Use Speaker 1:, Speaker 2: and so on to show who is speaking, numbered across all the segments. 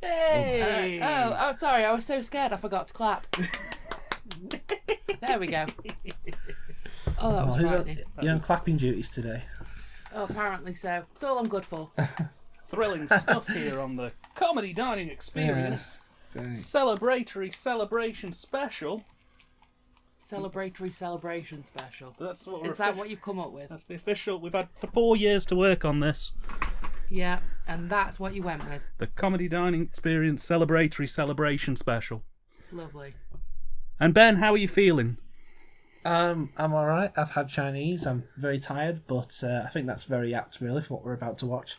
Speaker 1: Hey!
Speaker 2: Oh, sorry, I was so scared I forgot to clap. There we go. Oh, that was frightening.
Speaker 3: You're on clapping duties today.
Speaker 2: Oh, apparently so. It's all I'm good for.
Speaker 1: Thrilling stuff here on the Comedy Dining Experience. Celebratory celebration special.
Speaker 2: Celebratory celebration special.
Speaker 1: That's what
Speaker 2: Is that what you've come up with?
Speaker 1: That's the official. We've had 4 years to work on this.
Speaker 2: Yeah, and that's what you went with.
Speaker 1: The Comedy Dining Experience Celebratory Celebration Special.
Speaker 2: Lovely.
Speaker 1: And Ben, how are you feeling?
Speaker 3: I'm alright. I've had Chinese. I'm very tired, but I think that's very apt, really, for what we're about to watch.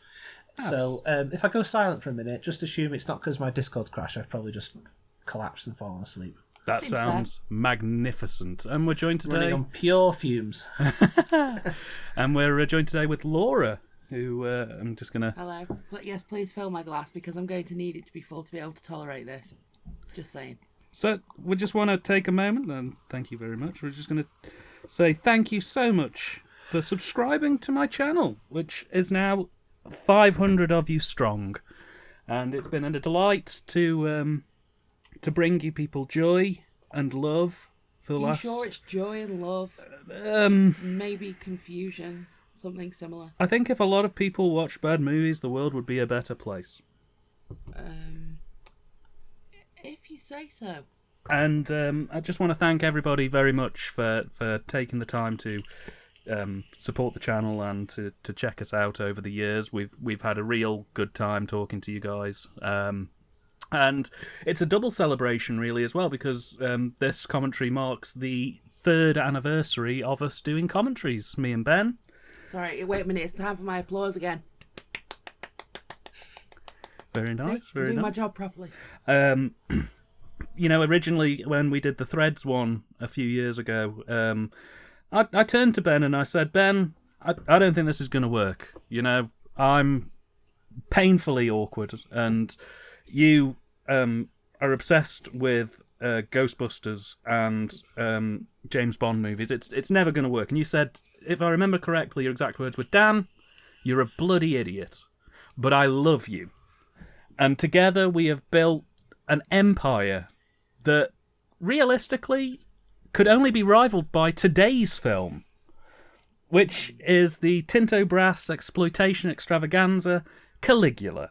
Speaker 3: So if I go silent for a minute, just assume it's not because my Discord's crashed. I've probably just collapsed and fallen asleep.
Speaker 1: That sounds magnificent. And we're joined today...
Speaker 3: Running on pure fumes.
Speaker 1: And we're joined today with Laura, who I'm just going to...
Speaker 2: Hello. Yes, please fill my glass because I'm going to need it to be full to be able to tolerate this. Just saying.
Speaker 1: So we just want to take a moment, and thank you very much. We're just going to say thank you so much for subscribing to my channel, which is now 500 of you strong. And it's been a delight to bring you people joy and love for the last...
Speaker 2: Are you sure it's joy and love? Maybe confusion, something similar.
Speaker 1: I think if a lot of people watch bad movies, the world would be a better place.
Speaker 2: If you say so.
Speaker 1: And I just want to thank everybody very much for taking the time to support the channel and to check us out over the years. We've had a real good time talking to you guys. And it's a double celebration, really, as well, because this commentary marks the 3rd anniversary of us doing commentaries, me and Ben.
Speaker 2: Sorry, wait a minute, it's time for my applause again.
Speaker 1: Very nice,
Speaker 2: See,
Speaker 1: very
Speaker 2: doing
Speaker 1: nice.
Speaker 2: my job properly.
Speaker 1: You know, originally when we did the Threads one a few years ago, I turned to Ben and I said, Ben, I don't think this is going to work. You know, I'm painfully awkward, and you are obsessed with Ghostbusters and James Bond movies. It's never going to work. And you said, if I remember correctly, your exact words were, Dan, you're a bloody idiot, but I love you. And together we have built an empire that realistically could only be rivaled by today's film, which is the Tinto Brass exploitation extravaganza Caligula.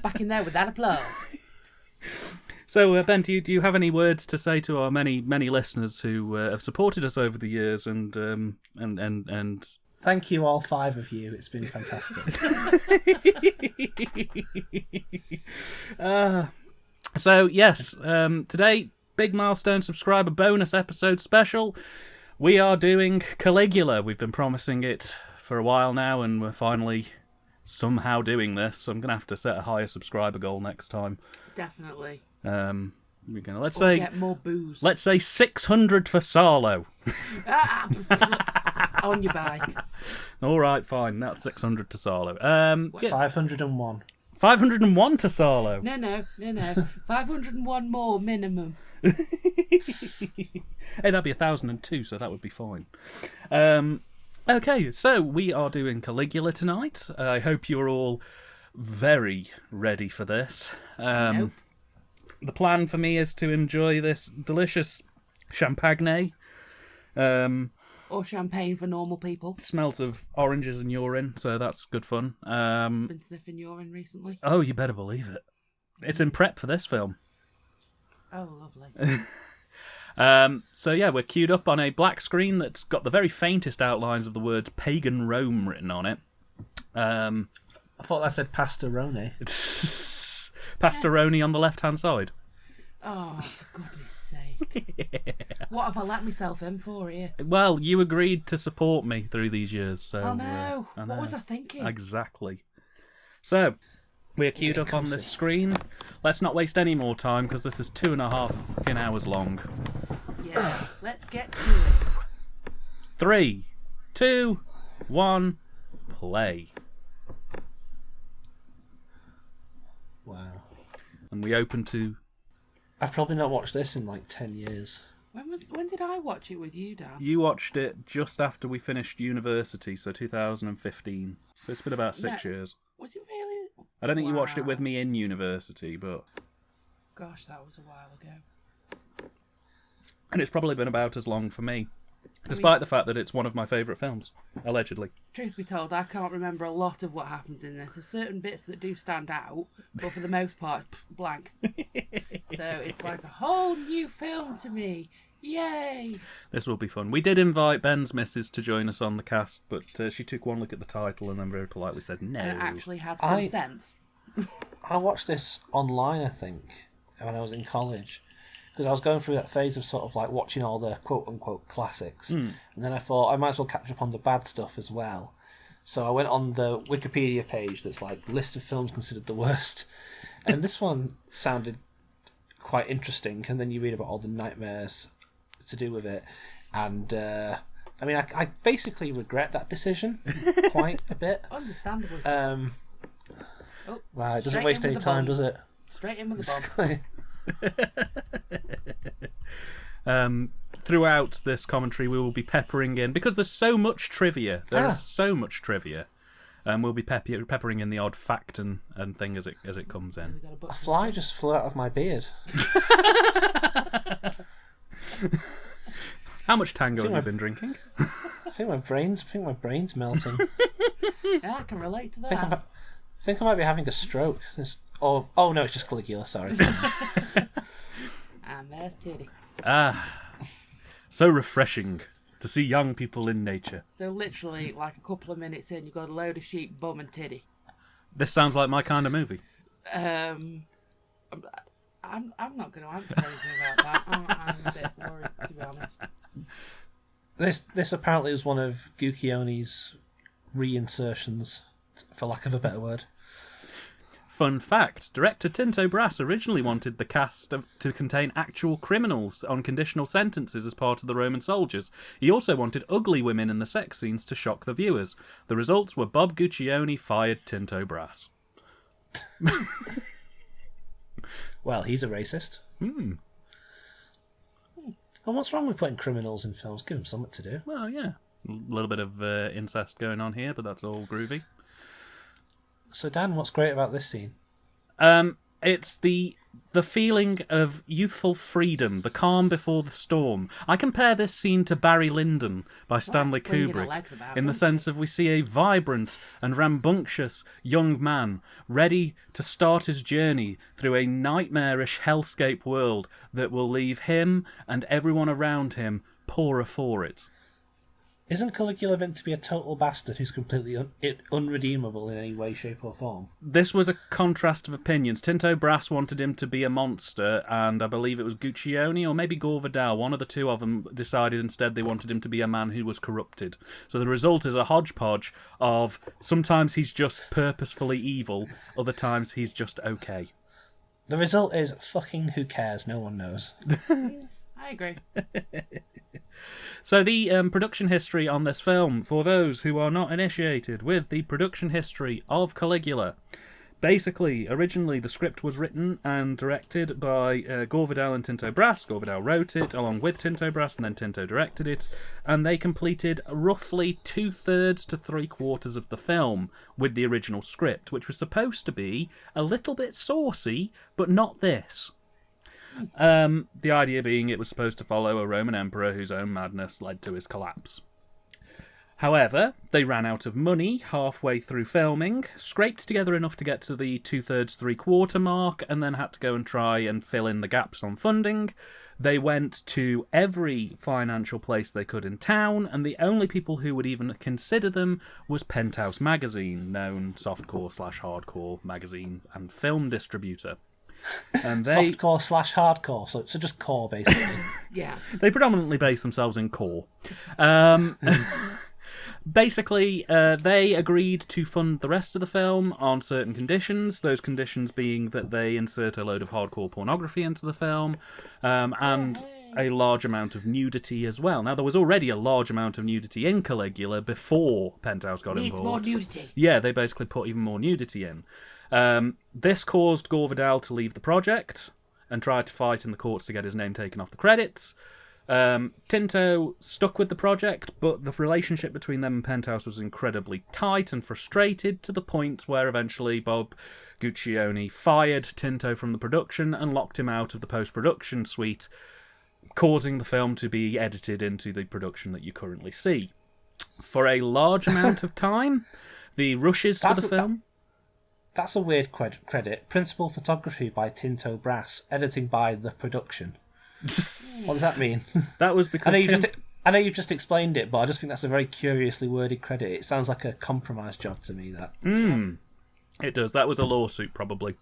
Speaker 2: Back in there with that applause.
Speaker 1: So, Ben, do you have any words to say to our many listeners who have supported us over the years and
Speaker 3: Thank you, all 5 of you. It's been fantastic.
Speaker 1: So, yes, today, big milestone subscriber bonus episode special. We are doing Caligula. We've been promising it for a while now, and we're finally somehow doing this. So I'm going to have to set a higher subscriber goal next time.
Speaker 2: Definitely.
Speaker 1: We're going to,
Speaker 2: get more booze.
Speaker 1: Let's say 600 for Sarlo.
Speaker 2: On your bike.
Speaker 1: All right, fine. That's 600 to Sarlo.
Speaker 3: 501.
Speaker 1: 501 to Sarlo.
Speaker 2: No. 501 more minimum.
Speaker 1: Hey, that'd be 1,002, so that would be fine. Okay, so we are doing Caligula tonight. I hope you're all very ready for this.
Speaker 2: Nope.
Speaker 1: The plan for me is to enjoy this delicious champagne.
Speaker 2: Or champagne for normal people.
Speaker 1: Smells of oranges and urine, so that's good fun.
Speaker 2: Been sniffing urine recently.
Speaker 1: Oh, you better believe it. It's in prep for this film.
Speaker 2: Oh, lovely.
Speaker 1: So yeah, we're queued up on a black screen that's got the very faintest outlines of the words pagan Rome written on it.
Speaker 3: I thought that said Pastorone.
Speaker 1: Pastorone on the left-hand side.
Speaker 2: Oh, for goodness sake. Yeah. What have I let myself in for here?
Speaker 1: Well, you agreed to support me through these years, so...
Speaker 2: I know. What was I thinking?
Speaker 1: Exactly. So, we're queued up on this screen. Let's not waste any more time, because this is 2.5 fucking hours long.
Speaker 2: Yeah, let's get to it.
Speaker 1: 3, 2, 1, play.
Speaker 3: Wow.
Speaker 1: And we open to...
Speaker 3: I've probably not watched this in like 10 years.
Speaker 2: When did I watch it with you, Dan?
Speaker 1: You watched it just after we finished university, so 2015. So it's been about 6 years.
Speaker 2: Was it really?
Speaker 1: I don't think you watched it
Speaker 2: Wow.
Speaker 1: with me in university, but...
Speaker 2: Gosh, that was a while ago.
Speaker 1: And it's probably been about as long for me, despite the fact that it's one of my favourite films, allegedly.
Speaker 2: Truth be told, I can't remember a lot of what happens in this. There's certain bits that do stand out, but for the most part, blank. So it's like a whole new film to me. Yay!
Speaker 1: This will be fun. We did invite Ben's missus to join us on the cast, but she took one look at the title and then very politely said no.
Speaker 2: And it actually had some sense.
Speaker 3: I watched this online, I think, when I was in college. Because I was going through that phase of sort of like watching all the quote-unquote classics. And then I thought I might as well catch up on the bad stuff as well. So I went on the Wikipedia page that's like list of films considered the worst. And this one sounded quite interesting. And then you read about all the nightmares to do with it. And, I mean, I basically regret that decision quite a bit.
Speaker 2: Understandably.
Speaker 3: Wow, it doesn't waste any time, does it?
Speaker 2: Straight in with the
Speaker 3: Exactly.
Speaker 1: Throughout this commentary, we will be peppering in, because there's so much trivia. There is so much trivia. We'll be peppering in the odd fact and thing as it comes in.
Speaker 3: A fly just flew out of my beard.
Speaker 1: How much tango have you been drinking?
Speaker 3: I think my brain's melting.
Speaker 2: Yeah, I can relate to that.
Speaker 3: I think I might be having a stroke. Oh no, it's just Caligula. Sorry.
Speaker 2: And there's Titty.
Speaker 1: So refreshing to see young people in nature.
Speaker 2: So literally, like a couple of minutes in, you've got a load of sheep, bum and titty.
Speaker 1: This sounds like my kind of movie.
Speaker 2: I'm not going to answer anything about that. I'm a bit worried, to be honest.
Speaker 3: This apparently was one of Guccione's reinsertions, for lack of a better word.
Speaker 1: Fun fact, director Tinto Brass originally wanted the cast to contain actual criminals on conditional sentences as part of the Roman soldiers. He also wanted ugly women in the sex scenes to shock the viewers. The results were Bob Guccione fired Tinto Brass.
Speaker 3: Well, he's a racist. And what's wrong with putting criminals in films? Give them something to do.
Speaker 1: Well, yeah. A little bit of incest going on here, but that's all groovy.
Speaker 3: So, Dan, what's great about this scene?
Speaker 1: It's the feeling of youthful freedom, the calm before the storm. I compare this scene to Barry Lyndon by Stanley Kubrick, in the sense of we see a vibrant and rambunctious young man ready to start his journey through a nightmarish hellscape world that will leave him and everyone around him poorer for it.
Speaker 3: Isn't Caligula meant to be a total bastard who's completely unredeemable in any way, shape or form?
Speaker 1: This was a contrast of opinions. Tinto Brass wanted him to be a monster, and I believe it was Guccione or maybe Gore Vidal, one of the two of them, decided instead they wanted him to be a man who was corrupted. So the result is a hodgepodge of sometimes he's just purposefully evil, other times he's just okay.
Speaker 3: The result is fucking who cares, no one knows.
Speaker 2: I agree.
Speaker 1: So the production history on this film, for those who are not initiated with the production history of Caligula. Basically, originally the script was written and directed by Gore Vidal and Tinto Brass. Gore Vidal wrote it along with Tinto Brass, and then Tinto directed it. And they completed roughly 2/3 to 3/4 of the film with the original script, which was supposed to be a little bit saucy, but not this. The idea being it was supposed to follow a Roman emperor whose own madness led to his collapse. However, they ran out of money halfway through filming, scraped together enough to get to the 2/3, 3/4 mark, and then had to go and try and fill in the gaps on funding. They went to every financial place they could in town, and the only people who would even consider them was Penthouse Magazine, known softcore/hardcore magazine and film distributor. And they
Speaker 3: softcore/hardcore, so just core basically.
Speaker 2: Yeah.
Speaker 1: They predominantly base themselves in core. Basically, they agreed to fund the rest of the film on certain conditions, those conditions being that they insert a load of hardcore pornography into the film, and a large amount of nudity as well. Now, there was already a large amount of nudity in Caligula before Penthouse got involved.
Speaker 2: More nudity.
Speaker 1: Yeah, they basically put even more nudity in. This caused Gore Vidal to leave the project and try to fight in the courts to get his name taken off the credits. Tinto stuck with the project, but the relationship between them and Penthouse was incredibly tight and frustrated, to the point where eventually Bob Guccione fired Tinto from the production and locked him out of the post-production suite, causing the film to be edited into the production that you currently see. For a large amount of time, the rushes for the film...
Speaker 3: That's a weird credit. Principal photography by Tinto Brass, editing by the production. What does that mean?
Speaker 1: That was because...
Speaker 3: I know you've just explained it, but I just think that's a very curiously worded credit. It sounds like a compromise job to me, that.
Speaker 1: It does. That was a lawsuit, probably.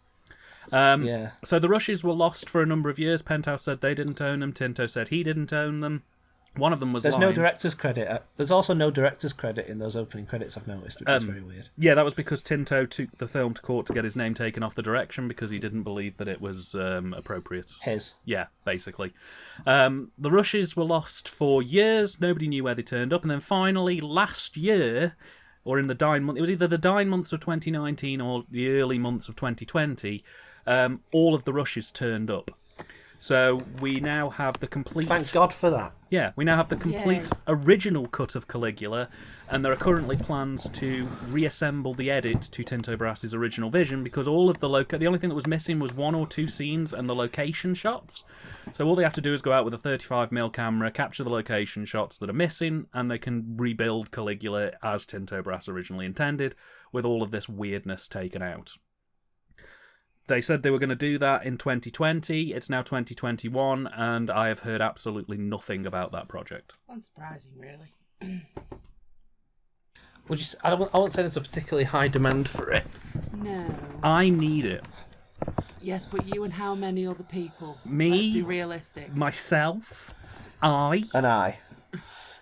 Speaker 3: Yeah.
Speaker 1: So the rushes were lost for a number of years. Penthouse said they didn't own them. Tinto said he didn't own them. One of them was
Speaker 3: There's
Speaker 1: lying.
Speaker 3: no director's credit. There's also no director's credit in those opening credits, I've noticed, which is very weird.
Speaker 1: Yeah, that was because Tinto took the film to court to get his name taken off the direction because he didn't believe that it was appropriate.
Speaker 3: His.
Speaker 1: Yeah, basically. The rushes were lost for years. Nobody knew where they turned up. And then finally, last year, or in the dying month, it was either the dying months of 2019 or the early months of 2020, all of the rushes turned up. So we now have the complete...
Speaker 3: Thank God for that.
Speaker 1: Yeah, we now have the complete original cut of Caligula, and there are currently plans to reassemble the edit to Tinto Brass's original vision, because all of the the only thing that was missing was 1 or 2 scenes and the location shots. So all they have to do is go out with a 35mm camera, capture the location shots that are missing, and they can rebuild Caligula as Tinto Brass originally intended, with all of this weirdness taken out. They said they were going to do that in 2020. It's now 2021, and I have heard absolutely nothing about that project.
Speaker 2: Unsurprising, really.
Speaker 3: I won't say there's a particularly high demand for it.
Speaker 2: No.
Speaker 1: I need it.
Speaker 2: Yes, but you and how many other people?
Speaker 1: Me?
Speaker 2: Let's be realistic.
Speaker 1: Myself? I?
Speaker 3: And I.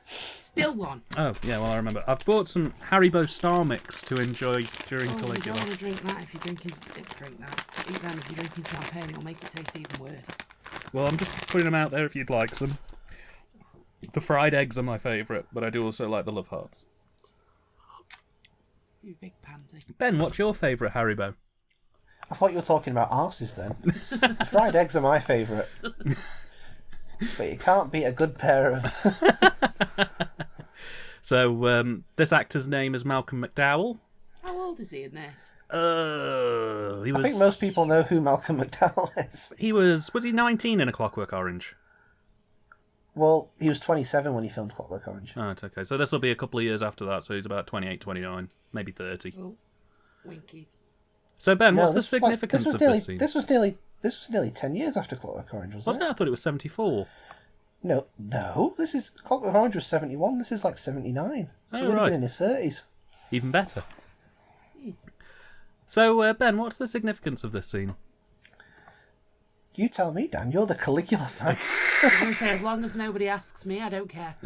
Speaker 2: Still one.
Speaker 1: Oh, yeah, well, I remember. I've bought some Haribo Star Mix to enjoy during
Speaker 2: You
Speaker 1: Caligula.
Speaker 2: don't want to drink that if you're drinking... Drink that. Eat them if you're drinking champagne. It'll make it taste even worse.
Speaker 1: Well, I'm just putting them out there if you'd like some. The fried eggs are my favourite, but I do also like the Love Hearts.
Speaker 2: You big pansy.
Speaker 1: Ben, what's your favourite Haribo?
Speaker 3: I thought you were talking about arses then. The fried eggs are my favourite. But you can't beat a good pair of...
Speaker 1: So, this actor's name is Malcolm McDowell.
Speaker 2: How old is he in this?
Speaker 1: He was...
Speaker 3: I think most people know who Malcolm McDowell is.
Speaker 1: He was he 19 in A Clockwork Orange?
Speaker 3: Well, he was 27 when he filmed Clockwork Orange.
Speaker 1: Oh, okay. So this will be a couple of years after that, so he's about 28, 29, maybe 30.
Speaker 2: Oh, winkies.
Speaker 1: So, Ben, what's the
Speaker 3: this was
Speaker 1: significance of this scene?
Speaker 3: This was nearly 10 years after Clockwork Orange, wasn't it?
Speaker 1: I thought it was 74.
Speaker 3: No. This is Clockwork Orange was 71. This is like 79.
Speaker 1: Oh,
Speaker 3: he would have
Speaker 1: right.
Speaker 3: been in his 30s.
Speaker 1: Even better. So, Ben, what's the significance of this scene?
Speaker 3: You tell me, Dan. You're the Caligula fan.
Speaker 2: I was going to say, as long as nobody asks me, I don't care.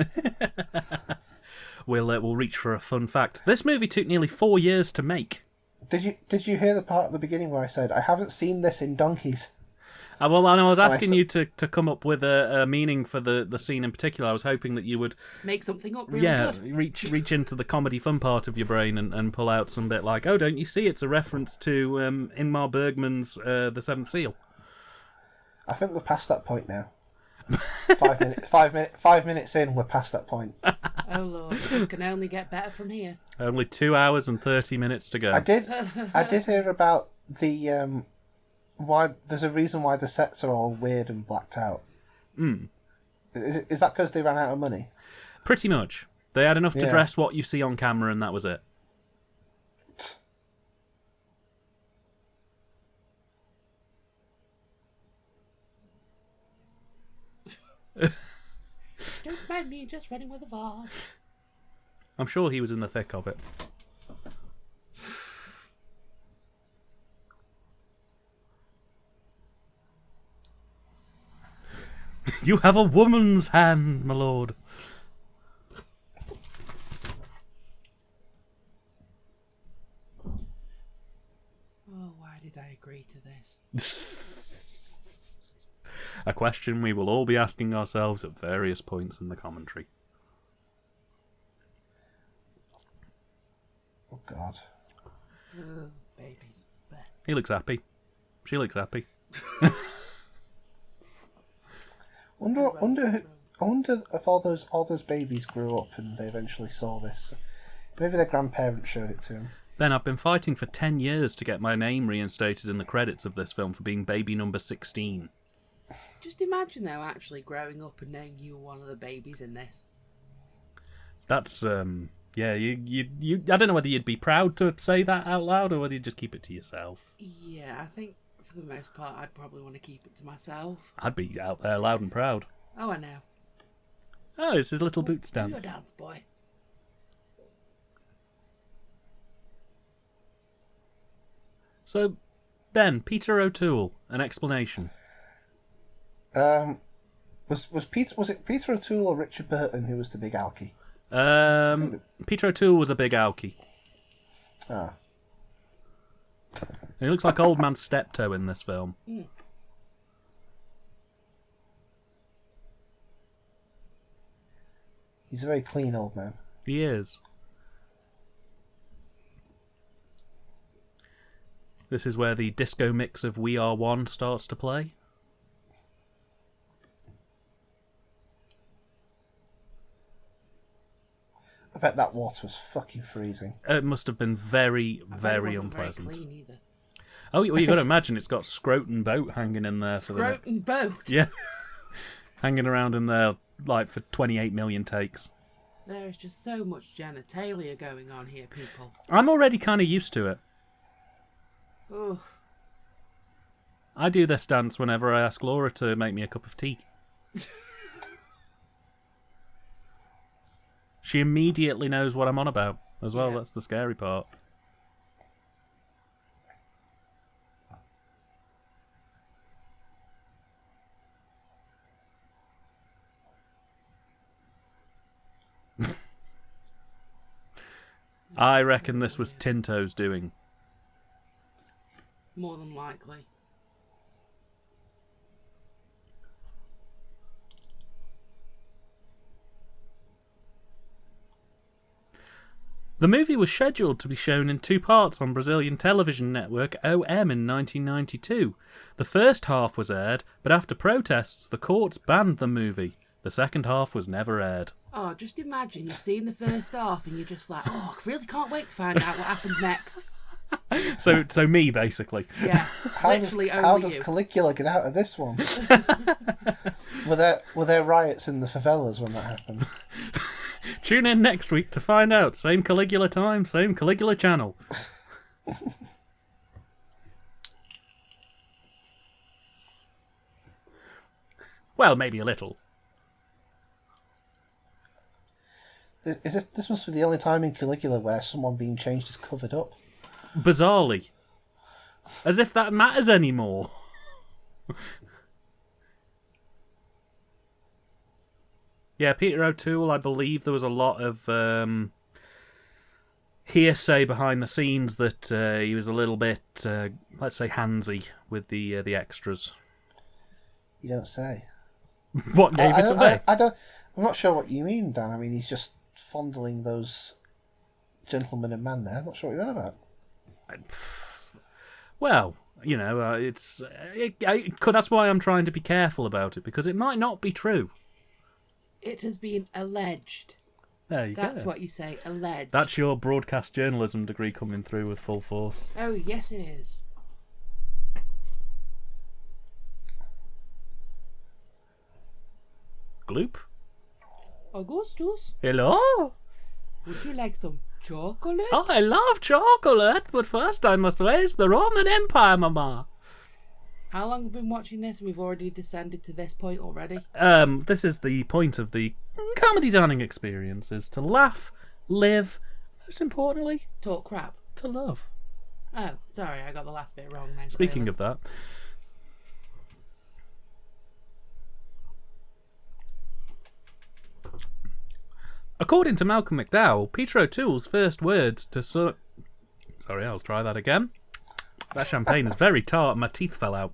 Speaker 1: We'll reach for a fun fact. This movie took nearly 4 years to make.
Speaker 3: Did you hear the part at the beginning where I said, I haven't seen this in donkeys?
Speaker 1: Well, I was asking you to come up with a meaning for the scene in particular. I was hoping that you would...
Speaker 2: Make something up really good.
Speaker 1: reach into the comedy fun part of your brain and pull out some bit like, oh, don't you see? It's a reference to Ingmar Bergman's The Seventh Seal.
Speaker 3: I think we're past that point now. 5 minutes in, we're past that point.
Speaker 2: Oh Lord, this can only get better from here.
Speaker 1: Only 2 hours and 30 minutes to go.
Speaker 3: I did hear about the why there's a reason why the sets are all weird and blacked out. Is that because they ran out of money?
Speaker 1: Pretty much. They had enough to dress what you see on camera, and that was it.
Speaker 2: Don't mind me, just running with a vase.
Speaker 1: I'm sure he was in the thick of it. You have a woman's hand, my lord.
Speaker 2: Oh, why did I agree to this?
Speaker 1: A question we will all be asking ourselves at various points in the commentary.
Speaker 3: Oh God.
Speaker 2: Oh, babies. Bleh.
Speaker 1: He looks happy. She looks happy.
Speaker 3: Wonder I wonder if all those babies grew up and they eventually saw this. Maybe their grandparents showed it to them.
Speaker 1: Ben, I've been fighting for 10 years to get my name reinstated in the credits of this film for being baby number 16.
Speaker 2: Just imagine, though, actually growing up and knowing you were one of the babies in this.
Speaker 1: That's, yeah, you. I don't know whether you'd be proud to say that out loud or whether you'd just keep it to yourself.
Speaker 2: Yeah, I think for the most part I'd probably want to keep it to myself.
Speaker 1: I'd be out there loud and proud.
Speaker 2: Oh, I know.
Speaker 1: Oh, it's his little boot
Speaker 2: Do
Speaker 1: stance.
Speaker 2: your dance, boy.
Speaker 1: So, Ben, Peter O'Toole, an explanation.
Speaker 3: Was it Peter O'Toole or Richard Burton who was the big alky?
Speaker 1: Peter O'Toole was a big alky.
Speaker 3: Ah.
Speaker 1: He looks like Old Man Steptoe in this film.
Speaker 2: Mm.
Speaker 3: He's a very clean old man.
Speaker 1: He is. This is where the disco mix of We Are One starts to play.
Speaker 3: I bet that water was fucking freezing.
Speaker 1: It must have been very, very
Speaker 2: It wasn't
Speaker 1: unpleasant.
Speaker 2: Very clean either.
Speaker 1: Oh, well, you've got to imagine it's got Scroton Boat hanging in there for the
Speaker 2: Scroton boat.
Speaker 1: Yeah. Hanging around in there, like, for 28 million takes.
Speaker 2: There is just so much genitalia going on here, people.
Speaker 1: I'm already kind of used to it.
Speaker 2: Ugh.
Speaker 1: I do this dance whenever I ask Laura to make me a cup of tea. She immediately knows what I'm on about as well.
Speaker 2: Yeah.
Speaker 1: That's the scary part. I reckon this was Tinto's doing.
Speaker 2: More than likely.
Speaker 1: The movie was scheduled to be shown in 2 parts on Brazilian television network OM in 1992. The first half was aired, but after protests, the courts banned the movie. The second half was never aired.
Speaker 2: Oh, just imagine you've seen the first half and you're just like, oh, I really can't wait to find out what happens next.
Speaker 1: So me, basically.
Speaker 2: Yeah, literally
Speaker 3: How
Speaker 2: only
Speaker 3: does
Speaker 2: you.
Speaker 3: Caligula get out of this one? Were there riots in the favelas when that happened?
Speaker 1: Tune in next week to find out. Same Caligula time, same Caligula channel. Well, maybe a little.
Speaker 3: This must be the only time in Caligula where someone being changed is covered up.
Speaker 1: Bizarrely. As if that matters anymore. Yeah, Peter O'Toole, I believe there was a lot of hearsay behind the scenes that he was a little bit, let's say, handsy with the extras.
Speaker 3: You don't say.
Speaker 1: What gave it away?
Speaker 3: I'm not sure what you mean, Dan. I mean, he's just fondling those gentlemen and man there. I'm not sure what you're on about.
Speaker 1: Well, you know, that's why I'm trying to be careful about it, because it might not be true.
Speaker 2: It has been alleged.
Speaker 1: There you go.
Speaker 2: That's what you say, alleged.
Speaker 1: That's your broadcast journalism degree coming through with full force.
Speaker 2: Oh, yes it is.
Speaker 1: Gloop.
Speaker 2: Augustus,
Speaker 1: Hello?
Speaker 2: would you like some chocolate?
Speaker 1: Oh, I love chocolate, but first I must raise the Roman Empire, Mama.
Speaker 2: How long have we been watching this and we've already descended to this point already?
Speaker 1: This is the point of the comedy dining experience, is to laugh, live, most importantly,
Speaker 2: Talk crap.
Speaker 1: to love.
Speaker 2: Oh, sorry, I got the last bit wrong then.
Speaker 1: Speaking of that, according to Malcolm McDowell, Peter O'Toole's first words to Sorry, I'll try that again. That champagne is very tart and my teeth fell out.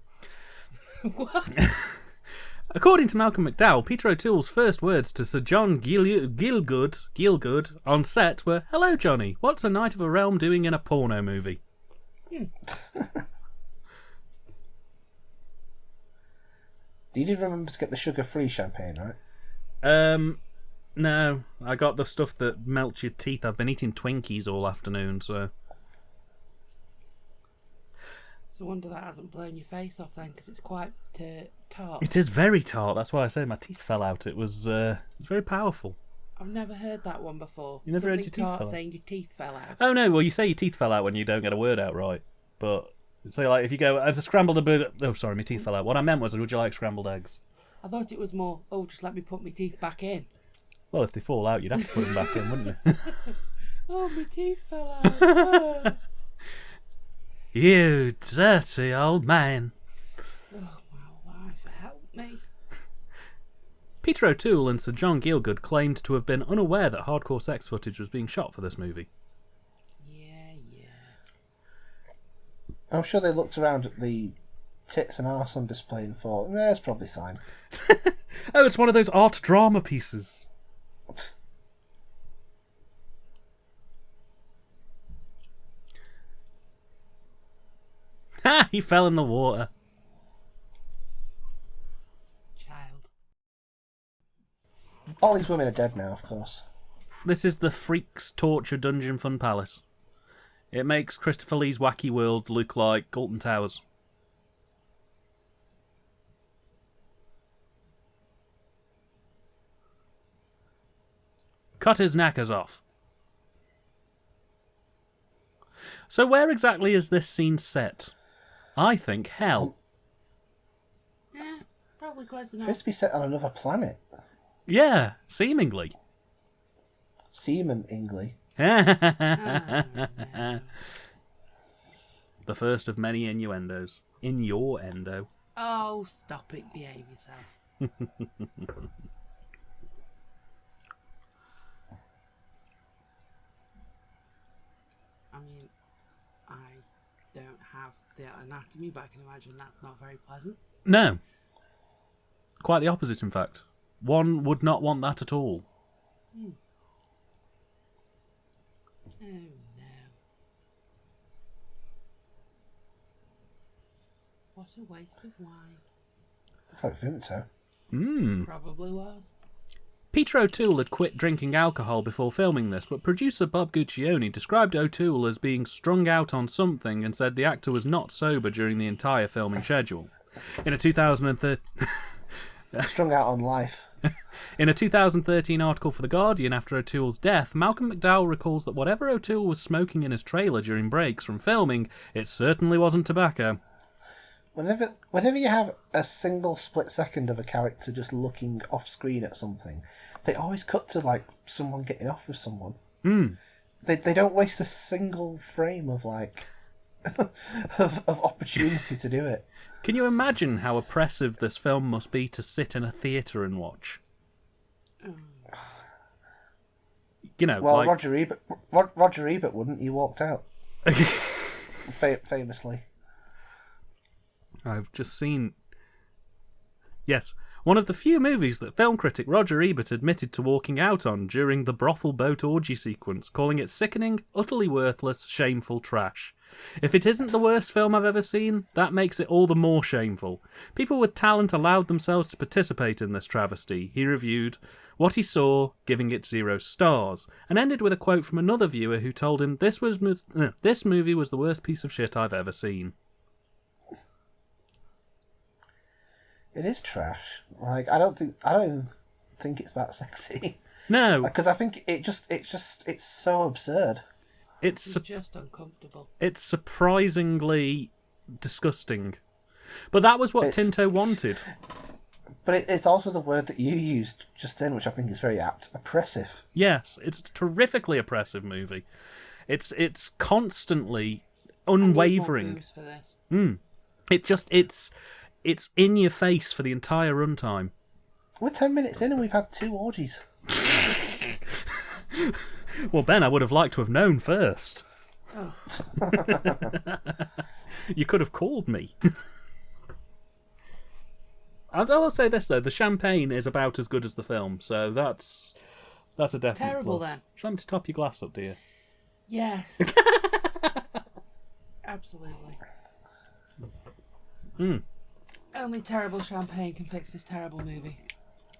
Speaker 2: What?
Speaker 1: According to Malcolm McDowell, Peter O'Toole's first words to Sir John Gielgud on set were, "Hello, Johnny. What's a Knight of a Realm doing in a porno movie?"
Speaker 3: You did remember to get the sugar-free champagne, right?
Speaker 1: No, I got the stuff that melts your teeth. I've been eating Twinkies all afternoon, so...
Speaker 2: It's a wonder that hasn't blown your face off then, because it's quite tart.
Speaker 1: It is very tart, that's why I say my teeth fell out. It was very powerful.
Speaker 2: I've never heard that one before.
Speaker 1: You never heard your teeth
Speaker 2: tart
Speaker 1: fell out?
Speaker 2: saying your teeth fell out.
Speaker 1: Oh no, well you say your teeth fell out when you don't get a word out right. But, so like if you go, as a scrambled egg... Oh, sorry, my teeth fell out. What I meant was, would you like scrambled eggs?
Speaker 2: I thought it was more, just let me put my teeth back in.
Speaker 1: Well, if they fall out, you'd have to put them back in, wouldn't you?
Speaker 2: Oh, my teeth fell out.
Speaker 1: You dirty old man.
Speaker 2: Oh, my wife, help me.
Speaker 1: Peter O'Toole and Sir John Gielgud claimed to have been unaware that hardcore sex footage was being shot for this movie.
Speaker 2: Yeah.
Speaker 3: I'm sure they looked around at the tits and arse on display and thought, it's probably fine.
Speaker 1: Oh, it's one of those art drama pieces. Ha! He fell in the water.
Speaker 2: Child.
Speaker 3: All these women are dead now, of course.
Speaker 1: This is the Freaks Torture Dungeon Fun Palace. It makes Christopher Lee's Wacky World look like Galton Towers. Cut his knackers off. So where exactly is this scene set? I think hell.
Speaker 2: Yeah, probably close
Speaker 3: It
Speaker 2: enough.
Speaker 3: has to be set on another planet.
Speaker 1: Yeah, seemingly.
Speaker 3: Seemingly.
Speaker 1: The first of many innuendos. In your endo.
Speaker 2: Oh, stop it. Behave yourself. I mean, I don't have the anatomy, but I can imagine that's not very pleasant.
Speaker 1: No. Quite the opposite, in fact. One would not want that at all.
Speaker 2: Oh, no. What a waste of wine.
Speaker 3: Looks like Vimto.
Speaker 2: Probably was.
Speaker 1: Peter O'Toole had quit drinking alcohol before filming this, but producer Bob Guccione described O'Toole as being strung out on something and said the actor was not sober during the entire filming schedule. In a 2013...
Speaker 3: Strung out on life.
Speaker 1: In a 2013 article for The Guardian after O'Toole's death, Malcolm McDowell recalls that whatever O'Toole was smoking in his trailer during breaks from filming, it certainly wasn't tobacco.
Speaker 3: Whenever you have a single split second of a character just looking off screen at something, they always cut to like someone getting off with someone. They don't waste a single frame of like of opportunity to do it.
Speaker 1: Can you imagine how oppressive this film must be to sit in a theatre and watch? You know,
Speaker 3: well,
Speaker 1: like...
Speaker 3: Roger Ebert wouldn't. He walked out. Famously.
Speaker 1: I've just seen... Yes, one of the few movies that film critic Roger Ebert admitted to walking out on during the brothel boat orgy sequence, calling it sickening, utterly worthless, shameful trash. If it isn't the worst film I've ever seen, that makes it all the more shameful. People with talent allowed themselves to participate in this travesty. He reviewed what he saw, giving it 0 stars, and ended with a quote from another viewer who told him this movie was the worst piece of shit I've ever seen.
Speaker 3: It is trash. Like I don't even think it's that sexy.
Speaker 1: No,
Speaker 3: because I think it's so absurd.
Speaker 2: It's just uncomfortable.
Speaker 1: It's surprisingly disgusting. But that was what Tinto wanted.
Speaker 3: But it's also the word that you used just then, which I think is very apt. Oppressive.
Speaker 1: Yes, it's a terrifically oppressive movie. It's constantly unwavering.
Speaker 2: I need more booze for this.
Speaker 1: It's in your face for the entire runtime.
Speaker 3: We're 10 minutes in and we've had 2 orgies.
Speaker 1: Well, Ben, I would have liked to have known first.
Speaker 2: Oh.
Speaker 1: You could have called me. I will say this though: the champagne is about as good as the film, so that's a definite
Speaker 2: Terrible
Speaker 1: plus.
Speaker 2: then.
Speaker 1: Do you want me to top your glass up, dear?
Speaker 2: Yes. Absolutely. Only terrible champagne can fix this terrible movie.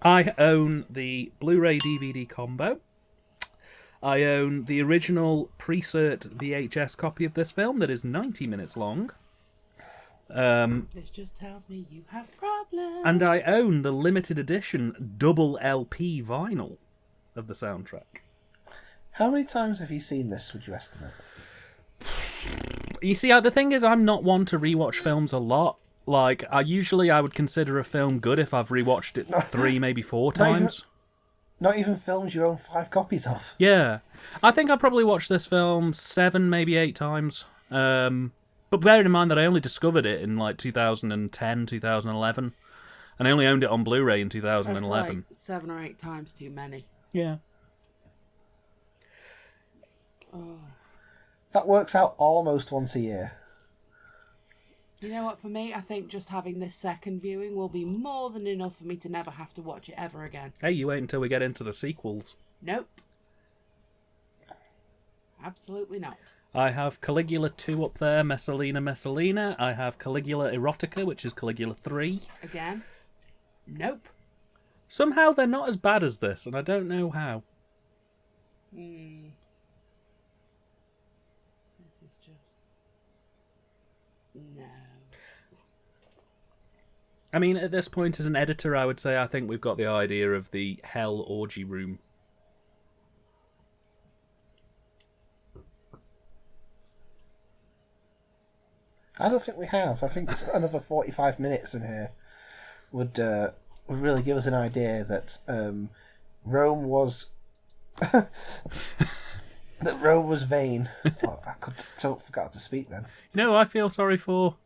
Speaker 1: I own the Blu-ray DVD combo. I own the original pre-cert VHS copy of this film that is 90 minutes long.
Speaker 2: This just tells me you have problems.
Speaker 1: And I own the limited edition double LP vinyl of the soundtrack.
Speaker 3: How many times have you seen this, would you estimate?
Speaker 1: You see, the thing is, I'm not one to rewatch films a lot. Like, I would consider a film good if I've rewatched it 3, maybe 4 times.
Speaker 3: Not even films you own 5 copies of.
Speaker 1: Yeah. I think I probably watched this film 7, maybe 8 times. But bearing in mind that I only discovered it in like 2010, 2011. And I only owned it on Blu-ray in 2011.
Speaker 2: Like 7 or 8 times too many.
Speaker 1: Yeah.
Speaker 2: Oh.
Speaker 3: That works out almost once a year.
Speaker 2: You know what, for me, I think just having this second viewing will be more than enough for me to never have to watch it ever again.
Speaker 1: Hey, you wait until we get into the sequels.
Speaker 2: Nope. Absolutely not.
Speaker 1: I have Caligula 2 up there, Messalina. I have Caligula Erotica, which is Caligula 3.
Speaker 2: Again. Nope.
Speaker 1: Somehow they're not as bad as this, and I don't know how.
Speaker 2: This is just... No.
Speaker 1: I mean, at this point, as an editor, I would say I think we've got the idea of the hell orgy room.
Speaker 3: I don't think we have. I think another 45 minutes in here would really give us an idea that Rome was that Rome was vain. Oh, I forgot to speak then.
Speaker 1: You know, I feel sorry for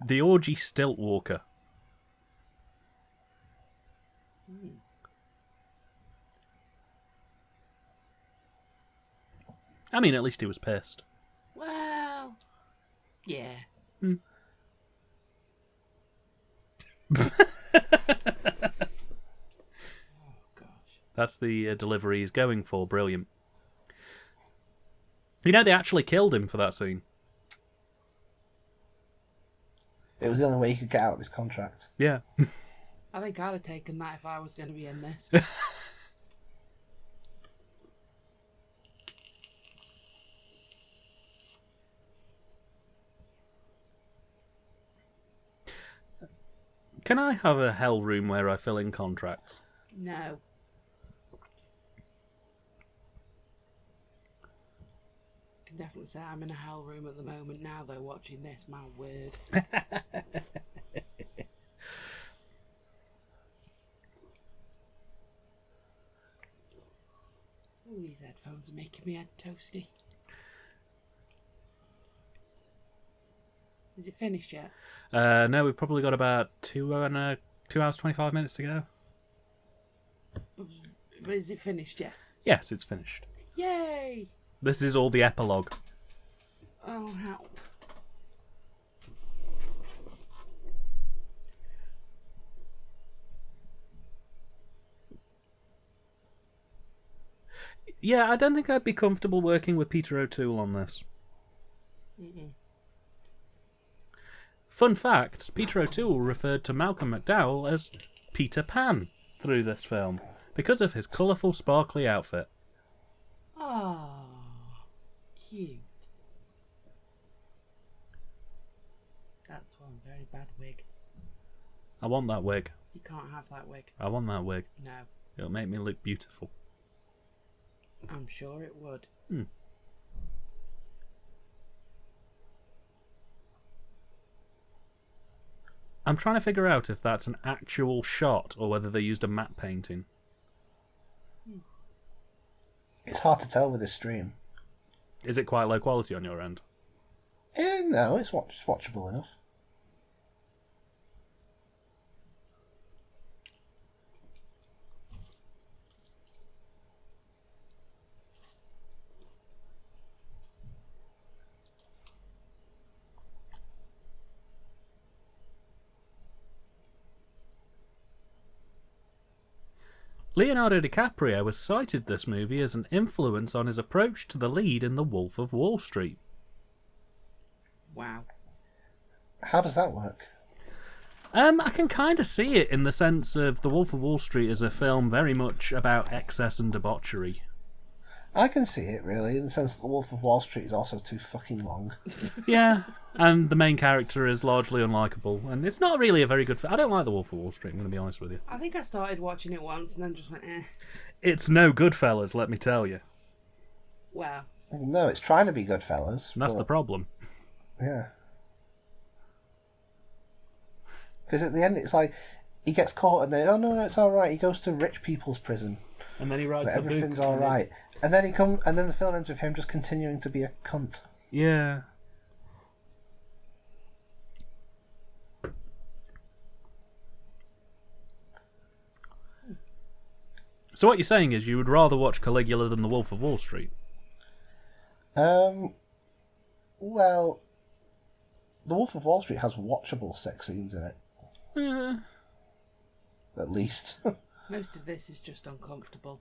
Speaker 1: the orgy stilt walker. I mean, at least he was pissed.
Speaker 2: Well, yeah.
Speaker 1: Oh, gosh. That's the delivery he's going for. Brilliant. You know, they actually killed him for that scene.
Speaker 3: It was the only way he could get out of his contract.
Speaker 1: Yeah.
Speaker 2: I think I'd have taken that if I was going to be in this.
Speaker 1: Can I have a hell room where I fill in contracts?
Speaker 2: No. I can definitely say I'm in a hell room at the moment now, though, watching this. My word. Ooh, these headphones are making me head toasty. Is it finished yet?
Speaker 1: No, we've probably got about 2 hours, 25 minutes to go.
Speaker 2: But is it finished yet?
Speaker 1: Yes, it's finished.
Speaker 2: Yay!
Speaker 1: This is all the epilogue.
Speaker 2: Oh, help.
Speaker 1: Yeah, I don't think I'd be comfortable working with Peter O'Toole on this.
Speaker 2: Mm-mm.
Speaker 1: Fun fact, Peter O'Toole referred to Malcolm McDowell as Peter Pan through this film because of his colourful, sparkly outfit.
Speaker 2: Ah, cute. That's one very bad wig.
Speaker 1: I want that wig.
Speaker 2: You can't have that wig.
Speaker 1: I want that wig.
Speaker 2: No.
Speaker 1: It'll make me look beautiful.
Speaker 2: I'm sure it would.
Speaker 1: I'm trying to figure out if that's an actual shot or whether they used a matte painting.
Speaker 3: It's hard to tell with this stream.
Speaker 1: Is it quite low quality on your end?
Speaker 3: No, it's watchable enough.
Speaker 1: Leonardo DiCaprio has cited this movie as an influence on his approach to the lead in The Wolf of Wall Street.
Speaker 2: Wow.
Speaker 3: How does that work?
Speaker 1: I can kind of see it in the sense of The Wolf of Wall Street as a film very much about excess and debauchery.
Speaker 3: I can see it, really, in the sense that The Wolf of Wall Street is also too fucking long.
Speaker 1: Yeah, and the main character is largely unlikable, and it's not really a very good film. I don't like The Wolf of Wall Street, I'm going to be honest with you.
Speaker 2: I think I started watching it once and then just went, eh.
Speaker 1: It's no Goodfellas, let me tell you.
Speaker 2: Wow.
Speaker 3: No, it's trying to be Goodfellas.
Speaker 1: And that's the problem.
Speaker 3: Yeah. Because at the end, it's like, he gets caught and then, oh no, it's alright, he goes to rich people's prison.
Speaker 1: And then he writes
Speaker 3: but everything's alright. And then and then the film ends with him just continuing to be a cunt.
Speaker 1: Yeah. So what you're saying is you would rather watch Caligula than The Wolf of Wall Street?
Speaker 3: Well, The Wolf of Wall Street has watchable sex scenes in it. At least.
Speaker 2: Most of this is just uncomfortable.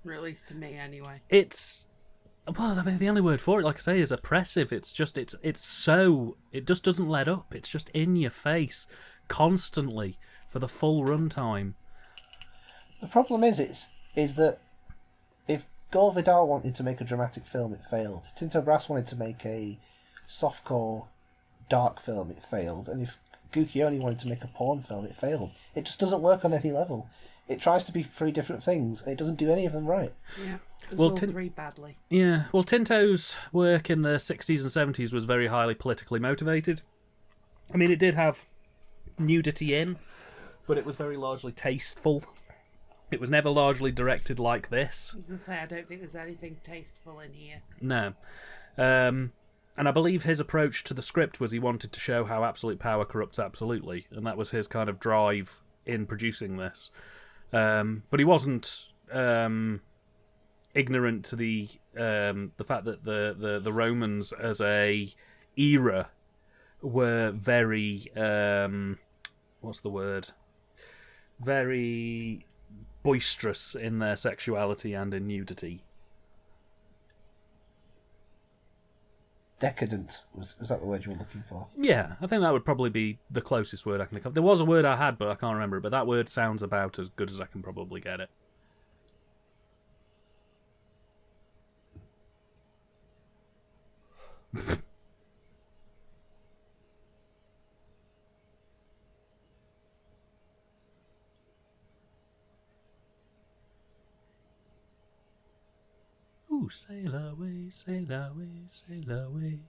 Speaker 2: Or at least to me, anyway.
Speaker 1: It's... Well, I mean, the only word for it, like I say, is oppressive. It's just, it's so... It just doesn't let up. It's just in your face constantly for the full runtime.
Speaker 3: The problem is that if Gore Vidal wanted to make a dramatic film, it failed. If Tinto Brass wanted to make a softcore dark film, it failed. And if Guccione wanted to make a porn film, it failed. It just doesn't work on any level. It tries to be three different things, and it doesn't do any of them right.
Speaker 2: Yeah, all three badly.
Speaker 1: Yeah, well, Tinto's work in the 60s and 70s was very highly politically motivated. I mean, it did have nudity in, but it was very largely tasteful. It was never largely directed like this.
Speaker 2: I was going to say, I don't think there's anything tasteful in here.
Speaker 1: No. And I believe his approach to the script was he wanted to show how absolute power corrupts absolutely, and that was his kind of drive in producing this. But he wasn't ignorant to the fact that the Romans as a era were very what's the word? Very boisterous in their sexuality and in nudity.
Speaker 3: Decadent, was that the word you were looking for?
Speaker 1: Yeah, I think that would probably be the closest word I can think of. There was a word I had, but I can't remember it, but that word sounds about as good as I can probably get it. Ooh, sail away, sail away, sail away.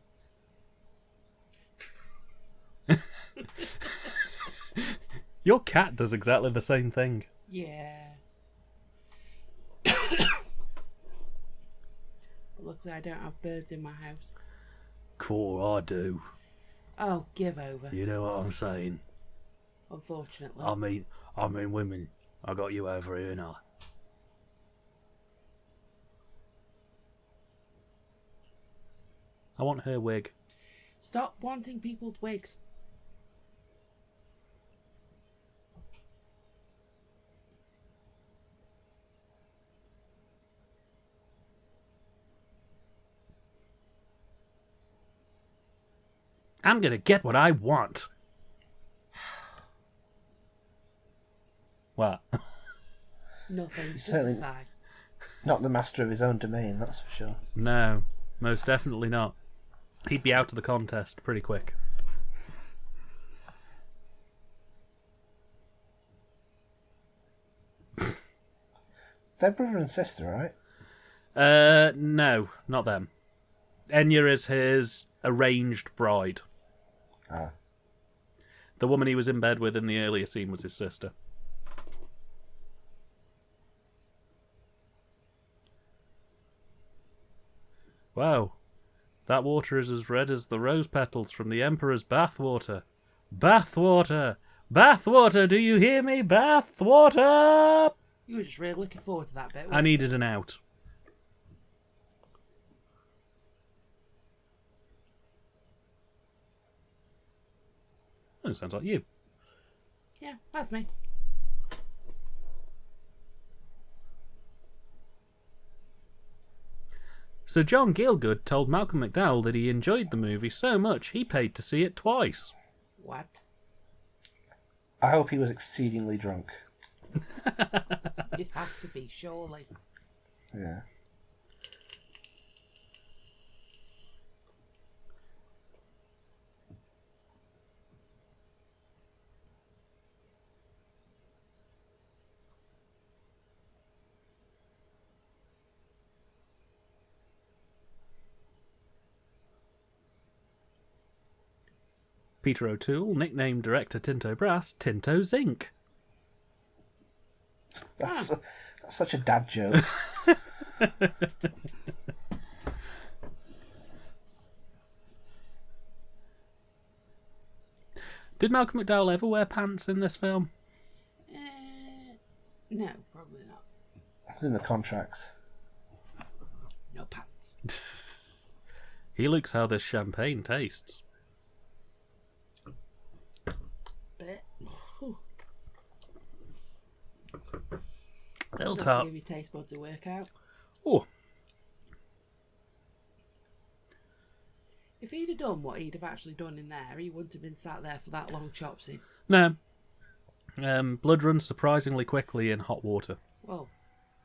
Speaker 1: Your cat does exactly the same thing.
Speaker 2: Yeah. Luckily, I don't have birds in my house.
Speaker 1: Cool, I do.
Speaker 2: Oh, give over.
Speaker 1: You know what I'm saying?
Speaker 2: Unfortunately.
Speaker 1: I mean, women. I got you over here now. I want her wig.
Speaker 2: Stop wanting people's wigs.
Speaker 1: I'm gonna get what I want. What?
Speaker 2: Nothing. Just
Speaker 3: certainly
Speaker 2: a sigh.
Speaker 3: Not the master of his own domain, that's for sure.
Speaker 1: No, most definitely not. He'd be out of the contest pretty quick.
Speaker 3: They're brother and sister, right?
Speaker 1: No, not them. Enya is his arranged bride.
Speaker 3: Ah.
Speaker 1: The woman he was in bed with in the earlier scene was his sister. Wow. That water is as red as the rose petals from the Emperor's bathwater. Bathwater! Bathwater! Do you hear me? Bathwater!
Speaker 2: You were just really looking forward to that bit.
Speaker 1: I needed an out. That sounds like you.
Speaker 2: Yeah, that's me.
Speaker 1: So John Gielgud told Malcolm McDowell that he enjoyed the movie so much he paid to see it twice.
Speaker 2: What?
Speaker 3: I hope he was exceedingly drunk.
Speaker 2: You'd have to be, surely.
Speaker 3: Yeah.
Speaker 1: Peter O'Toole, nicknamed director Tinto Brass, Tinto Zinc.
Speaker 3: That's such a dad joke.
Speaker 1: Did Malcolm McDowell ever wear pants in this film?
Speaker 2: No, probably not.
Speaker 3: In the contract.
Speaker 2: No pants.
Speaker 1: He looks how this champagne tastes. Little tart.
Speaker 2: Give your taste buds a workout.
Speaker 1: Oh,
Speaker 2: If he'd have done what he'd have actually done in there, he wouldn't have been sat there for that long chopsing.
Speaker 1: no. Blood runs surprisingly quickly in hot water.
Speaker 2: Well,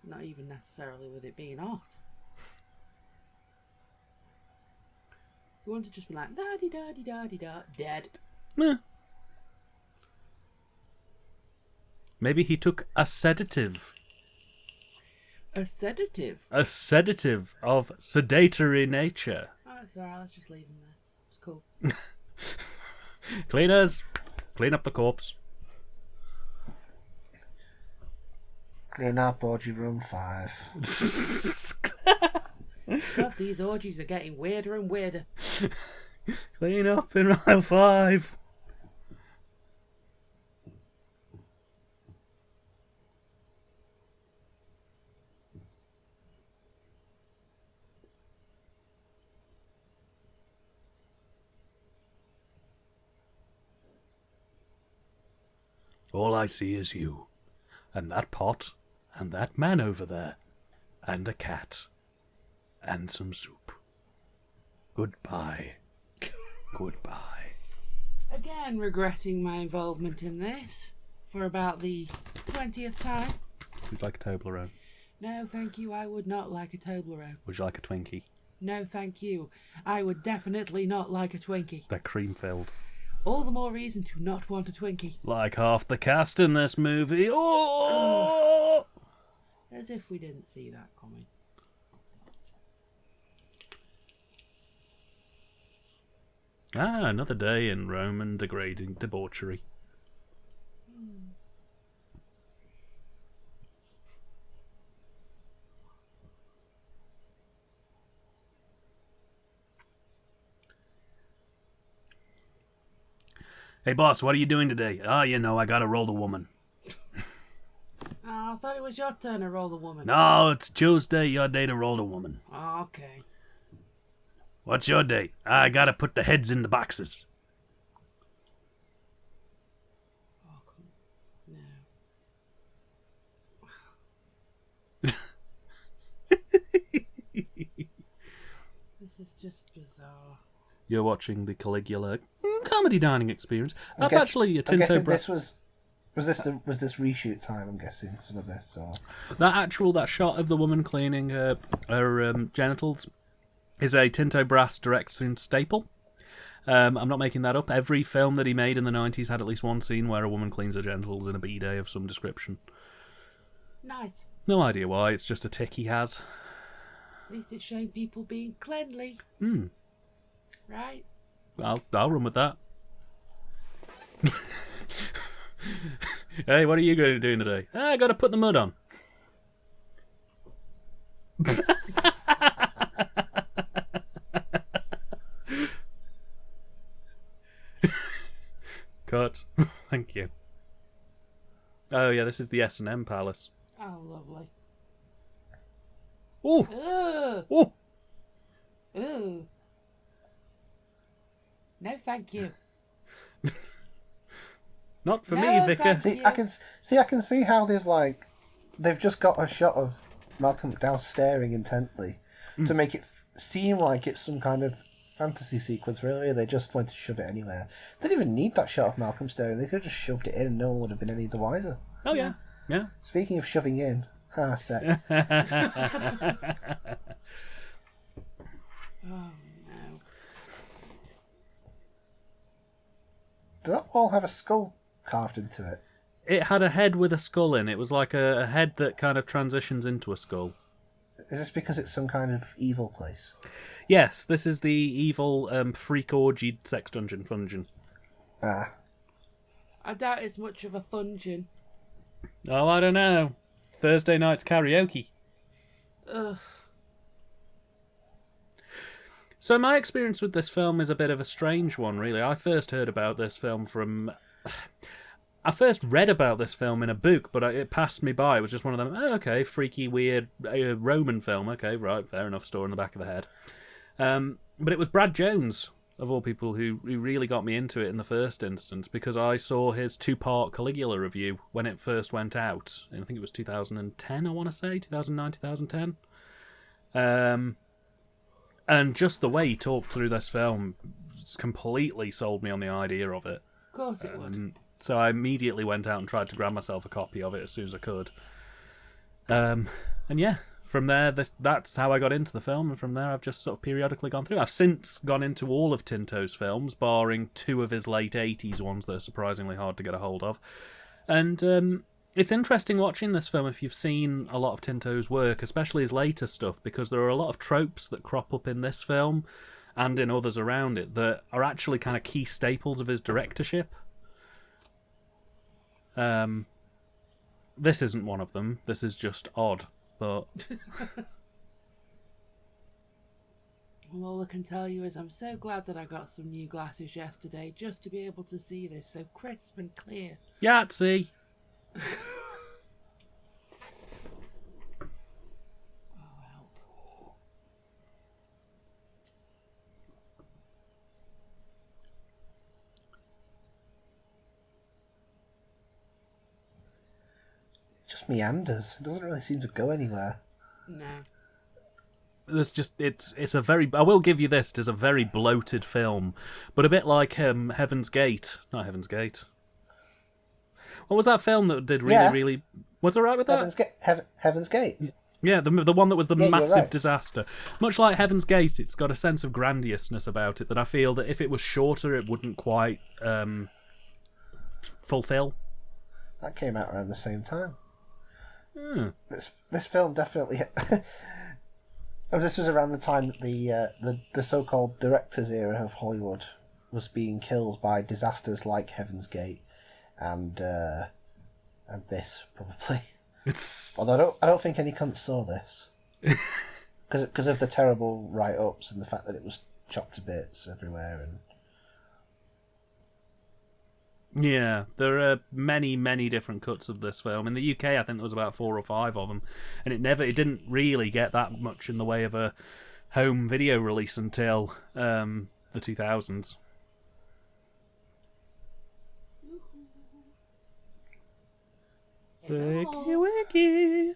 Speaker 2: not even necessarily with it being hot. You want to just be like, da-di-da-di-da-di-da, dead.
Speaker 1: Meh. Maybe he took a sedative.
Speaker 2: A sedative?
Speaker 1: A sedative of sedatory nature.
Speaker 2: Oh, it's alright, let's just leave him there. It's cool.
Speaker 1: Cleaners, clean up the corpse.
Speaker 3: Clean up orgy room 5.
Speaker 2: God, these orgies are getting weirder and weirder.
Speaker 1: Clean up in aisle 5. All I see is you, and that pot, and that man over there, and a cat, and some soup. Goodbye. Goodbye.
Speaker 2: Again, regretting my involvement in this for about the 20th time.
Speaker 1: Would you like a Toblerone?
Speaker 2: No, thank you, I would not like a Toblerone.
Speaker 1: Would you like a Twinkie?
Speaker 2: No, thank you, I would definitely not like a Twinkie.
Speaker 1: They're cream-filled.
Speaker 2: All the more reason to not want a Twinkie.
Speaker 1: Like half the cast in this movie. Oh!
Speaker 2: As if we didn't see that coming.
Speaker 1: Ah, another day in Roman degrading debauchery. Hey boss, what are you doing today? Ah, you know, I gotta roll the woman.
Speaker 2: Oh, I thought it was your turn to roll the woman.
Speaker 1: No, it's Tuesday, your day to roll the woman.
Speaker 2: Oh, okay.
Speaker 1: What's your day? I gotta put the heads in the boxes.
Speaker 2: Oh, no. This is just bizarre.
Speaker 1: You're watching the Caligula comedy dining experience. That's
Speaker 3: I'm
Speaker 1: actually a
Speaker 3: guessing
Speaker 1: Tinto
Speaker 3: this was this reshoot time? I'm guessing some of this. Or
Speaker 1: that shot of the woman cleaning her genitals is a Tinto Brass direct soon staple. I'm not making that up. Every film that he made in the 90s had at least one scene where a woman cleans her genitals in a bidet of some description.
Speaker 2: Nice.
Speaker 1: No idea why. It's just a tick he has.
Speaker 2: At least it's showing people being cleanly. Right?
Speaker 1: I'll run with that. Hey, what are you going to do today? I got to put the mud on. Cut. Thank you. Oh yeah, this is the S&M Palace.
Speaker 2: Oh, lovely.
Speaker 1: Oh,
Speaker 2: Ugh.
Speaker 1: oh.
Speaker 2: Ooh. No, thank you.
Speaker 1: Not for
Speaker 2: No,
Speaker 1: me, Vicar.
Speaker 2: thank
Speaker 3: see,
Speaker 2: you.
Speaker 3: I can see how they've just got a shot of Malcolm McDowell staring intently to make it seem like it's some kind of fantasy sequence, really. They just went to shove it anywhere. They didn't even need that shot of Malcolm staring. They could have just shoved it in and no one would have been any the wiser.
Speaker 1: Oh, yeah. Yeah.
Speaker 3: Speaking of shoving in, sex.
Speaker 2: Oh, no.
Speaker 3: Did that wall have a skull carved into it?
Speaker 1: It had a head with a skull in. It was like a head that kind of transitions into a skull.
Speaker 3: Is this because it's some kind of evil place?
Speaker 1: Yes, this is the evil freak orgy sex dungeon fungeon.
Speaker 3: Ah.
Speaker 2: I doubt it's much of a fungeon.
Speaker 1: Oh, I don't know. Thursday night's karaoke.
Speaker 2: Ugh.
Speaker 1: So my experience with this film is a bit of a strange one, really. I first heard about this film from... I first read about this film in a book, but it passed me by. It was just one of them, oh, okay, freaky, weird Roman film. Okay, right, fair enough, store in the back of the head. But it was Brad Jones, of all people, who really got me into it in the first instance, because I saw his 2-part Caligula review when it first went out. I think it was 2010, I want to say, 2009, 2010. And just the way he talked through this film completely sold me on the idea of it.
Speaker 2: Of course it would.
Speaker 1: So I immediately went out and tried to grab myself a copy of it as soon as I could. And yeah, from there, that's how I got into the film, and from there I've just sort of periodically gone through. I've since gone into all of Tinto's films, barring 2 of his late 80s ones that are surprisingly hard to get a hold of. And it's interesting watching this film if you've seen a lot of Tinto's work, especially his later stuff, because there are a lot of tropes that crop up in this film and in others around it that are actually kind of key staples of his directorship. This isn't one of them. This is just odd, but...
Speaker 2: Well, all I can tell you is I'm so glad that I got some new glasses yesterday just to be able to see this so crisp and clear.
Speaker 1: Yahtzee!
Speaker 3: Just meanders. It doesn't really seem to go anywhere.
Speaker 2: No.
Speaker 1: There's just it's a very, I will give you this, it is a very bloated film, but a bit like Heaven's Gate. Not Heaven's Gate. What was that film that did really was it right with that?
Speaker 3: Heaven's Gate.
Speaker 1: Yeah, the one that was the massive
Speaker 3: right.
Speaker 1: disaster. Much like Heaven's Gate, it's got a sense of grandiousness about it that I feel that if it was shorter, it wouldn't quite fulfill.
Speaker 3: That came out around the same time. This film definitely. This was around the time that the so-called director's era of Hollywood was being killed by disasters like Heaven's Gate, and this probably. Although I don't think any cunts saw this because of the terrible write-ups and the fact that it was chopped to bits everywhere and.
Speaker 1: Yeah, there are many, many different cuts of this film. In the UK, I think there was about 4 or 5 of them, and it didn't really get that much in the way of a home video release until the 2000s. Wiki wiki.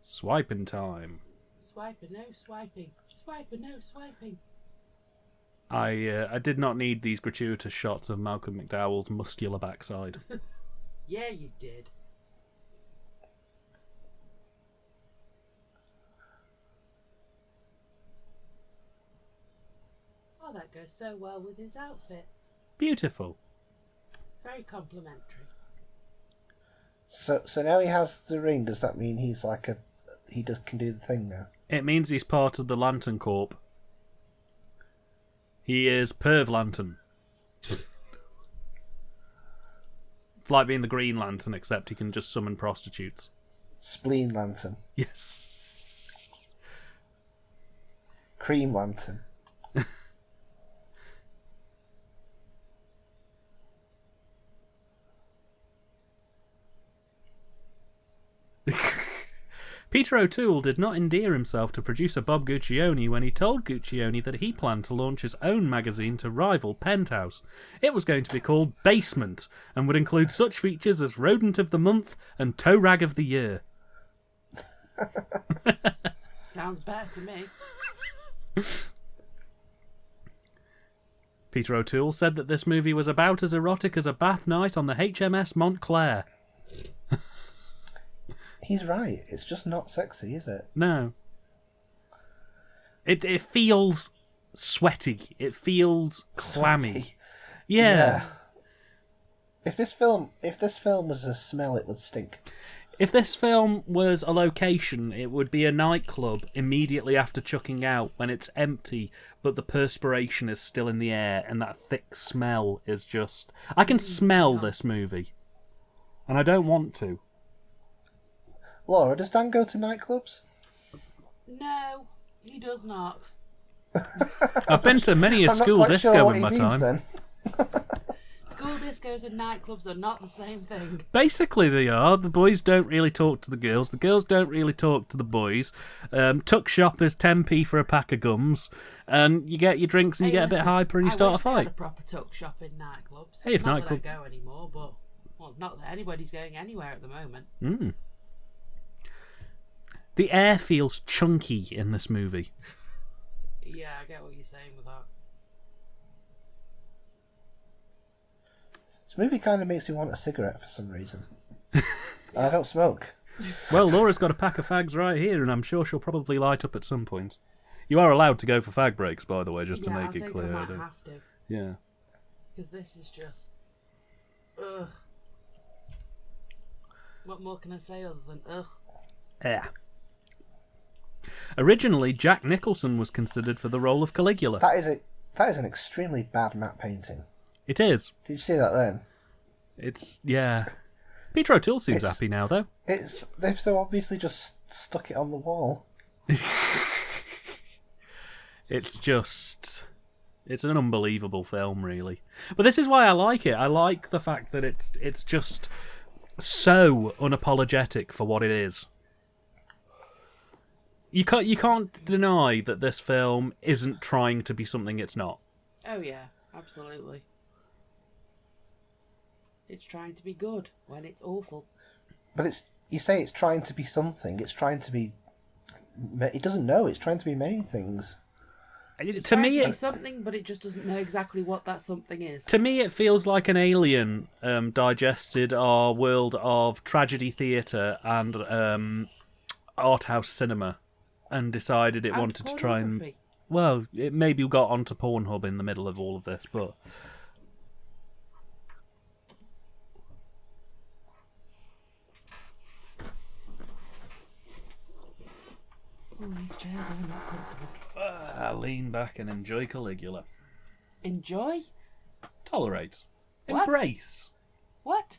Speaker 1: Swiping time.
Speaker 2: Swiper, no swiping. Swiper, no swiping.
Speaker 1: I did not need these gratuitous shots of Malcolm McDowell's muscular backside.
Speaker 2: Yeah, you did. Oh, that goes so well with his outfit.
Speaker 1: Beautiful.
Speaker 2: Very complimentary.
Speaker 3: So now he has the ring. Does that mean he's like can do the thing now?
Speaker 1: It means he's part of the Lantern Corps. He is Perv Lantern. It's like being the Green Lantern, except he can just summon prostitutes.
Speaker 3: Spleen Lantern.
Speaker 1: Yes.
Speaker 3: Cream Lantern.
Speaker 1: Peter O'Toole did not endear himself to producer Bob Guccione when he told Guccione that he planned to launch his own magazine to rival Penthouse. It was going to be called Basement and would include such features as Rodent of the Month and Toe Rag of the Year.
Speaker 2: Sounds better to me.
Speaker 1: Peter O'Toole said that this movie was about as erotic as a bath night on the HMS Montclair.
Speaker 3: He's right. It's just not sexy, is it?
Speaker 1: No. It feels sweaty. It feels clammy.
Speaker 3: Sweaty.
Speaker 1: Yeah.
Speaker 3: If this film was a smell, it would stink.
Speaker 1: If this film was a location, it would be a nightclub immediately after chucking out when it's empty, but the perspiration is still in the air and that thick smell is just... I can smell this movie. And I don't want to.
Speaker 3: Laura, does Dan go to nightclubs?
Speaker 2: No, he does not.
Speaker 1: I've been to many a school disco in my time.
Speaker 3: Then.
Speaker 2: School discos and nightclubs are not the same thing.
Speaker 1: Basically they are. The boys don't really talk to the girls don't really talk to the boys. Tuck shop is 10p for a pack of gums, and you get your drinks and you get a bit hyper and you start a
Speaker 2: I wish they
Speaker 1: fight.
Speaker 2: had a proper tuck shop in nightclubs.
Speaker 1: Hey, if
Speaker 2: not
Speaker 1: nightclub...
Speaker 2: that I go anymore, but... Well, not that anybody's going anywhere at the moment.
Speaker 1: Mm. The air feels chunky in this movie.
Speaker 2: Yeah, I get what you're saying with that.
Speaker 3: This movie kind of makes me want a cigarette for some reason. And I don't smoke.
Speaker 1: Well, Laura's got a pack of fags right here, and I'm sure she'll probably light up at some point. You are allowed to go for fag breaks, by the way, just to make it clear.
Speaker 2: I might have to.
Speaker 1: Yeah.
Speaker 2: Because this is just... Ugh. What more can I say other than ugh?
Speaker 1: Yeah. Originally, Jack Nicholson was considered for the role of Caligula.
Speaker 3: That is an extremely bad matte painting.
Speaker 1: It is.
Speaker 3: Did you see that then?
Speaker 1: It's, yeah. Peter O'Toole seems happy now, though.
Speaker 3: They've so obviously just stuck it on the wall.
Speaker 1: It's an unbelievable film, really. But this is why I like it. I like the fact that it's just so unapologetic for what it is. You can't deny that this film isn't trying to be something it's not.
Speaker 2: Oh yeah, absolutely. It's trying to be good when it's awful.
Speaker 3: But you say it's trying to be something. It's trying to be. It doesn't know. It's trying to be many things.
Speaker 2: To me, it's something, but it just doesn't know exactly what that something is.
Speaker 1: To me, it feels like an alien digested our world of tragedy theatre and art house cinema, and decided it wanted to try and... Well, it maybe got onto Pornhub in the middle of all of this, but...
Speaker 2: Oh, these chairs are not comfortable.
Speaker 1: Lean back and enjoy Caligula.
Speaker 2: Enjoy?
Speaker 1: Tolerate.
Speaker 2: What?
Speaker 1: Embrace.
Speaker 2: What?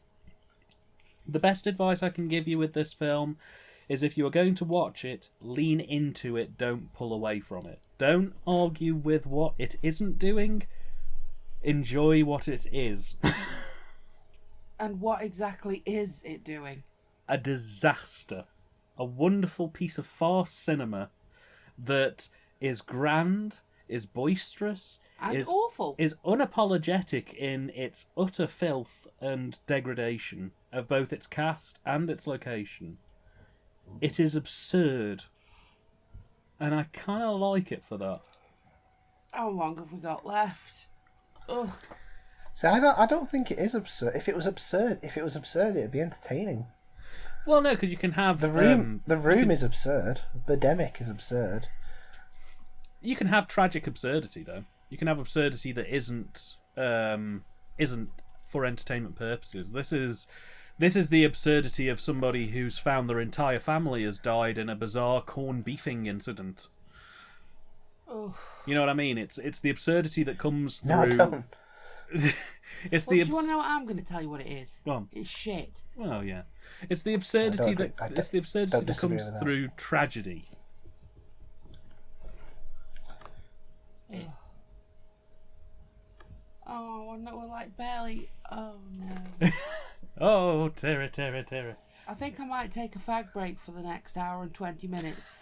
Speaker 1: The best advice I can give you with this film is if you are going to watch it, lean into it, don't pull away from it. Don't argue with what it isn't doing. Enjoy what it is.
Speaker 2: And what exactly is it doing?
Speaker 1: A disaster. A wonderful piece of farce cinema that is grand, is boisterous,
Speaker 2: and
Speaker 1: is
Speaker 2: awful,
Speaker 1: is unapologetic in its utter filth and degradation of both its cast and its location. It is absurd, and I kind of like it for that.
Speaker 2: How long have we got left? Ugh.
Speaker 3: See, I don't think it is absurd. If it was absurd, it'd be entertaining.
Speaker 1: Well, no, because you can have
Speaker 3: the room. The room is absurd. Birdemic is absurd.
Speaker 1: You can have tragic absurdity, though. You can have absurdity that isn't for entertainment purposes. This is the absurdity of somebody who's found their entire family has died in a bizarre corn beefing incident.
Speaker 2: Oh.
Speaker 1: You know what I mean? It's the absurdity that comes through.
Speaker 3: No, I don't.
Speaker 1: It's
Speaker 2: do you want to know what I'm going to tell you? What it is?
Speaker 1: Go on.
Speaker 2: It's shit.
Speaker 1: Well, yeah. It's the absurdity that comes through tragedy.
Speaker 2: Yeah. Oh no, we're like barely. Oh no.
Speaker 1: Oh, Terry.
Speaker 2: I think I might take a fag break for the next hour and 20 minutes.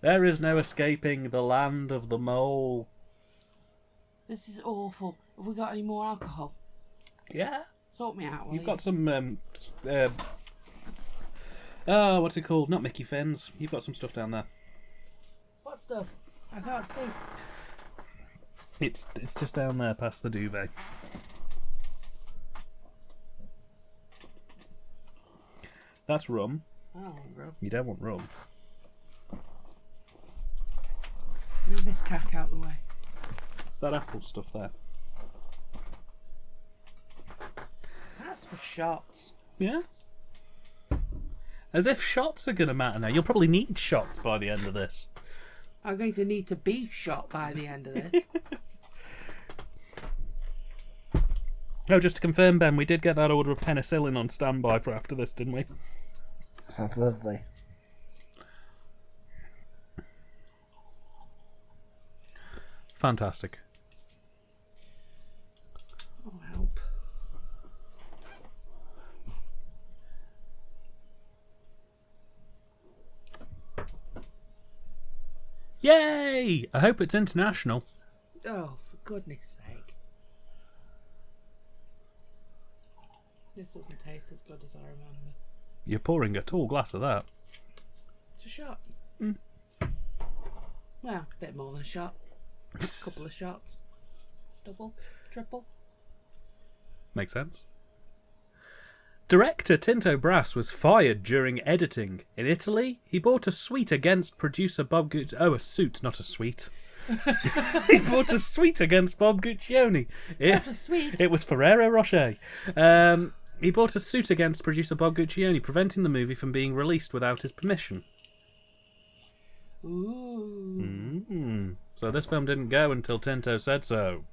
Speaker 1: There is no escaping the land of the mole.
Speaker 2: This is awful. Have we got any more alcohol?
Speaker 1: Yeah.
Speaker 2: Sort me out, will
Speaker 1: You've
Speaker 2: you?
Speaker 1: got some, oh, what's it called? Not Mickey Fins. You've got some stuff down there.
Speaker 2: What stuff? I can't see.
Speaker 1: It's just down there past the duvet. That's rum.
Speaker 2: Oh, bro.
Speaker 1: You don't want rum.
Speaker 2: Move this cack out the way.
Speaker 1: It's that apple stuff there.
Speaker 2: That's for shots.
Speaker 1: Yeah. As if shots are going to matter now. You'll probably need shots by the end of this.
Speaker 2: I'm going to need to be shot by the end of this.
Speaker 1: Oh, just to confirm, Ben, we did get that order of penicillin on standby for after this, didn't we?
Speaker 3: Oh, lovely.
Speaker 1: Fantastic.
Speaker 2: Oh, help.
Speaker 1: Yay! I hope it's international.
Speaker 2: Oh, for goodness sake. This doesn't taste as good as I remember.
Speaker 1: You're pouring a tall glass of that.
Speaker 2: It's a shot.
Speaker 1: Mm.
Speaker 2: Well, a bit more than a shot. A couple of shots. Double, triple.
Speaker 1: Makes sense. Director Tinto Brass was fired during editing. In Italy, he bought a suite against producer Bob Guccione. Oh, a suit, not a suite. He bought a suite against Bob Guccione.
Speaker 2: What a sweet.
Speaker 1: It was Ferrero Rocher. He bought a suit against producer Bob Guccione, preventing the movie from being released without his permission.
Speaker 2: Ooh.
Speaker 1: So this film didn't go until Tinto said so.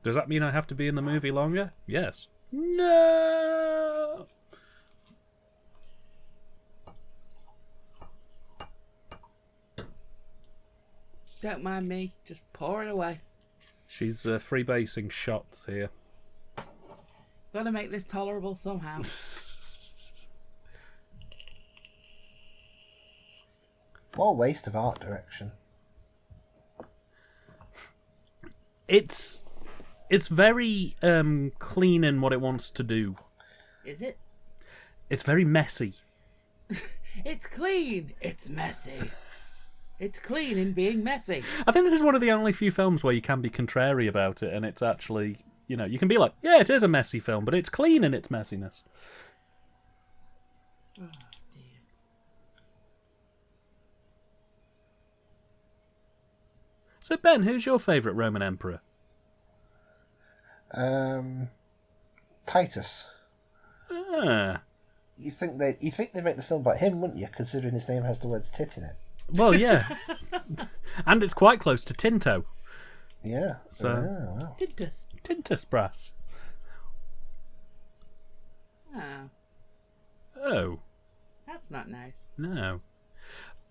Speaker 1: Does that mean I have to be in the movie longer? Yes. No!
Speaker 2: Don't mind me, just pouring away.
Speaker 1: She's freebasing shots here.
Speaker 2: Gotta make this tolerable somehow.
Speaker 3: What a waste of art direction.
Speaker 1: It's very clean in what it wants to do.
Speaker 2: Is it?
Speaker 1: It's very messy.
Speaker 2: It's clean. It's messy. It's clean in being messy.
Speaker 1: I think this is one of the only few films where you can be contrary about it, and it's actually, you know, you can be like, yeah, it is a messy film, but it's clean in its messiness.
Speaker 2: Oh, dear.
Speaker 1: So, Ben, who's your favourite Roman emperor?
Speaker 3: Titus.
Speaker 1: Ah.
Speaker 3: You think they make the film about him, wouldn't you? Considering his name has the words tit in it.
Speaker 1: Well, yeah. And it's quite close to Tinto.
Speaker 3: Yeah.
Speaker 1: So,
Speaker 3: oh, wow.
Speaker 2: Tintus.
Speaker 1: Tintus Brass.
Speaker 2: Oh,
Speaker 1: Oh,
Speaker 2: that's not nice.
Speaker 1: no.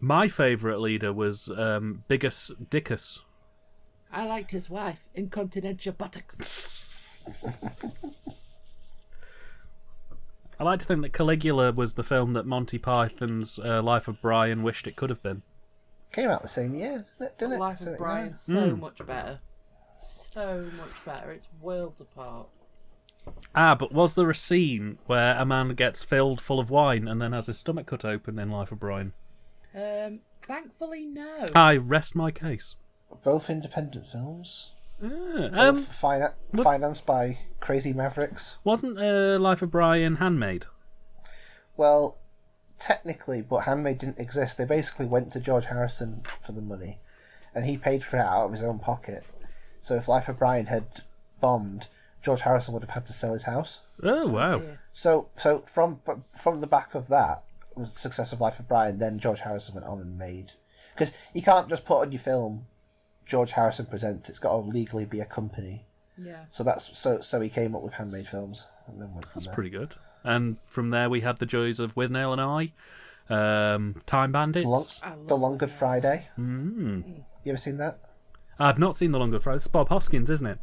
Speaker 1: My favourite leader was Biggus Dickus.
Speaker 2: I liked his wife, incontinentia buttocks.
Speaker 1: I like to think that Caligula was the film that Monty Python's Life of Brian wished it could have been.
Speaker 3: Came out the same year, didn't it?
Speaker 2: Life of
Speaker 3: 79?
Speaker 2: Brian's so much better. So much better. It's worlds apart.
Speaker 1: Ah, but was there a scene where a man gets filled full of wine and then has his stomach cut open in Life of Brian?
Speaker 2: Thankfully, no.
Speaker 1: I rest my case.
Speaker 3: Both independent films.
Speaker 1: Ah,
Speaker 3: Both financed by crazy mavericks.
Speaker 1: wasn't Life of Brian handmade?
Speaker 3: Well, technically, but Handmade didn't exist. They basically went to George Harrison for the money, and he paid for it out of his own pocket. So if Life of Brian had bombed, George Harrison would have had to sell his house.
Speaker 1: Oh, wow.
Speaker 2: Yeah.
Speaker 3: So from the back of that was the success of Life of Brian. Then George Harrison went on and made, because you can't just put on your film George Harrison Presents. It's got to legally be a company.
Speaker 2: Yeah.
Speaker 3: So that's so he came up with Handmade Films and then went from
Speaker 1: That's
Speaker 3: there.
Speaker 1: pretty good. And from there we had the joys of With Nail and I, Time Bandits.
Speaker 3: The Long Good Friday.
Speaker 1: Mm.
Speaker 3: You ever seen that?
Speaker 1: I've not seen The Long Good Friday. It's Bob Hoskins, isn't it?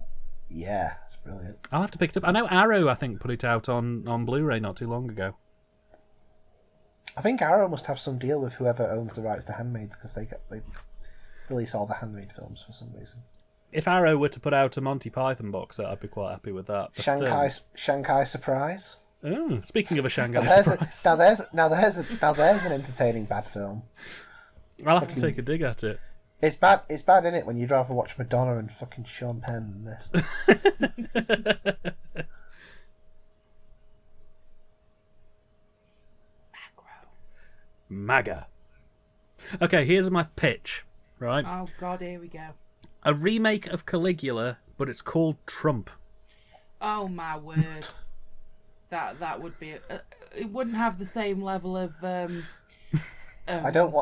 Speaker 3: Yeah, it's brilliant.
Speaker 1: I'll have to pick it up. I know Arrow, I think, put it out on Blu-ray not too long ago.
Speaker 3: I think Arrow must have some deal with whoever owns the rights to Handmaids, because they release all the Handmaid films for some reason.
Speaker 1: If Arrow were to put out a Monty Python box set, I'd be quite happy with that. But,
Speaker 3: Shanghai Surprise.
Speaker 1: Oh, speaking of a Shanghai Surprise.
Speaker 3: Now there's an entertaining bad film.
Speaker 1: I'll have to take a dig at it.
Speaker 3: It's bad, isn't it, when you'd rather watch Madonna and fucking Sean Penn than this.
Speaker 1: MAGA. Okay, here's my pitch, right?
Speaker 2: Oh, God, here we go.
Speaker 1: A remake of Caligula, but it's called Trump.
Speaker 2: Oh, my word. That would be... it wouldn't have the same level of...
Speaker 3: I don't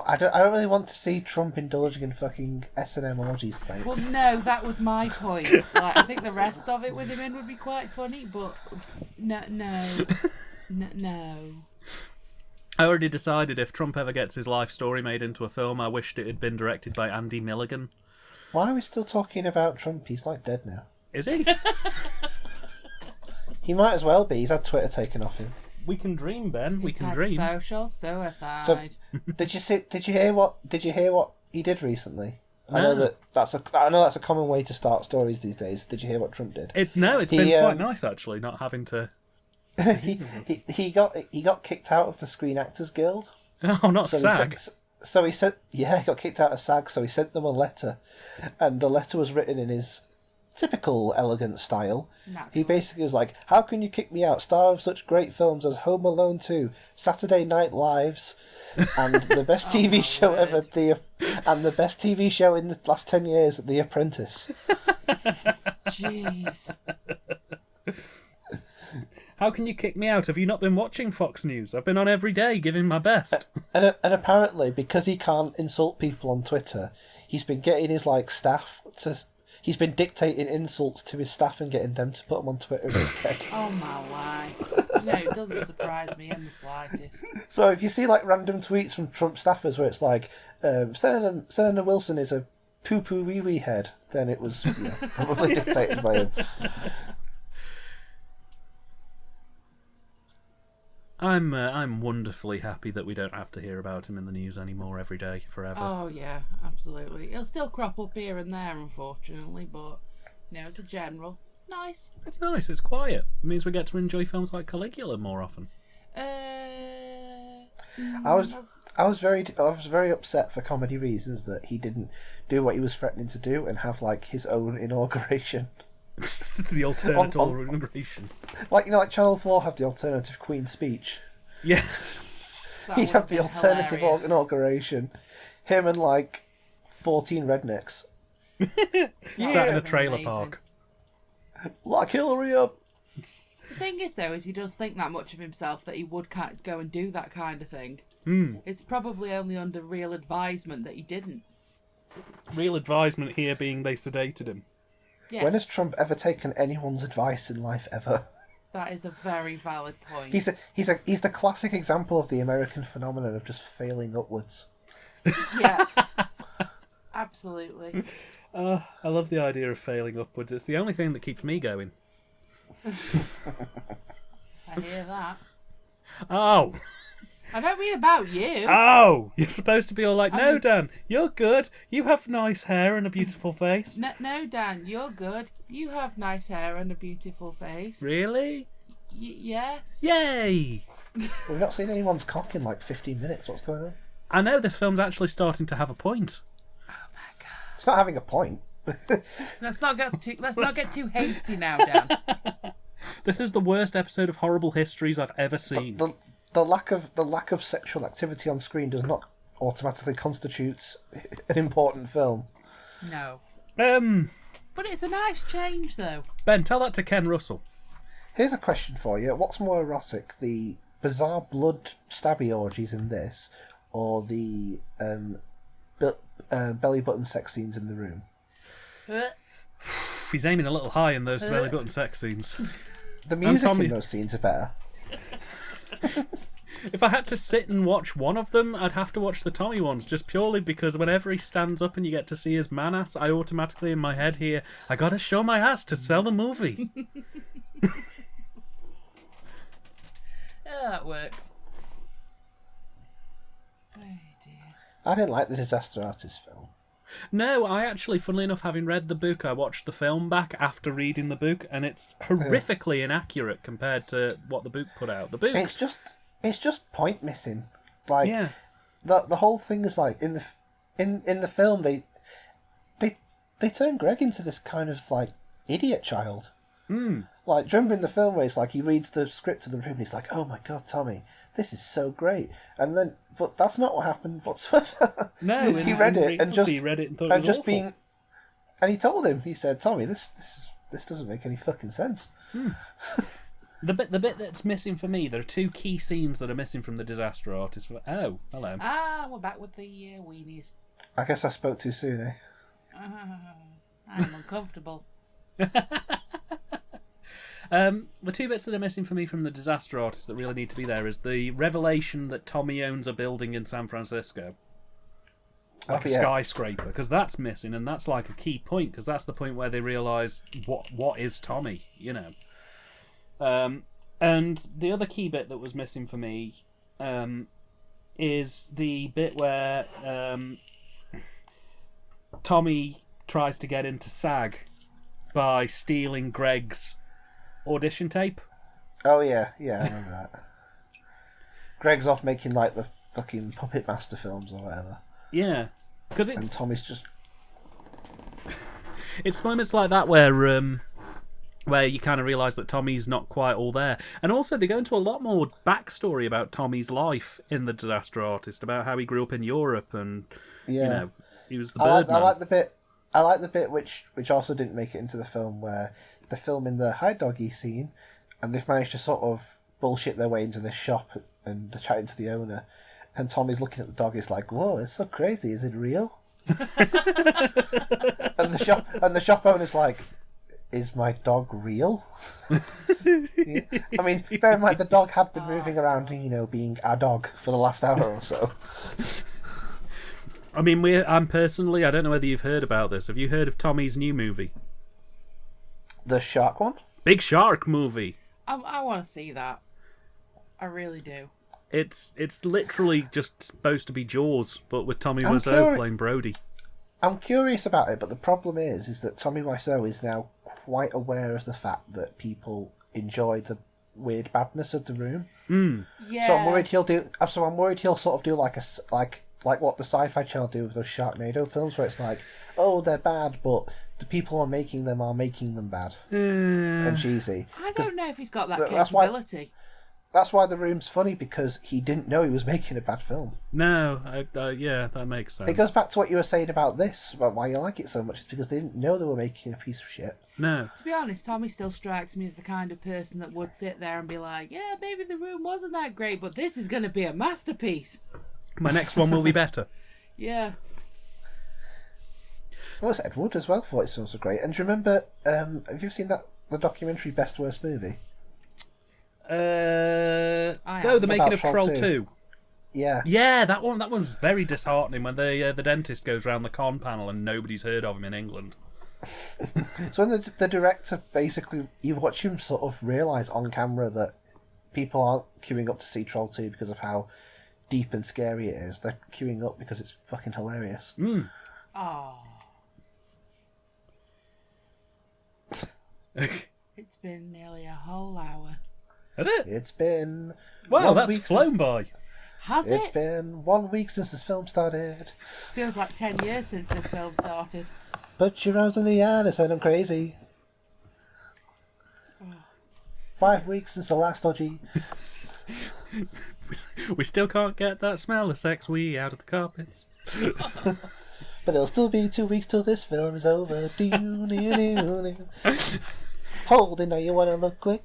Speaker 3: really want to see Trump indulging in fucking S&M orgies, thanks.
Speaker 2: Well, no, that was my point. Like, I think the rest of it with him in would be quite funny, but no.
Speaker 1: I already decided if Trump ever gets his life story made into a film, I wished it had been directed by Andy Milligan.
Speaker 3: Why are we still talking about Trump? He's like dead now.
Speaker 1: Is he?
Speaker 3: He might as well be. He's had Twitter taken off him.
Speaker 1: We can dream, Ben. We can dream.
Speaker 2: Social suicide.
Speaker 3: So, did you hear what he did recently?
Speaker 1: No.
Speaker 3: I know that's a common way to start stories these days. Did you hear what Trump did?
Speaker 1: It's been quite nice actually, not having to.
Speaker 3: he got kicked out of the Screen Actors Guild.
Speaker 1: Oh, not SAG.
Speaker 3: So he said, yeah, he got kicked out of SAG. So he sent them a letter, and the letter was written in his typical elegant style.
Speaker 2: Natural.
Speaker 3: He basically was like, "How can you kick me out? Star of such great films as Home Alone 2, Saturday Night Lives, and the best TV show ever, and the best TV show in the last 10 years, The Apprentice."
Speaker 2: Jeez.
Speaker 1: How can you kick me out? Have you not been watching Fox News? I've been on every day giving my best.
Speaker 3: And apparently, because he can't insult people on Twitter, he's been getting his staff to. He's been dictating insults to his staff and getting them to put them on Twitter instead.
Speaker 2: Oh my life. No, it doesn't surprise me in the slightest.
Speaker 3: So if you see random tweets from Trump staffers where it's like, Senator Wilson is a poo-poo wee-wee head, then it was probably dictated by him.
Speaker 1: I'm wonderfully happy that we don't have to hear about him in the news anymore every day, forever.
Speaker 2: Oh yeah, absolutely. It'll still crop up here and there, unfortunately, but as a general, nice.
Speaker 1: It's nice. It's quiet. It means we get to enjoy films like Caligula more often.
Speaker 3: I was very upset for comedy reasons that he didn't do what he was threatening to do and have his own inauguration.
Speaker 1: The alternative inauguration.
Speaker 3: Like Channel 4 have the alternative Queen speech.
Speaker 1: Yes.
Speaker 3: He'd have the alternative
Speaker 2: hilarious.
Speaker 3: Inauguration. Him and 14 rednecks.
Speaker 1: Sat in a trailer
Speaker 2: Amazing.
Speaker 1: park.
Speaker 3: Lock Hillary up.
Speaker 2: The thing is, though, is he does think that much of himself that he would go and do that kind of thing. It's probably only under real advisement that he didn't.
Speaker 1: Real advisement here being they sedated him.
Speaker 2: Yeah.
Speaker 3: When has Trump ever taken anyone's advice in life ever?
Speaker 2: That is a very valid point.
Speaker 3: He's the classic example of the American phenomenon of just failing upwards.
Speaker 2: Yeah. Absolutely.
Speaker 1: I love the idea of failing upwards. It's the only thing that keeps me going.
Speaker 2: I hear that.
Speaker 1: Oh.
Speaker 2: I don't mean about you.
Speaker 1: Oh! You're supposed to be all like, no, Dan, you're good. You have nice hair and a beautiful face.
Speaker 2: No, Dan, you're good. You have nice hair and a beautiful face.
Speaker 1: Really?
Speaker 2: Yes.
Speaker 1: Yay!
Speaker 3: We've not seen anyone's cock in 15 minutes. What's going on?
Speaker 1: I know this film's actually starting to have a point.
Speaker 2: Oh my god.
Speaker 3: It's not having a point.
Speaker 2: Let's not get too hasty now, Dan.
Speaker 1: This is the worst episode of Horrible Histories I've ever seen.
Speaker 3: The lack of sexual activity on screen does not automatically constitute an important film.
Speaker 2: No.
Speaker 1: But
Speaker 2: it's a nice change, though.
Speaker 1: Ben, tell that to Ken Russell.
Speaker 3: Here's a question for you. What's more erotic, the bizarre blood stabby orgies in this, or the belly button sex scenes in the room?
Speaker 1: He's aiming a little high in those belly button sex scenes.
Speaker 3: The music in those scenes are better.
Speaker 1: If I had to sit and watch one of them, I'd have to watch the Tommy ones, just purely because whenever he stands up and you get to see his man ass, I automatically in my head hear, I gotta show my ass to sell the movie.
Speaker 2: Yeah, that works. Oh dear.
Speaker 3: I didn't like the Disaster Artist film.
Speaker 1: No, I actually, funnily enough, having read the book, I watched the film back after reading the book, and it's horrifically inaccurate compared to what the book put out. The book,
Speaker 3: it's just point missing. Like
Speaker 1: yeah.
Speaker 3: the whole thing is like in the film they turn Greg into this kind of like idiot child. Like, do you remember in the film where it's like he reads the script of the room and he's like, oh my god, Tommy, this is so great. And then, but that's not what happened whatsoever.
Speaker 1: No,
Speaker 3: he read it and
Speaker 1: he read it and thought it was awful.
Speaker 3: And he told him, he said, Tommy, this doesn't make any fucking sense.
Speaker 1: The bit that's missing for me, there are two key scenes that are missing from the Disaster Artist. Oh, hello.
Speaker 2: Ah, we're back with the weenies.
Speaker 3: I guess I spoke too soon, eh?
Speaker 2: I'm uncomfortable.
Speaker 1: The two bits that are missing for me from the Disaster Artist that really need to be there is the revelation that Tommy owns a building in San Francisco. Like a skyscraper, because that's missing, and that's like a key point, because that's the point where they realise what is Tommy, you know. And the other key bit that was missing for me is the bit where Tommy tries to get into SAG by stealing Greg's audition tape.
Speaker 3: Oh yeah, I remember that. Greg's off making like the fucking Puppet Master films or whatever.
Speaker 1: Yeah, because it's...
Speaker 3: And Tommy's just...
Speaker 1: It's moments like that where you kind of realise that Tommy's not quite all there. And also they go into a lot more backstory about Tommy's life in The Disaster Artist, about how he grew up in Europe and, you know, he was the Birdman.
Speaker 3: I like the bit which also didn't make it into the film, where they're filming the Hi Doggy scene and they've managed to sort of bullshit their way into this shop and they're chatting to the owner, and Tommy's looking at the dog, he's like, whoa, it's so crazy, is it real? and the shop owner's like, is my dog real? Yeah. I mean, bear in mind the dog had been moving around, you know, being a dog for the last hour or so.
Speaker 1: I mean, I'm personally, I don't know whether you've heard about this. Have you heard of Tommy's new movie?
Speaker 3: The shark one?
Speaker 1: Big Shark movie.
Speaker 2: I want to see that. I really do.
Speaker 1: It's literally just supposed to be Jaws, but with Tommy Wiseau playing Brody.
Speaker 3: I'm curious about it, but the problem is that Tommy Wiseau is now quite aware of the fact that people enjoy the weird badness of the room.
Speaker 2: Yeah.
Speaker 3: So I'm worried he'll sort of do like what the Sci-Fi Channel do with those Sharknado films, where it's like, oh, they're bad, but the people who are making them bad and cheesy.
Speaker 2: I don't know if he's got that capability.
Speaker 3: That's why The Room's funny, because he didn't know he was making a bad film.
Speaker 1: No, yeah, that makes sense.
Speaker 3: It goes back to what you were saying about this, about why you like it so much, is because they didn't know they were making a piece of shit.
Speaker 1: No.
Speaker 2: To be honest, Tommy still strikes me as the kind of person that would sit there and be like, yeah, maybe The Room wasn't that great, but this is going to be a masterpiece.
Speaker 1: My next one will be better.
Speaker 2: Yeah.
Speaker 3: Well, it's Ed Wood as well, thought his films were great. And do you remember, have you seen the documentary Best Worst Movie?
Speaker 1: The making of Troll 2.
Speaker 3: Yeah.
Speaker 1: Yeah, that one's very disheartening when the dentist goes round the con panel and nobody's heard of him in England.
Speaker 3: So when the director, basically, you watch him sort of realise on camera that people aren't queuing up to see Troll 2 because of how deep and scary it is. They're queuing up because it's fucking hilarious.
Speaker 2: Oh. It's been nearly a whole hour.
Speaker 1: Has it?
Speaker 3: It's been...
Speaker 1: Wow, that's flown by.
Speaker 2: Has it?
Speaker 3: It's been 1 week since this film started.
Speaker 2: Feels like 10 years since this film started.
Speaker 3: Put your arms in the air and say I'm crazy. 5 weeks since the last orgy.
Speaker 1: We still can't get that smell of sex wee out of the carpets.
Speaker 3: But it'll still be 2 weeks till this film is over. Hold it, now you want to look quick.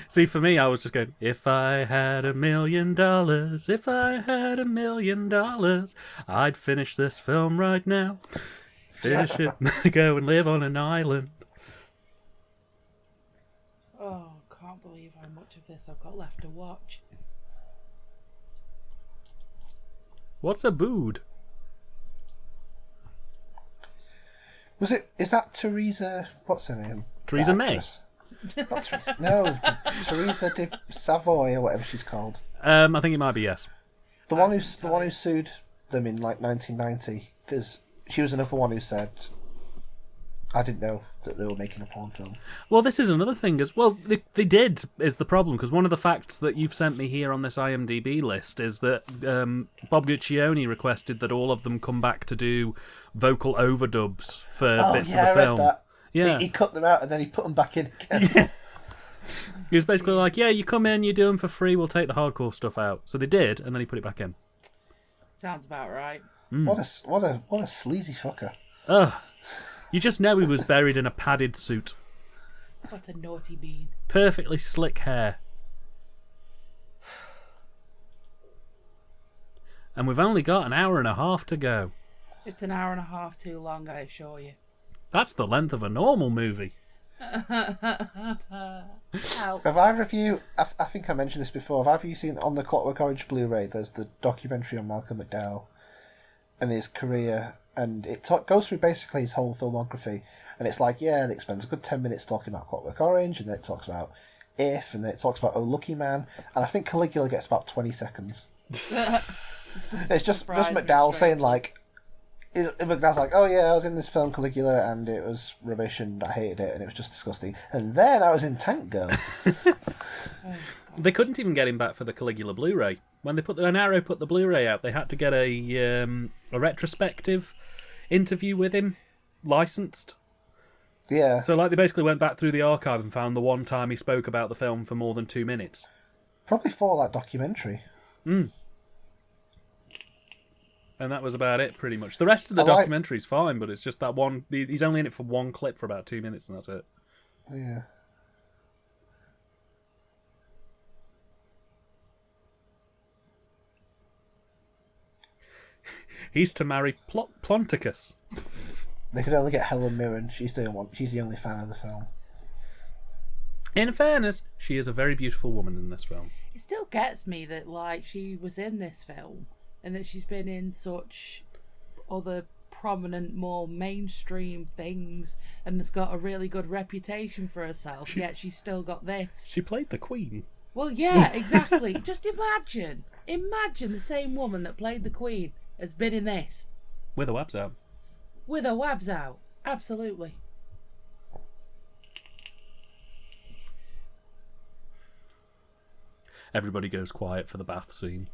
Speaker 1: See, for me, I was just going, if I had $1 million, if I had $1 million, I'd finish this film right now. Finish it, go and live on an island.
Speaker 2: Oh, can't believe how much of this I've got left to watch.
Speaker 1: What's a bood?
Speaker 3: Is that Theresa? What's her name?
Speaker 1: Theresa May?
Speaker 3: Not Theresa. No, Theresa de Savoy or whatever she's called.
Speaker 1: I think it might be yes.
Speaker 3: The one who sued them in like 1990 because she was another one who said, "I didn't know that they were making a porn film."
Speaker 1: Well, this is another thing as well. They did is the problem, because one of the facts that you've sent me here on this IMDb list is that Bob Guccione requested that all of them come back to do vocal overdubs for bits of the film.
Speaker 3: Read that.
Speaker 1: Yeah,
Speaker 3: he cut them out and then he put them back in again.
Speaker 1: Yeah. He was basically like, "Yeah, you come in, you do them for free. We'll take the hardcore stuff out." So they did, and then he put it back in.
Speaker 2: Sounds about right.
Speaker 3: What a sleazy fucker.
Speaker 1: Ugh. You just know he was buried in a padded suit.
Speaker 2: What a naughty bean.
Speaker 1: Perfectly slick hair. And we've only got an hour and a half to go.
Speaker 2: It's an hour and a half too long, I assure you.
Speaker 1: That's the length of a normal movie.
Speaker 3: Have either of you, I think I mentioned this before, have either of you seen on the Clockwork Orange Blu-ray, there's the documentary on Malcolm McDowell and his career, and it goes through basically his whole filmography, and it's like, yeah, it spends a good 10 minutes talking about Clockwork Orange, and then it talks about If, and then it talks about Oh Lucky Man, and I think Caligula gets about 20 seconds. It's just McDowell saying like, McDowell's like, "Oh yeah, I was in this film Caligula and it was rubbish and I hated it and it was just disgusting. And then I was in Tank Girl."
Speaker 1: They couldn't even get him back for the Caligula Blu-ray. When Arrow put the Blu-ray out, they had to get a retrospective interview with him licensed.
Speaker 3: Yeah.
Speaker 1: So like they basically went back through the archive and found the one time he spoke about the film for more than 2 minutes.
Speaker 3: Probably for that documentary.
Speaker 1: And that was about it, pretty much. The rest of the documentary's fine, but it's just that one. He's only in it for one clip for about 2 minutes, and that's it.
Speaker 3: Yeah.
Speaker 1: He's to marry Plonticus.
Speaker 3: They could only get Helen Mirren. She's the only fan of the film.
Speaker 1: In fairness, she is a very beautiful woman in this film.
Speaker 2: It still gets me that like she was in this film and that she's been in such other prominent, more mainstream things and has got a really good reputation for herself, yet she's still got this.
Speaker 1: She played the Queen.
Speaker 2: Well, yeah, exactly. Just imagine the same woman that played the Queen has been in this.
Speaker 1: With her wabs out.
Speaker 2: With her wabs out. Absolutely.
Speaker 1: Everybody goes quiet for the bath scene.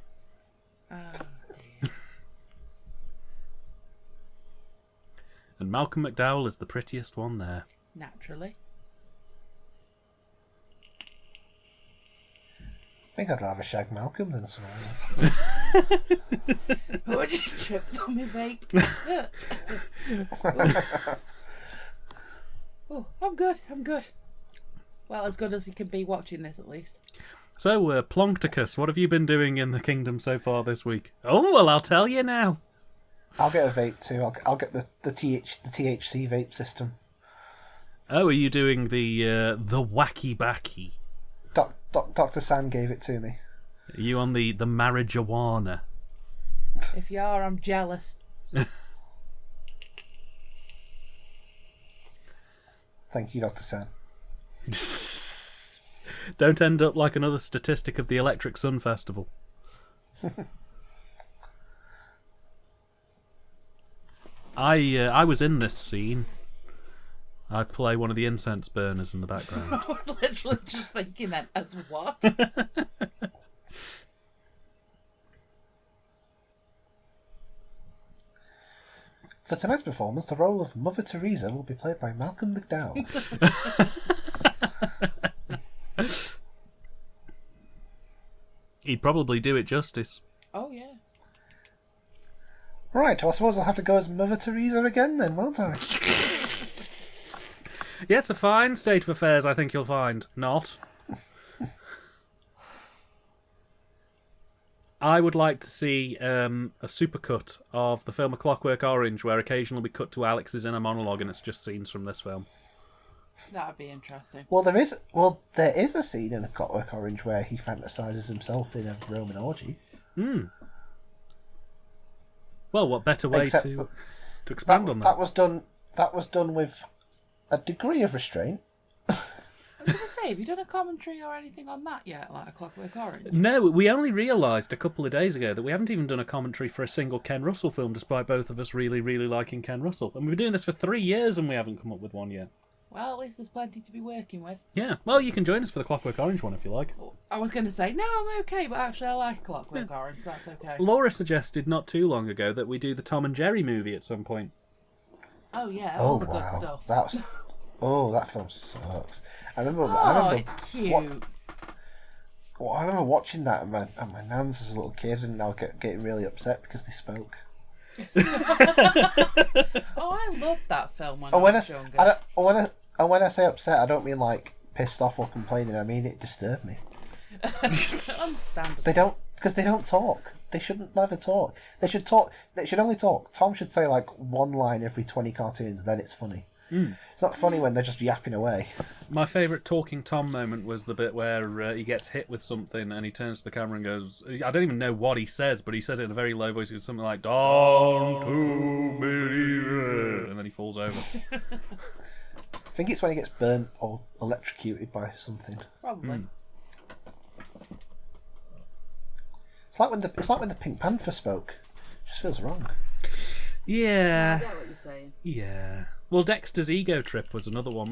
Speaker 2: Oh, dear.
Speaker 1: And Malcolm McDowell is the prettiest one there.
Speaker 2: Naturally.
Speaker 3: I think I'd rather shag Malcolm than someone else.
Speaker 2: Oh, I just tripped on my vape. Oh, I'm good. Well, as good as you can be watching this, at least.
Speaker 1: So, Plonticus, what have you been doing in the kingdom so far this week? Oh, well, I'll tell you now.
Speaker 3: I'll get a vape too. I'll get the THC vape system.
Speaker 1: Oh, are you doing the wacky backy?
Speaker 3: Dr. San gave it to me.
Speaker 1: Are you on the marijuana?
Speaker 2: If you are, I'm jealous.
Speaker 3: Thank you, Dr. San.
Speaker 1: Don't end up like another statistic of the Electric Sun Festival. I was in this scene. I play one of the incense burners in the background.
Speaker 2: I was literally just thinking that as what?
Speaker 3: For tonight's performance, the role of Mother Teresa will be played by Malcolm McDowell.
Speaker 1: He'd probably do it justice.
Speaker 2: Oh, yeah.
Speaker 3: Right, well, I suppose I'll have to go as Mother Teresa again then, won't I?
Speaker 1: Yes, a fine state of affairs, I think you'll find. Not. I would like to see a supercut of the film A Clockwork Orange, where occasionally we cut to Alex's inner monologue and it's just scenes from this film.
Speaker 2: That'd be interesting.
Speaker 3: Well, there is a scene in A Clockwork Orange where he fantasises himself in a Roman orgy.
Speaker 1: Well, what better way
Speaker 3: Except
Speaker 1: to expand on that?
Speaker 3: That was done. That was done with a degree of restraint.
Speaker 2: I was going to say, have you done a commentary or anything on that yet, like A Clockwork Orange?
Speaker 1: No, we only realised a couple of days ago that we haven't even done a commentary for a single Ken Russell film, despite both of us really, really liking Ken Russell. And we've been doing this for 3 years and we haven't come up with one yet.
Speaker 2: Well, at least there's plenty to be working with.
Speaker 1: Yeah, well, you can join us for the Clockwork Orange one if you like.
Speaker 2: I was going to say, no, I'm okay, but actually I like Clockwork Orange, so that's okay.
Speaker 1: Laura suggested not too long ago that we do the Tom and Jerry movie at some point.
Speaker 2: Oh, yeah, all the good stuff.
Speaker 3: That film sucks. I remember
Speaker 2: it's cute.
Speaker 3: I remember watching that at my nan's as a little kid, and now getting really upset because they spoke.
Speaker 2: I loved that film when I was younger.
Speaker 3: When I say upset, I don't mean like pissed off or complaining. I mean it disturbed me. They don't talk. They shouldn't never talk. They should talk. They should only talk. Tom should say like one line every 20 cartoons. Then it's funny. It's not funny when they're just yapping away.
Speaker 1: My favourite Talking Tom moment was the bit where he gets hit with something and he turns to the camera and goes, I don't even know what he says, but he says it in a very low voice. He goes something like, "Don't believe it," and then he falls over.
Speaker 3: I think it's when he gets burnt or electrocuted by something.
Speaker 2: Probably.
Speaker 3: It's like when the Pink Panther spoke. It just feels wrong.
Speaker 1: Yeah.
Speaker 2: I get what you're saying.
Speaker 1: Yeah. Well, Dexter's Ego Trip was another one.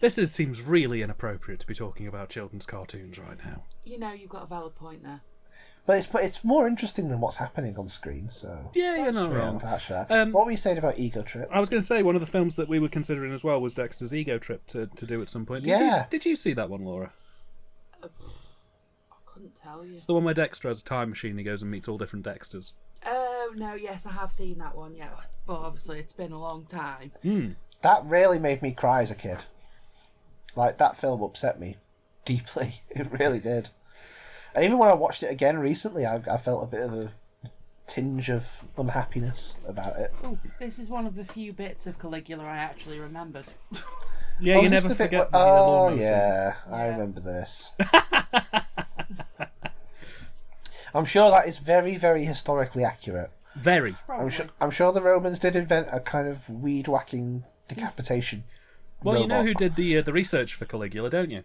Speaker 1: But seems really inappropriate to be talking about children's cartoons right now.
Speaker 2: You know, you've got a valid point there.
Speaker 3: But it's more interesting than what's happening on screen, so...
Speaker 1: Yeah, you're not wrong.
Speaker 3: What were you saying about Ego Trip?
Speaker 1: I was going to say, one of the films that we were considering as well was Dexter's Ego Trip to do at some point. Did you see that one, Laura?
Speaker 2: I couldn't tell you.
Speaker 1: It's the one where Dexter has a time machine and he goes and meets all different Dexters.
Speaker 2: Oh, no, yes, I have seen that one, yeah. But obviously it's been a long time.
Speaker 3: That really made me cry as a kid. Like, that film upset me deeply. It really did. And even when I watched it again recently, I felt a bit of a tinge of unhappiness about it.
Speaker 2: Ooh, this is one of the few bits of Caligula I actually remembered.
Speaker 1: Yeah, you never forget the
Speaker 3: Oh, yeah, I remember this. I'm sure that is very, very historically accurate.
Speaker 1: Very.
Speaker 3: I'm sure the Romans did invent a kind of weed-whacking decapitation
Speaker 1: Well,
Speaker 3: robot.
Speaker 1: you know who did the research for Caligula, don't you?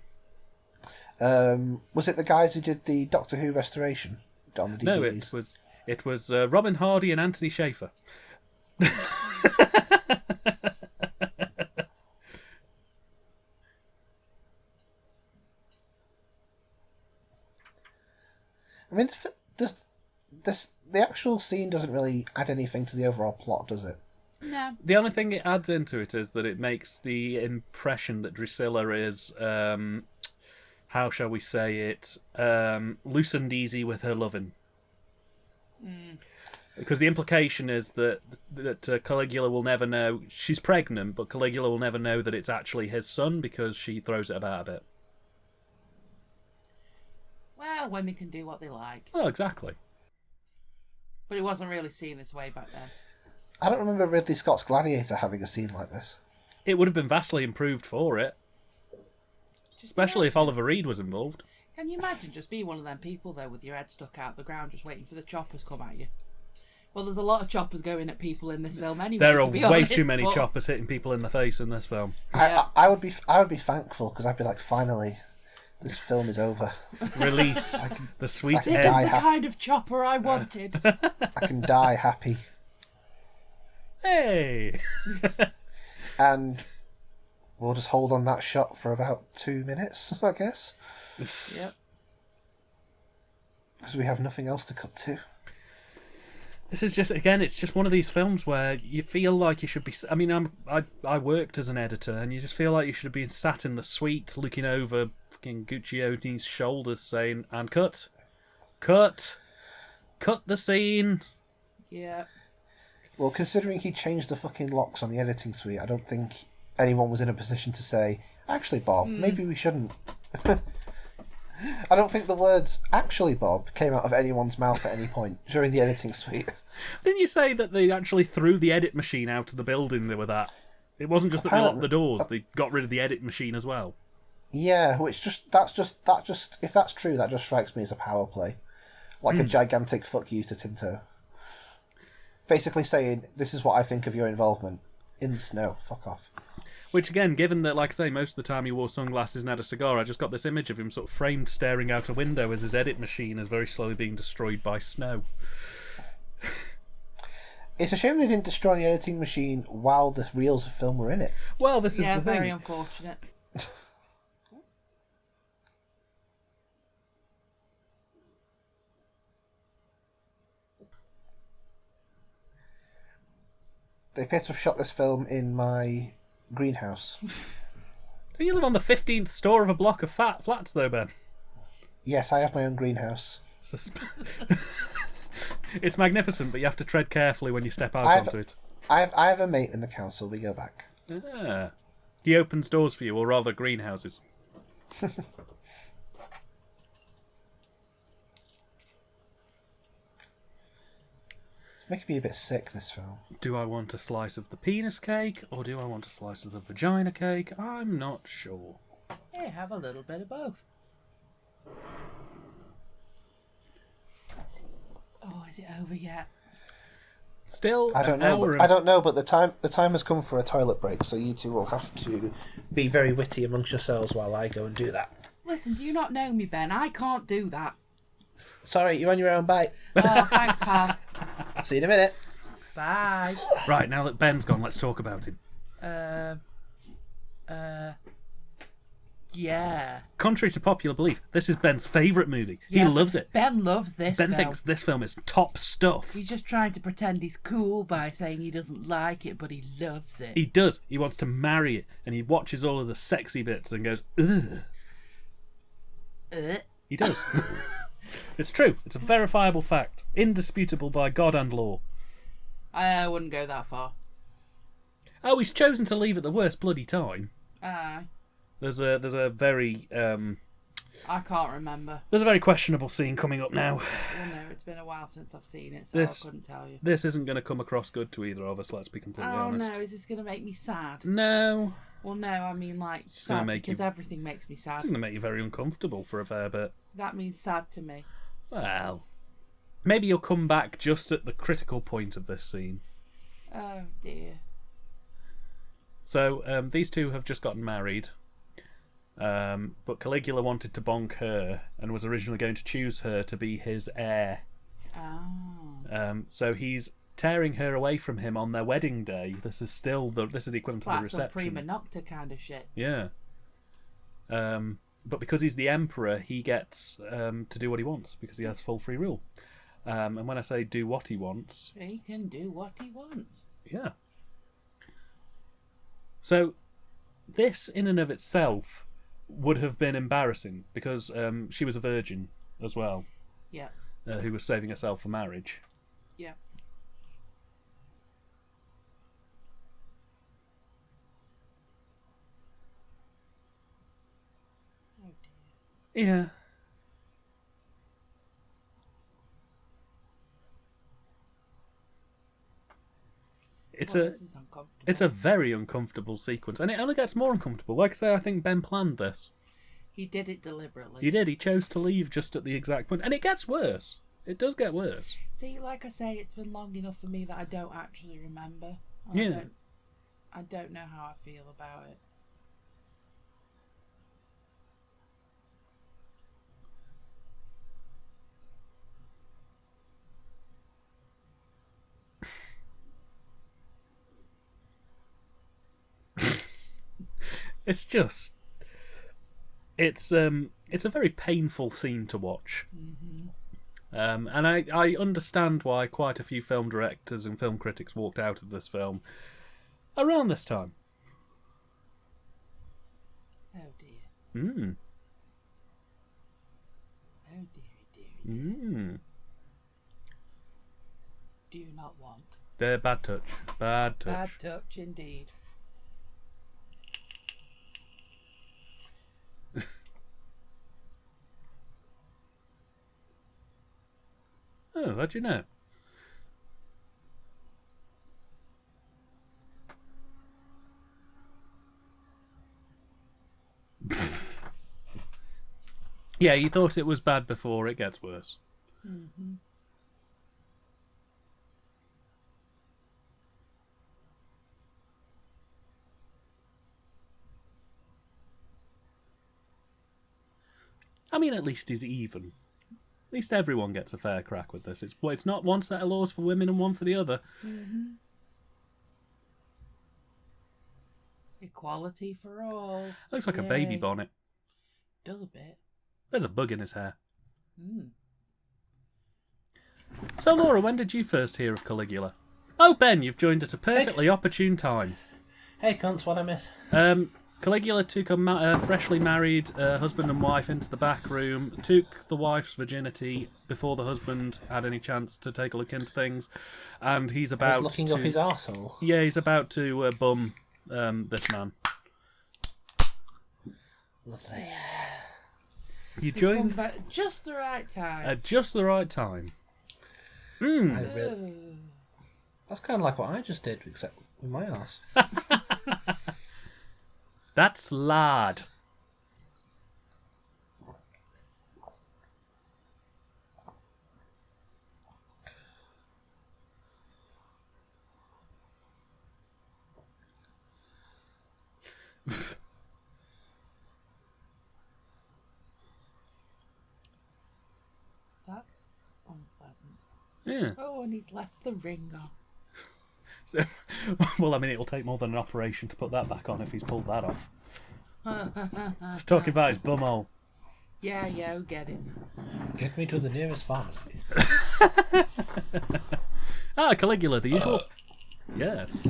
Speaker 3: Was it the guys who did the Doctor Who restoration on the DVDs?
Speaker 1: No, it was Robin Hardy and Anthony Schaefer.
Speaker 3: I mean, the actual scene doesn't really add anything to the overall plot, does it?
Speaker 2: No.
Speaker 1: The only thing it adds into it is that it makes the impression that Drusilla is, how shall we say it, loose and easy with her loving. Because the implication is that Caligula will never know she's pregnant, but Caligula will never know that it's actually his son because she throws it about a bit.
Speaker 2: Well, women can do what they like.
Speaker 1: Well, exactly.
Speaker 2: But it wasn't really seen this way back then.
Speaker 3: I don't remember Ridley Scott's Gladiator having a scene like this.
Speaker 1: It would have been vastly improved for it. Especially if Oliver Reed was involved.
Speaker 2: Can you imagine just being one of them people, though, with your head stuck out the ground, just waiting for the choppers to come at you? Well, there's a lot of choppers going at people in this film anyway.
Speaker 1: There are
Speaker 2: to be
Speaker 1: way
Speaker 2: honest,
Speaker 1: too many choppers hitting people in the face in this film.
Speaker 2: Yeah.
Speaker 3: I would be thankful because I'd be like, finally, this film is over.
Speaker 1: Release the sweet
Speaker 2: This is
Speaker 1: end.
Speaker 2: the kind of chopper I wanted.
Speaker 3: I can die happy.
Speaker 1: Hey!
Speaker 3: And we'll just hold on that shot for about 2 minutes, I guess.
Speaker 2: Yep.
Speaker 3: Because we have nothing else to cut to.
Speaker 1: This is just, again, it's just one of these films where you feel like you should be... I mean, I worked as an editor, and you just feel like you should have been sat in the suite looking over fucking Guccioni's shoulders saying, and cut. Cut the scene.
Speaker 2: Yeah.
Speaker 3: Well, considering he changed the fucking locks on the editing suite, I don't think anyone was in a position to say, actually, Bob, maybe we shouldn't. I don't think the words, actually, Bob, came out of anyone's mouth at any point during the editing suite.
Speaker 1: Didn't you say that they actually threw the edit machine out of the building with that? It wasn't just that they locked the doors, they got rid of the edit machine as well.
Speaker 3: Yeah, which that just if that's true, that just strikes me as a power play. Like a gigantic fuck you to Tinto. basically saying, "This is what I think of your involvement in the snow. Fuck off."
Speaker 1: Which, again, given that, like I say, most of the time he wore sunglasses and had a cigar, I just got this image of him sort of framed staring out a window as his edit machine is very slowly being destroyed by snow.
Speaker 3: It's a shame they didn't destroy the editing machine while the reels of film were in it.
Speaker 1: Well, this is the thing.
Speaker 2: Yeah, very unfortunate.
Speaker 3: They appear to have shot this film in my greenhouse.
Speaker 1: You live on the 15th store of a block of flats, though, Ben.
Speaker 3: Yes, I have my own greenhouse.
Speaker 1: It's magnificent, but you have to tread carefully when you step out onto it.
Speaker 3: I have a mate in the council. We go back.
Speaker 1: Ah. He opens doors for you, or rather greenhouses.
Speaker 3: Making me a bit sick, this film.
Speaker 1: Do I want a slice of the penis cake, or do I want a slice of the vagina cake? I'm not sure.
Speaker 2: Yeah, have a little bit of both. Oh, is it over yet?
Speaker 1: Still,
Speaker 3: I don't know, but the time has come for a toilet break, so you two will have to be very witty amongst yourselves while I go and do that.
Speaker 2: Listen, do you not know me, Ben? I can't do that.
Speaker 3: Sorry, you're on your own, bye.
Speaker 2: Oh, thanks, pal.
Speaker 3: See you in a minute.
Speaker 2: Bye.
Speaker 1: Right, now that Ben's gone, let's talk about him.
Speaker 2: Yeah.
Speaker 1: Contrary to popular belief, this is Ben's favourite movie.
Speaker 2: Yeah,
Speaker 1: he loves it.
Speaker 2: Ben loves this
Speaker 1: Ben
Speaker 2: film.
Speaker 1: thinks this film is top stuff.
Speaker 2: He's just trying to pretend he's cool by saying he doesn't like it, but he loves it.
Speaker 1: He does. He wants to marry it, and he watches all of the sexy bits and goes, ugh. He does. It's true. It's a verifiable fact. Indisputable by God and law.
Speaker 2: I wouldn't go that far.
Speaker 1: Oh, he's chosen to leave at the worst bloody time.
Speaker 2: Aye.
Speaker 1: There's a very
Speaker 2: I can't remember.
Speaker 1: there's a very questionable scene coming up now.
Speaker 2: Well, no, it's been a while since I've seen it, so I couldn't tell you.
Speaker 1: This isn't going to come across good to either of us. Let's be completely honest.
Speaker 2: Oh no, is this going to make me sad?
Speaker 1: No.
Speaker 2: Well, no, I mean like
Speaker 1: It's gonna
Speaker 2: sad
Speaker 1: make
Speaker 2: because
Speaker 1: you-
Speaker 2: everything makes me sad.
Speaker 1: It's going to make you very uncomfortable for a fair bit.
Speaker 2: That means sad to me.
Speaker 1: Well, maybe you'll come back just at the critical point of this scene.
Speaker 2: Oh dear.
Speaker 1: So these two have just gotten married, but Caligula wanted to bonk her and was originally going to choose her to be his heir.
Speaker 2: Oh.
Speaker 1: So he's tearing her away from him on their wedding day. This is the equivalent of the
Speaker 2: That's some
Speaker 1: reception.
Speaker 2: prima nocta kind of shit.
Speaker 1: Yeah. But because he's the emperor, he gets to do what he wants because he has full free rule. And when I say do what he wants,
Speaker 2: He can do what he wants.
Speaker 1: yeah. So this in and of itself would have been embarrassing because she was a virgin as well,
Speaker 2: Yeah.
Speaker 1: who was saving herself for marriage.
Speaker 2: Yeah. Oh dear.
Speaker 1: Yeah.
Speaker 2: This is uncomfortable.
Speaker 1: It's a very uncomfortable sequence, and it only gets more uncomfortable. Like I say, I think Ben planned this.
Speaker 2: He did it deliberately.
Speaker 1: He did. He chose to leave just at the exact point, and it gets worse. It does get worse.
Speaker 2: See, like I say, it's been long enough for me that I don't actually remember.
Speaker 1: Yeah.
Speaker 2: I don't know how I feel about it.
Speaker 1: It's just, it's a very painful scene to watch.
Speaker 2: Mm-hmm.
Speaker 1: And I understand why quite a few film directors and film critics walked out of this film around this time.
Speaker 2: Oh dear.
Speaker 1: Mm.
Speaker 2: Oh dear, dear.
Speaker 1: Mm.
Speaker 2: Do you not want?
Speaker 1: They're bad touch. Bad touch.
Speaker 2: Bad touch indeed.
Speaker 1: Oh, how'd you know? Yeah, you thought it was bad before, it gets worse.
Speaker 2: Mm-hmm.
Speaker 1: I mean, at least he's even. At least everyone gets a fair crack with this. It's not one set of laws for women and one for the other.
Speaker 2: Mm-hmm. Equality for all.
Speaker 1: Looks like a baby bonnet.
Speaker 2: Does a bit.
Speaker 1: There's a bug in his hair.
Speaker 2: Mm.
Speaker 1: So, Laura, when did you first hear of Caligula? Oh, Ben, you've joined at a perfectly opportune time.
Speaker 3: Hey, cunts, what I miss?
Speaker 1: Caligula took a freshly married husband and wife into the back room, took the wife's virginity before the husband had any chance to take a look into things, and he's about
Speaker 3: He's looking up his arsehole.
Speaker 1: Yeah, he's about to bum this man.
Speaker 3: Lovely.
Speaker 1: You joined
Speaker 2: at just the right time.
Speaker 1: at just the right time.
Speaker 3: That's kind of like what I just did, except with my arse.
Speaker 1: That's lard.
Speaker 2: That's unpleasant.
Speaker 1: Yeah.
Speaker 2: Oh, and he's left the ring on.
Speaker 1: So, well, I mean, it'll take more than an operation to put that back on if he's pulled that off. He's talking about his bumhole.
Speaker 2: Yeah, we get it.
Speaker 3: Get me to the nearest pharmacy.
Speaker 1: Caligula, the usual. Yes.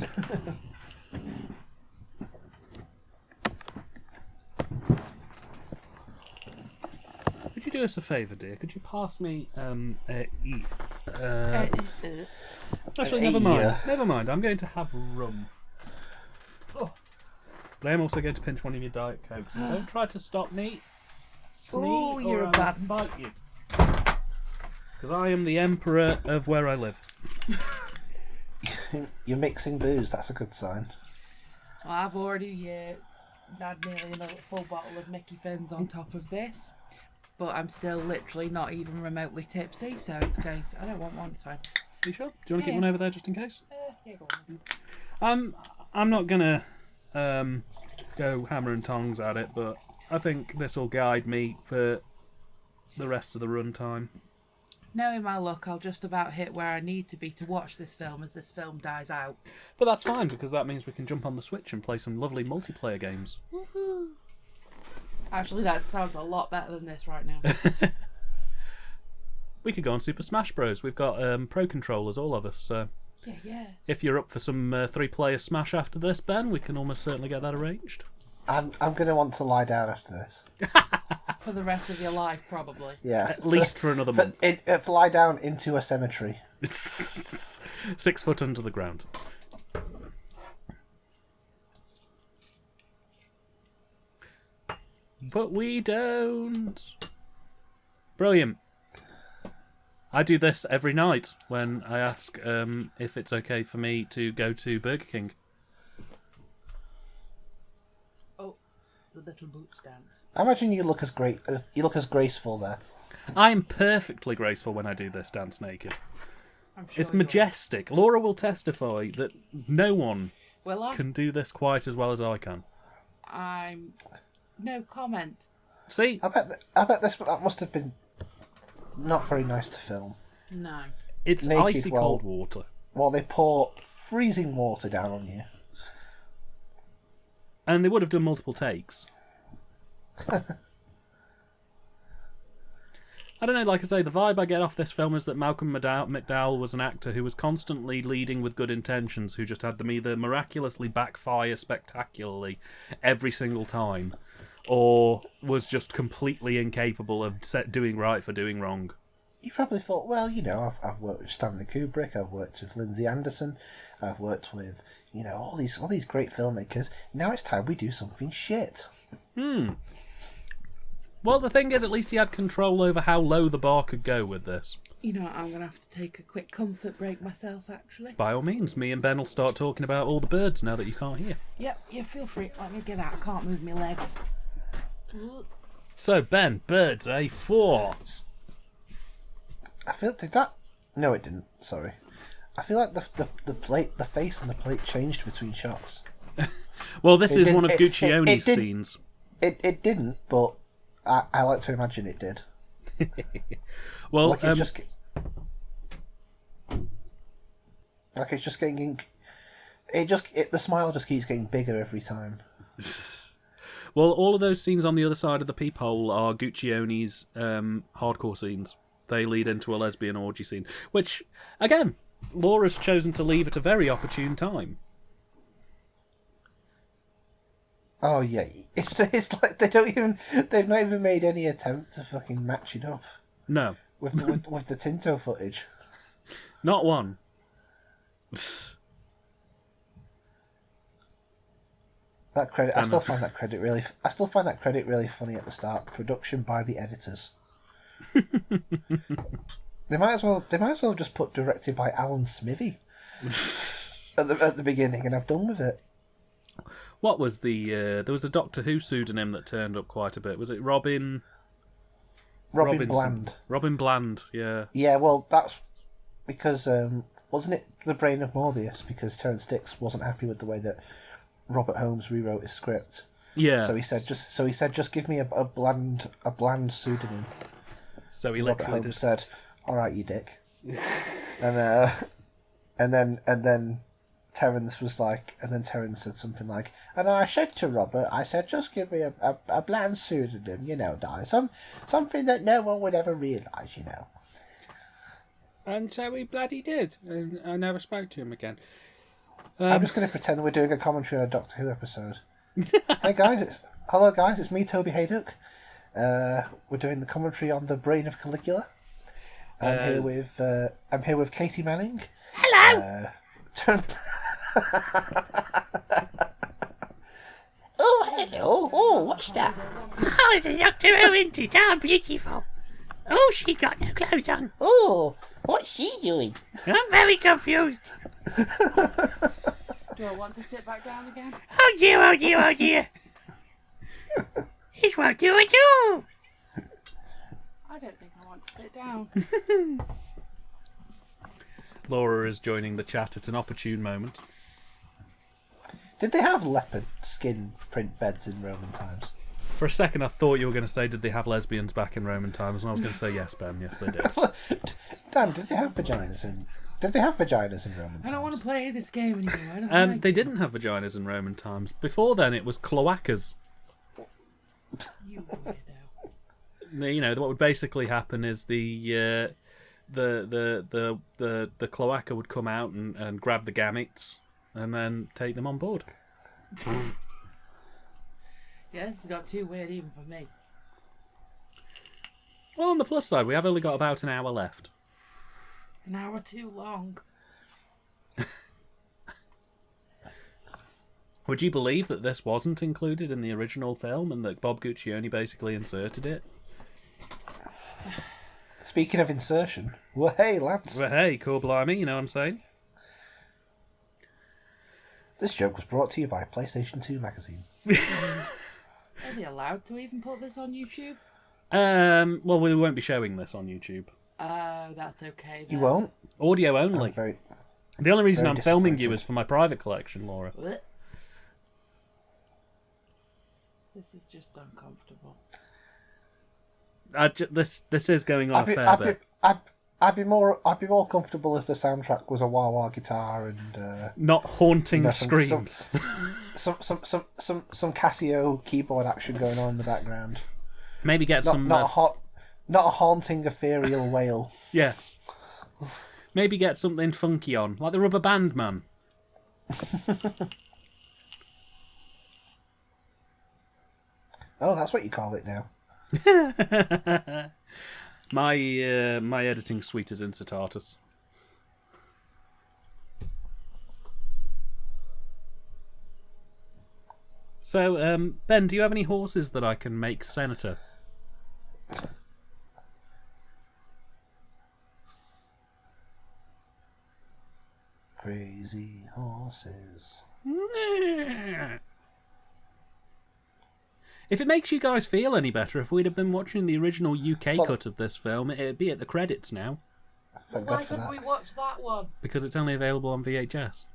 Speaker 1: Could you do us a favour, dear? Could you pass me Actually, never mind.
Speaker 3: Yeah.
Speaker 1: Never mind. I'm going to have rum. Oh. But I am also going to pinch one of your Diet Cokes. And don't try to stop me.
Speaker 2: Oh, you're
Speaker 1: or
Speaker 2: a bad
Speaker 1: I'll fight you. Because I am the emperor of where I live.
Speaker 3: You're mixing booze, that's a good sign.
Speaker 2: Well, I've already had nearly another full bottle of Mickey Fins on top of this. But I'm still literally not even remotely tipsy, so it's going to... I don't want one, it's fine.
Speaker 1: Are you sure? Do you want to keep one over there just in case?
Speaker 2: Yeah, go on.
Speaker 1: I'm not going to go hammer and tongs at it, but I think this will guide me for the rest of the run time.
Speaker 2: Knowing my luck, I'll just about hit where I need to be to watch this film as this film dies out.
Speaker 1: But that's fine, because that means we can jump on the Switch and play some lovely multiplayer games.
Speaker 2: Woohoo! Actually, that sounds a lot better than this right now.
Speaker 1: We could go on Super Smash Bros. We've got Pro Controllers, all of us, so...
Speaker 2: Yeah.
Speaker 1: If you're up for some 3-player Smash after this, Ben, we can almost certainly get that arranged.
Speaker 3: I'm going to want to lie down after this.
Speaker 2: For the rest of your life, probably.
Speaker 3: Yeah.
Speaker 1: At least for another month.
Speaker 3: For lie down into a cemetery.
Speaker 1: It's 6 foot under the ground. But we don't. Brilliant. I do this every night when I ask if it's okay for me to go to Burger King.
Speaker 2: Oh, the little boots dance.
Speaker 3: I imagine you look as graceful there.
Speaker 1: I'm perfectly graceful when I do this dance naked.
Speaker 2: I'm sure
Speaker 1: It's majestic. Laura will testify that no one can do this quite as well as I can.
Speaker 2: I'm... No comment.
Speaker 1: See?
Speaker 3: I bet that must have been not very nice to film.
Speaker 2: No.
Speaker 1: It's
Speaker 3: Naked
Speaker 1: icy cold water.
Speaker 3: While they pour freezing water down on you.
Speaker 1: And they would have done multiple takes. I don't know, like I say, the vibe I get off this film is that Malcolm McDowell was an actor who was constantly leading with good intentions, who just had them either miraculously backfire spectacularly every single time, or was just completely incapable of doing right for doing wrong.
Speaker 3: You probably thought, well, I've worked with Stanley Kubrick, I've worked with Lindsay Anderson, I've worked with, all these great filmmakers. Now it's time we do something shit.
Speaker 1: Well, the thing is, at least he had control over how low the bar could go with this.
Speaker 2: You know what, I'm going to have to take a quick comfort break myself, actually.
Speaker 1: By all means, me and Ben will start talking about all the birds now that you can't hear.
Speaker 2: Yep, feel free. Let me get out. I can't move my legs.
Speaker 1: So, Ben, birds, eh? 4.
Speaker 3: I feel did that? No, it didn't. Sorry. I feel like the face and the plate changed between shots.
Speaker 1: Well, this is one of Guccione's scenes.
Speaker 3: It didn't, but I like to imagine it did.
Speaker 1: Well,
Speaker 3: Like it's just getting. The smile just keeps getting bigger every time.
Speaker 1: well, all of those scenes on the other side of the peephole are Guccioni's hardcore scenes. They lead into a lesbian orgy scene, which, again, Laura's chosen to leave at a very opportune time.
Speaker 3: Oh yeah, it's like they've not even made any attempt to fucking match it up.
Speaker 1: No,
Speaker 3: with the Tinto footage.
Speaker 1: Not one.
Speaker 3: That credit, I still find that credit really funny at the start. Production by the editors. They might as well just put directed by Alan Smithy at the beginning and have done with it.
Speaker 1: What was there was a Doctor Who pseudonym that turned up quite a bit. Was it Robin
Speaker 3: Bland.
Speaker 1: Robin Bland, yeah.
Speaker 3: Yeah, well, that's because wasn't it The Brain of Morbius? Because Terence Dicks wasn't happy with the way that Robert Holmes rewrote his script.
Speaker 1: Yeah.
Speaker 3: So he said, just give me a bland pseudonym.
Speaker 1: So he
Speaker 3: Robert Holmes said, "All right, you dick." and then Terence was like, and then Terence said something like, "And I said to Robert, I said, just give me a bland pseudonym, darling, something that no one would ever realise,
Speaker 1: And so he bloody did, and I never spoke to him again.
Speaker 3: I'm just going to pretend we're doing a commentary on a Doctor Who episode. Hello guys, it's me, Toby Haydock. We're doing the commentary on the brain of Caligula. I'm here with Katie Manning.
Speaker 2: Hello.
Speaker 4: Oh, hello. Oh, what's that? Oh, it's a Doctor Who, isn't it? Oh, beautiful. Oh, she got no clothes on. Oh, what's she doing? I'm very confused.
Speaker 2: Do I want to sit back down again?
Speaker 4: Oh dear, oh dear, oh dear. This won't do at all.
Speaker 2: I don't think I want to sit down.
Speaker 1: Laura is joining the chat at an opportune moment.
Speaker 3: Did they have leopard skin print beds in Roman times?
Speaker 1: For a second I thought you were going to say, did they have lesbians back in Roman times? And I was going to say, yes, Ben, yes they did.
Speaker 3: Dan, did they have vaginas in Roman times?
Speaker 2: I don't want to play this game anymore. I don't like
Speaker 1: They
Speaker 2: it.
Speaker 1: didn't have vaginas in Roman times. Before then it was cloacas.
Speaker 2: You weirdo.
Speaker 1: What would basically happen is the cloaca would come out and grab the gametes and then take them on board.
Speaker 2: Yeah, this has got too weird even for me.
Speaker 1: Well, on the plus side, we have only got about an hour left.
Speaker 2: An hour too long.
Speaker 1: Would you believe that this wasn't included in the original film and that Bob Guccione basically inserted it?
Speaker 3: Speaking of insertion, well, hey, lads.
Speaker 1: Well, hey, cool blimey, you know what I'm saying?
Speaker 3: This joke was brought to you by PlayStation 2 magazine.
Speaker 2: Are they allowed to even put this on YouTube?
Speaker 1: Well, we won't be showing this on YouTube.
Speaker 2: Oh, that's okay then.
Speaker 3: You won't?
Speaker 1: Audio only. The only reason
Speaker 3: very
Speaker 1: I'm filming you
Speaker 3: disappointed.
Speaker 1: is for my private collection, Laura.
Speaker 2: Blech. This is just uncomfortable.
Speaker 1: This is going on a fair bit.
Speaker 3: I'd be more comfortable if the soundtrack was a wah wah guitar and
Speaker 1: Not haunting
Speaker 3: some
Speaker 1: screams.
Speaker 3: some Casio keyboard action going on in the background.
Speaker 1: Maybe get some...
Speaker 3: Not a haunting ethereal wail.
Speaker 1: Yes. Maybe get something funky on, like the Rubber Band Man.
Speaker 3: Oh, that's what you call it now.
Speaker 1: My editing suite is Incitatus. So, Ben, do you have any horses that I can make senator?
Speaker 3: Crazy horses.
Speaker 1: If it makes you guys feel any better, if we'd have been watching the original UK cut of this film, it'd be at the credits now.
Speaker 3: Thank
Speaker 2: Why
Speaker 3: God for
Speaker 2: couldn't
Speaker 3: that.
Speaker 2: we watch that one?
Speaker 1: Because it's only available on VHS.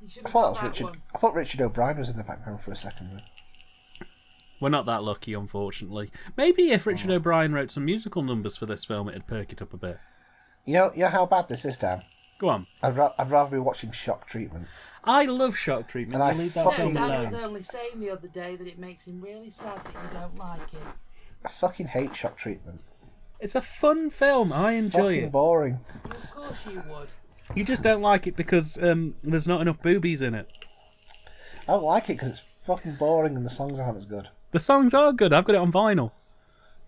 Speaker 2: You should
Speaker 3: I
Speaker 2: have
Speaker 3: thought
Speaker 2: got
Speaker 3: it was
Speaker 2: that
Speaker 3: Richard.
Speaker 2: one.
Speaker 3: I thought Richard O'Brien was in the background for a second then.
Speaker 1: We're not that lucky, unfortunately. Maybe if Richard O'Brien wrote some musical numbers for this film, it'd perk it up a bit.
Speaker 3: You know how bad this is, Dan?
Speaker 1: Go on.
Speaker 3: I'd rather be watching Shock Treatment.
Speaker 1: I love Shock Treatment.
Speaker 3: And I
Speaker 1: leave that
Speaker 3: fucking-
Speaker 1: film
Speaker 2: Dan
Speaker 1: alone.
Speaker 2: was only saying the other day that it makes him really sad that you don't like it.
Speaker 3: I fucking hate Shock Treatment.
Speaker 1: It's a fun film. I enjoy
Speaker 3: Fucking
Speaker 1: it.
Speaker 3: boring.
Speaker 2: Well, of course you would.
Speaker 1: You just don't like it because there's not enough boobies in it.
Speaker 3: I don't like it because it's fucking boring and the songs aren't as good.
Speaker 1: The songs are good. I've got it on vinyl.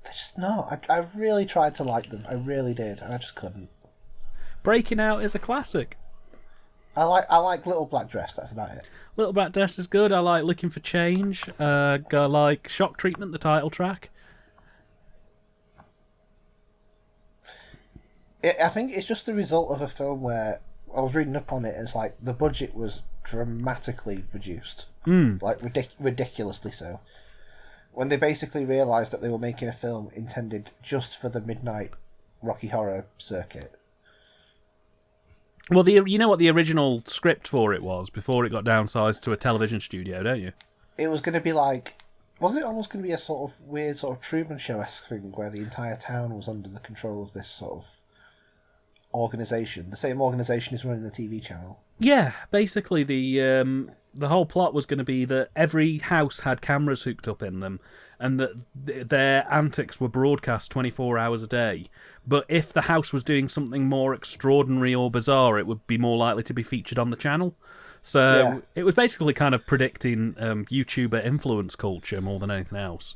Speaker 3: They're just not. I really tried to like them. I really did, and I just couldn't.
Speaker 1: Breaking Out is a classic.
Speaker 3: I like Little Black Dress. That's about it.
Speaker 1: Little Black Dress is good. I like Looking for Change. I like Shock Treatment, the title track.
Speaker 3: I think it's just the result of a film where I was reading up on it. And it's like the budget was dramatically reduced, like ridiculously so. When they basically realised that they were making a film intended just for the midnight Rocky Horror circuit.
Speaker 1: Well, you know what the original script for it was before it got downsized to a television studio, don't you?
Speaker 3: It was going to be like, wasn't it almost going to be a sort of weird sort of Truman Show-esque thing where the entire town was under the control of this sort of organisation? The same organisation is running the TV channel.
Speaker 1: Yeah, basically the whole plot was going to be that every house had cameras hooked up in them, and that their antics were broadcast 24 hours a day. But if the house was doing something more extraordinary or bizarre, it would be more likely to be featured on the channel. So it was basically kind of predicting YouTuber influence culture more than anything else.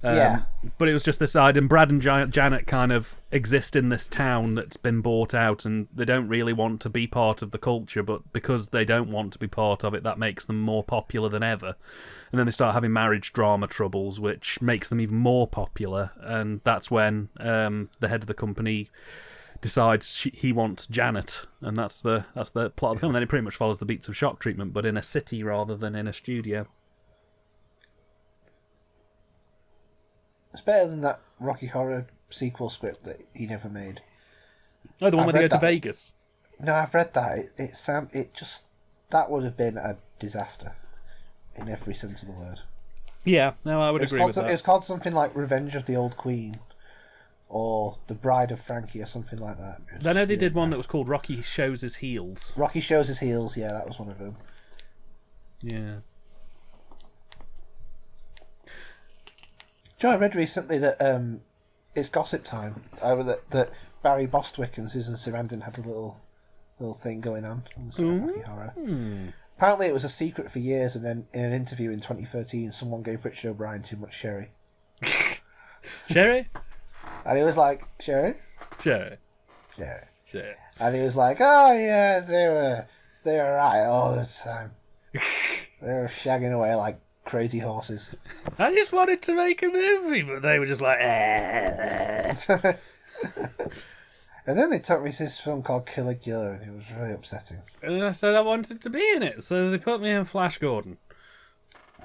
Speaker 1: But it was just this side, and Brad and Janet kind of exist in this town that's been bought out, and they don't really want to be part of the culture, but because they don't want to be part of it, that makes them more popular than ever. And then they start having marriage drama troubles, which makes them even more popular, and that's when the head of the company decides he wants Janet, and that's the plot of the film. And then it pretty much follows the beats of Shock Treatment, but in a city rather than in a studio.
Speaker 3: It's better than that Rocky Horror sequel script that he never made.
Speaker 1: Oh, the one
Speaker 3: I've
Speaker 1: where they
Speaker 3: read
Speaker 1: go to
Speaker 3: that.
Speaker 1: Vegas.
Speaker 3: No, I've read that. It just that would have been a disaster in every sense of the word.
Speaker 1: Yeah, no, I would agree with that.
Speaker 3: It was called something like Revenge of the Old Queen, or The Bride of Frankie, or something like that.
Speaker 1: I know they did one that was called Rocky Shows His Heels.
Speaker 3: Rocky Shows His Heels. Yeah, that was one of them.
Speaker 1: Yeah.
Speaker 3: Joe, I read recently that it's gossip time. That Barry Bostwick and Susan Sarandon had a little thing going on the set of Rocky Horror. Apparently, it was a secret for years, and then in an interview in 2013, someone gave Richard O'Brien too much sherry.
Speaker 1: Sherry?
Speaker 3: And he was like, "Sherry,
Speaker 1: Sherry.
Speaker 3: sherry."
Speaker 1: Sherry.
Speaker 3: And he was like, "Oh yeah, they were right all the time. They were shagging away like crazy horses."
Speaker 1: I just wanted to make a movie, but they were just like, eh.
Speaker 3: And then they took me to this film called Caligula, and it was really upsetting.
Speaker 1: And I said I wanted to be in it, so they put me in Flash Gordon.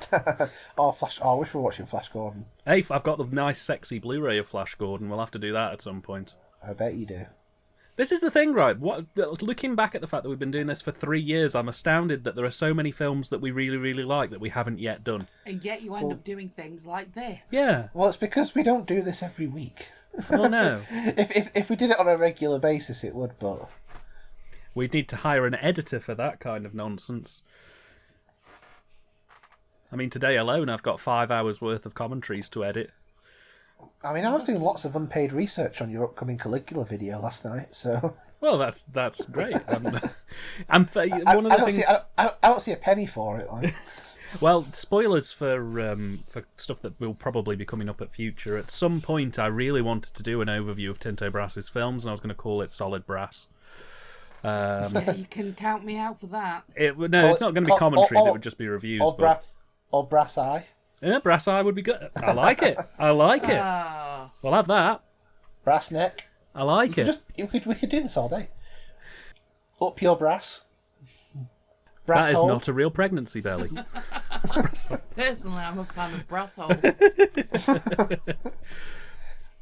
Speaker 3: Flash! Oh, I wish we were watching Flash Gordon.
Speaker 1: Hey, I've got the nice, sexy Blu-ray of Flash Gordon. We'll have to do that at some point.
Speaker 3: I bet you do.
Speaker 1: This is the thing, right? Looking back at the fact that we've been doing this for 3 years, I'm astounded that there are so many films that we really, really like that we haven't yet done.
Speaker 2: And yet you end up doing things like this.
Speaker 1: Yeah.
Speaker 3: Well, it's because we don't do this every week.
Speaker 1: Well, no.
Speaker 3: If we did it on a regular basis, it would, but
Speaker 1: We'd need to hire an editor for that kind of nonsense. I mean, today alone, I've got 5 hours worth of commentaries to edit.
Speaker 3: I mean, I was doing lots of unpaid research on your upcoming Caligula video last night, so
Speaker 1: Well, that's great. One of
Speaker 3: I
Speaker 1: the
Speaker 3: don't
Speaker 1: things.
Speaker 3: I don't see a penny for it. Like.
Speaker 1: Well, spoilers for stuff that will probably be coming up at future. At some point, I really wanted to do an overview of Tinto Brass's films, and I was going to call it Solid Brass.
Speaker 2: Yeah, you can count me out for that.
Speaker 1: It's not going to be commentaries. It would just be reviews.
Speaker 3: Or Brass Eye.
Speaker 1: Yeah, Brass Eye would be good. I like it. I like it. We'll have that.
Speaker 3: Brass Neck.
Speaker 1: I like it.
Speaker 3: We could do this all day. Up your brass. Brass
Speaker 1: That is
Speaker 3: hole.
Speaker 1: not a real pregnancy belly.
Speaker 2: Personally, I'm a fan of Brass Hole.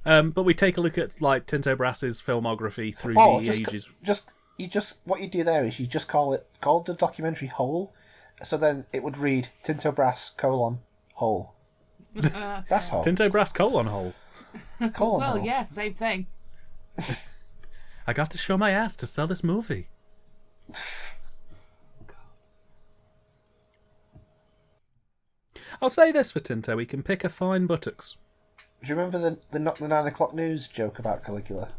Speaker 1: But we take a look at like Tinto Brass's filmography through the ages.
Speaker 3: What you do there is you just call the documentary Hole, so then it would read Tinto Brass : Hole. Brass hole.
Speaker 1: Tinto Brass colon hole.
Speaker 3: Colon
Speaker 2: Well,
Speaker 3: hole.
Speaker 2: yeah, same thing.
Speaker 1: I got to show my ass to sell this movie. I'll say this for Tinto, he can pick a fine buttocks.
Speaker 3: Do you remember the 9 o'clock news joke about Caligula?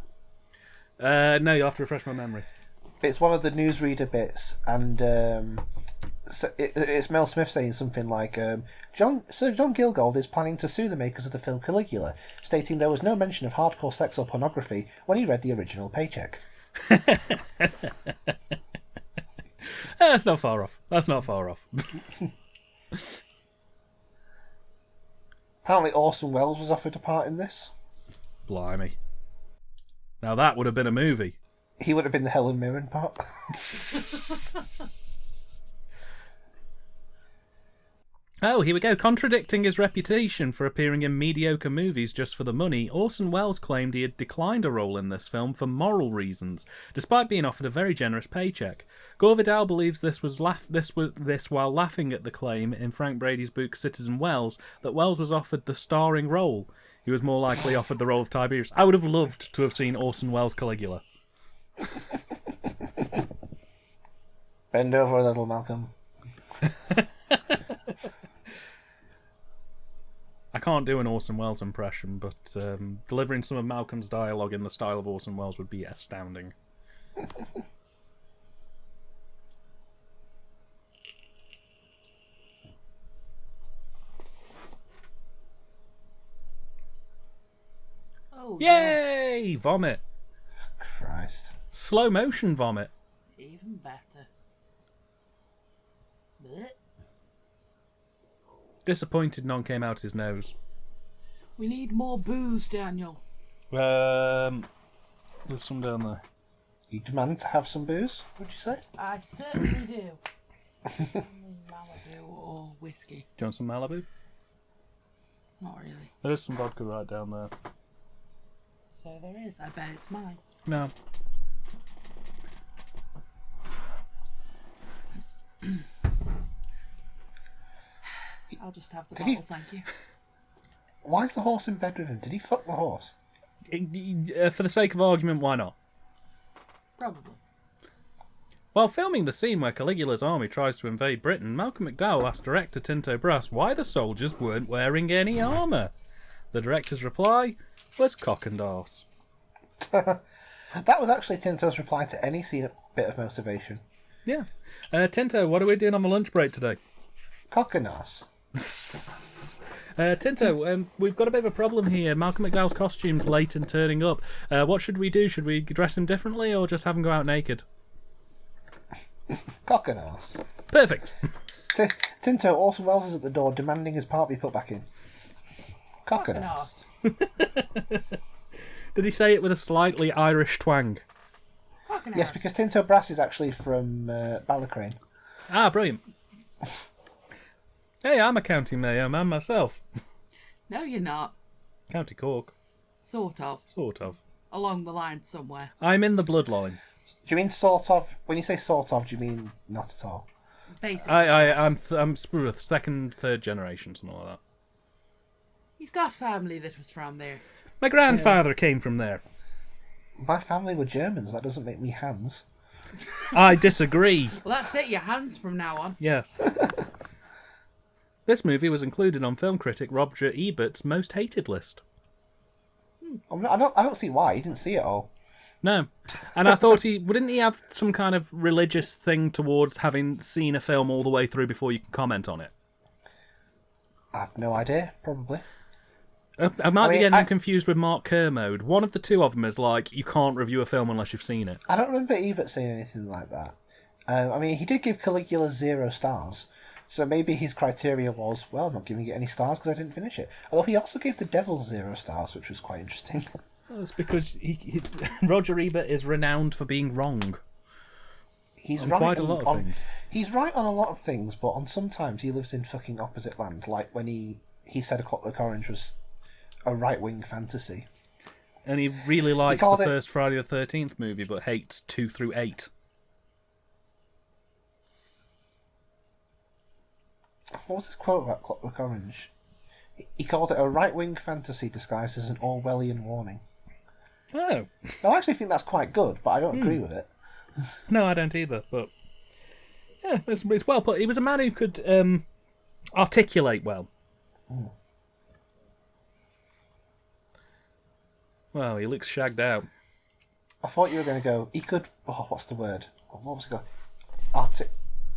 Speaker 1: No, you'll have to refresh my memory.
Speaker 3: It's one of the newsreader bits, and it's Mel Smith saying something like, Sir John Gilgold is planning to sue the makers of the film Caligula, stating there was no mention of hardcore sex or pornography when he read the original paycheck.
Speaker 1: That's not far off.
Speaker 3: Apparently Orson Welles was offered a part in this.
Speaker 1: Blimey. Now that would have been a movie.
Speaker 3: He would have been the Helen Mirren part.
Speaker 1: Oh, here we go. Contradicting his reputation for appearing in mediocre movies just for the money, Orson Welles claimed he had declined a role in this film for moral reasons, despite being offered a very generous paycheck. Gore Vidal believes this while laughing at the claim in Frank Brady's book Citizen Wells that Wells was offered the starring role. He was more likely offered the role of Tiberius. I would have loved to have seen Orson Welles' Caligula.
Speaker 3: Bend over a little, Malcolm.
Speaker 1: I can't do an Orson Welles impression, but delivering some of Malcolm's dialogue in the style of Orson Welles would be astounding.
Speaker 2: Oh,
Speaker 1: Yay! Vomit.
Speaker 3: Christ.
Speaker 1: Slow motion vomit.
Speaker 2: yeah. Even better. Blech.
Speaker 1: Disappointed none came out his nose.
Speaker 2: We need more booze, Daniel.
Speaker 1: There's some down there.
Speaker 3: You demand to have some booze, would you say?
Speaker 2: I certainly do. Malibu or whiskey.
Speaker 1: Do you want some Malibu?
Speaker 2: Not really.
Speaker 1: There's some vodka right down there.
Speaker 2: So there is. I bet it's mine.
Speaker 1: No.
Speaker 2: I'll just have the
Speaker 3: Did he-
Speaker 2: bottle, thank you.
Speaker 3: Why is the horse in bed with him? Did he fuck the horse?
Speaker 1: For the sake of argument, why not?
Speaker 2: Probably.
Speaker 1: While filming the scene where Caligula's army tries to invade Britain, Malcolm McDowell asked director Tinto Brass why the soldiers weren't wearing any armour. The director's reply was cock and arse.
Speaker 3: That was actually Tinto's reply to any scene bit of motivation.
Speaker 1: Yeah. Tinto, what are we doing on the lunch break today?
Speaker 3: Cock and arse.
Speaker 1: Tinto, we've got a bit of a problem here. Malcolm McDowell's costume's late and turning up. What should we do? Should we dress him differently or just have him go out naked?
Speaker 3: Cock and arse.
Speaker 1: Perfect.
Speaker 3: Tinto, Orson Welles is at the door demanding his part be put back in. Cock and arse.
Speaker 1: Did he say it with a slightly Irish twang?
Speaker 3: Yes, because Tinto Brass is actually from Ballacrane.
Speaker 1: Ah, brilliant. Hey, I'm a County Mayo man myself.
Speaker 2: No, you're not.
Speaker 1: County Cork.
Speaker 2: Sort of.
Speaker 1: Sort of.
Speaker 2: Along the line somewhere.
Speaker 1: I'm in the bloodline.
Speaker 3: Do you mean sort of? When you say sort of, do you mean not at all?
Speaker 2: Basically.
Speaker 1: I'm second, third generation, something like that.
Speaker 2: He's got family that was from there.
Speaker 1: My grandfather came from there.
Speaker 3: My family were Germans. That doesn't make me Hans.
Speaker 1: I disagree.
Speaker 2: Well, that's it. Your hands from now on.
Speaker 1: Yes. This movie was included on film critic Roger Ebert's most hated list.
Speaker 3: I don't see why. He didn't see it all.
Speaker 1: No. And I thought wouldn't he have some kind of religious thing towards having seen a film all the way through before you can comment on it?
Speaker 3: I've no idea. Probably.
Speaker 1: I might be getting him confused with Mark Kermode. One of the two of them is like, you can't review a film unless you've seen it.
Speaker 3: I don't remember Ebert saying anything like that. He did give Caligula 0 stars. So maybe his criteria was, well, I'm not giving it any stars because I didn't finish it. Although he also gave The Devil 0 stars, which was quite interesting.
Speaker 1: Well, it's because Roger Ebert is renowned for being wrong.
Speaker 3: He's
Speaker 1: on
Speaker 3: right
Speaker 1: quite a lot of things.
Speaker 3: He's right on a lot of things, but on sometimes he lives in fucking opposite land. Like when he said A Clockwork Orange was a right-wing fantasy.
Speaker 1: And he really likes
Speaker 3: called
Speaker 1: the
Speaker 3: it-
Speaker 1: first Friday the 13th movie, but hates 2 through 8.
Speaker 3: What was his quote about Clockwork Orange? He called it a right-wing fantasy disguised as an Orwellian warning.
Speaker 1: Oh.
Speaker 3: Now, I actually think that's quite good, but I don't agree with it.
Speaker 1: No, I don't either, but... Yeah, it's well put. He was a man who could articulate well.
Speaker 3: Mm.
Speaker 1: Well, he looks shagged out.
Speaker 3: I thought you were going to go, he could... Oh, what's the word? What was it called?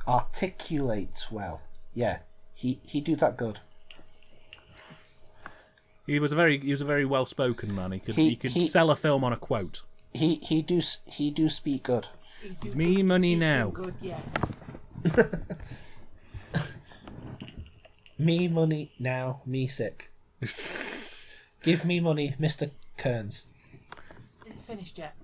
Speaker 3: Articulate well. Yeah, he do that good.
Speaker 1: He was a very well spoken man. He could sell a film on a quote.
Speaker 3: He do speak good.
Speaker 1: Me money now.
Speaker 2: Good, yes.
Speaker 3: Me money now, me sick. Give me money, Mr. Kearns.
Speaker 2: Is it finished yet?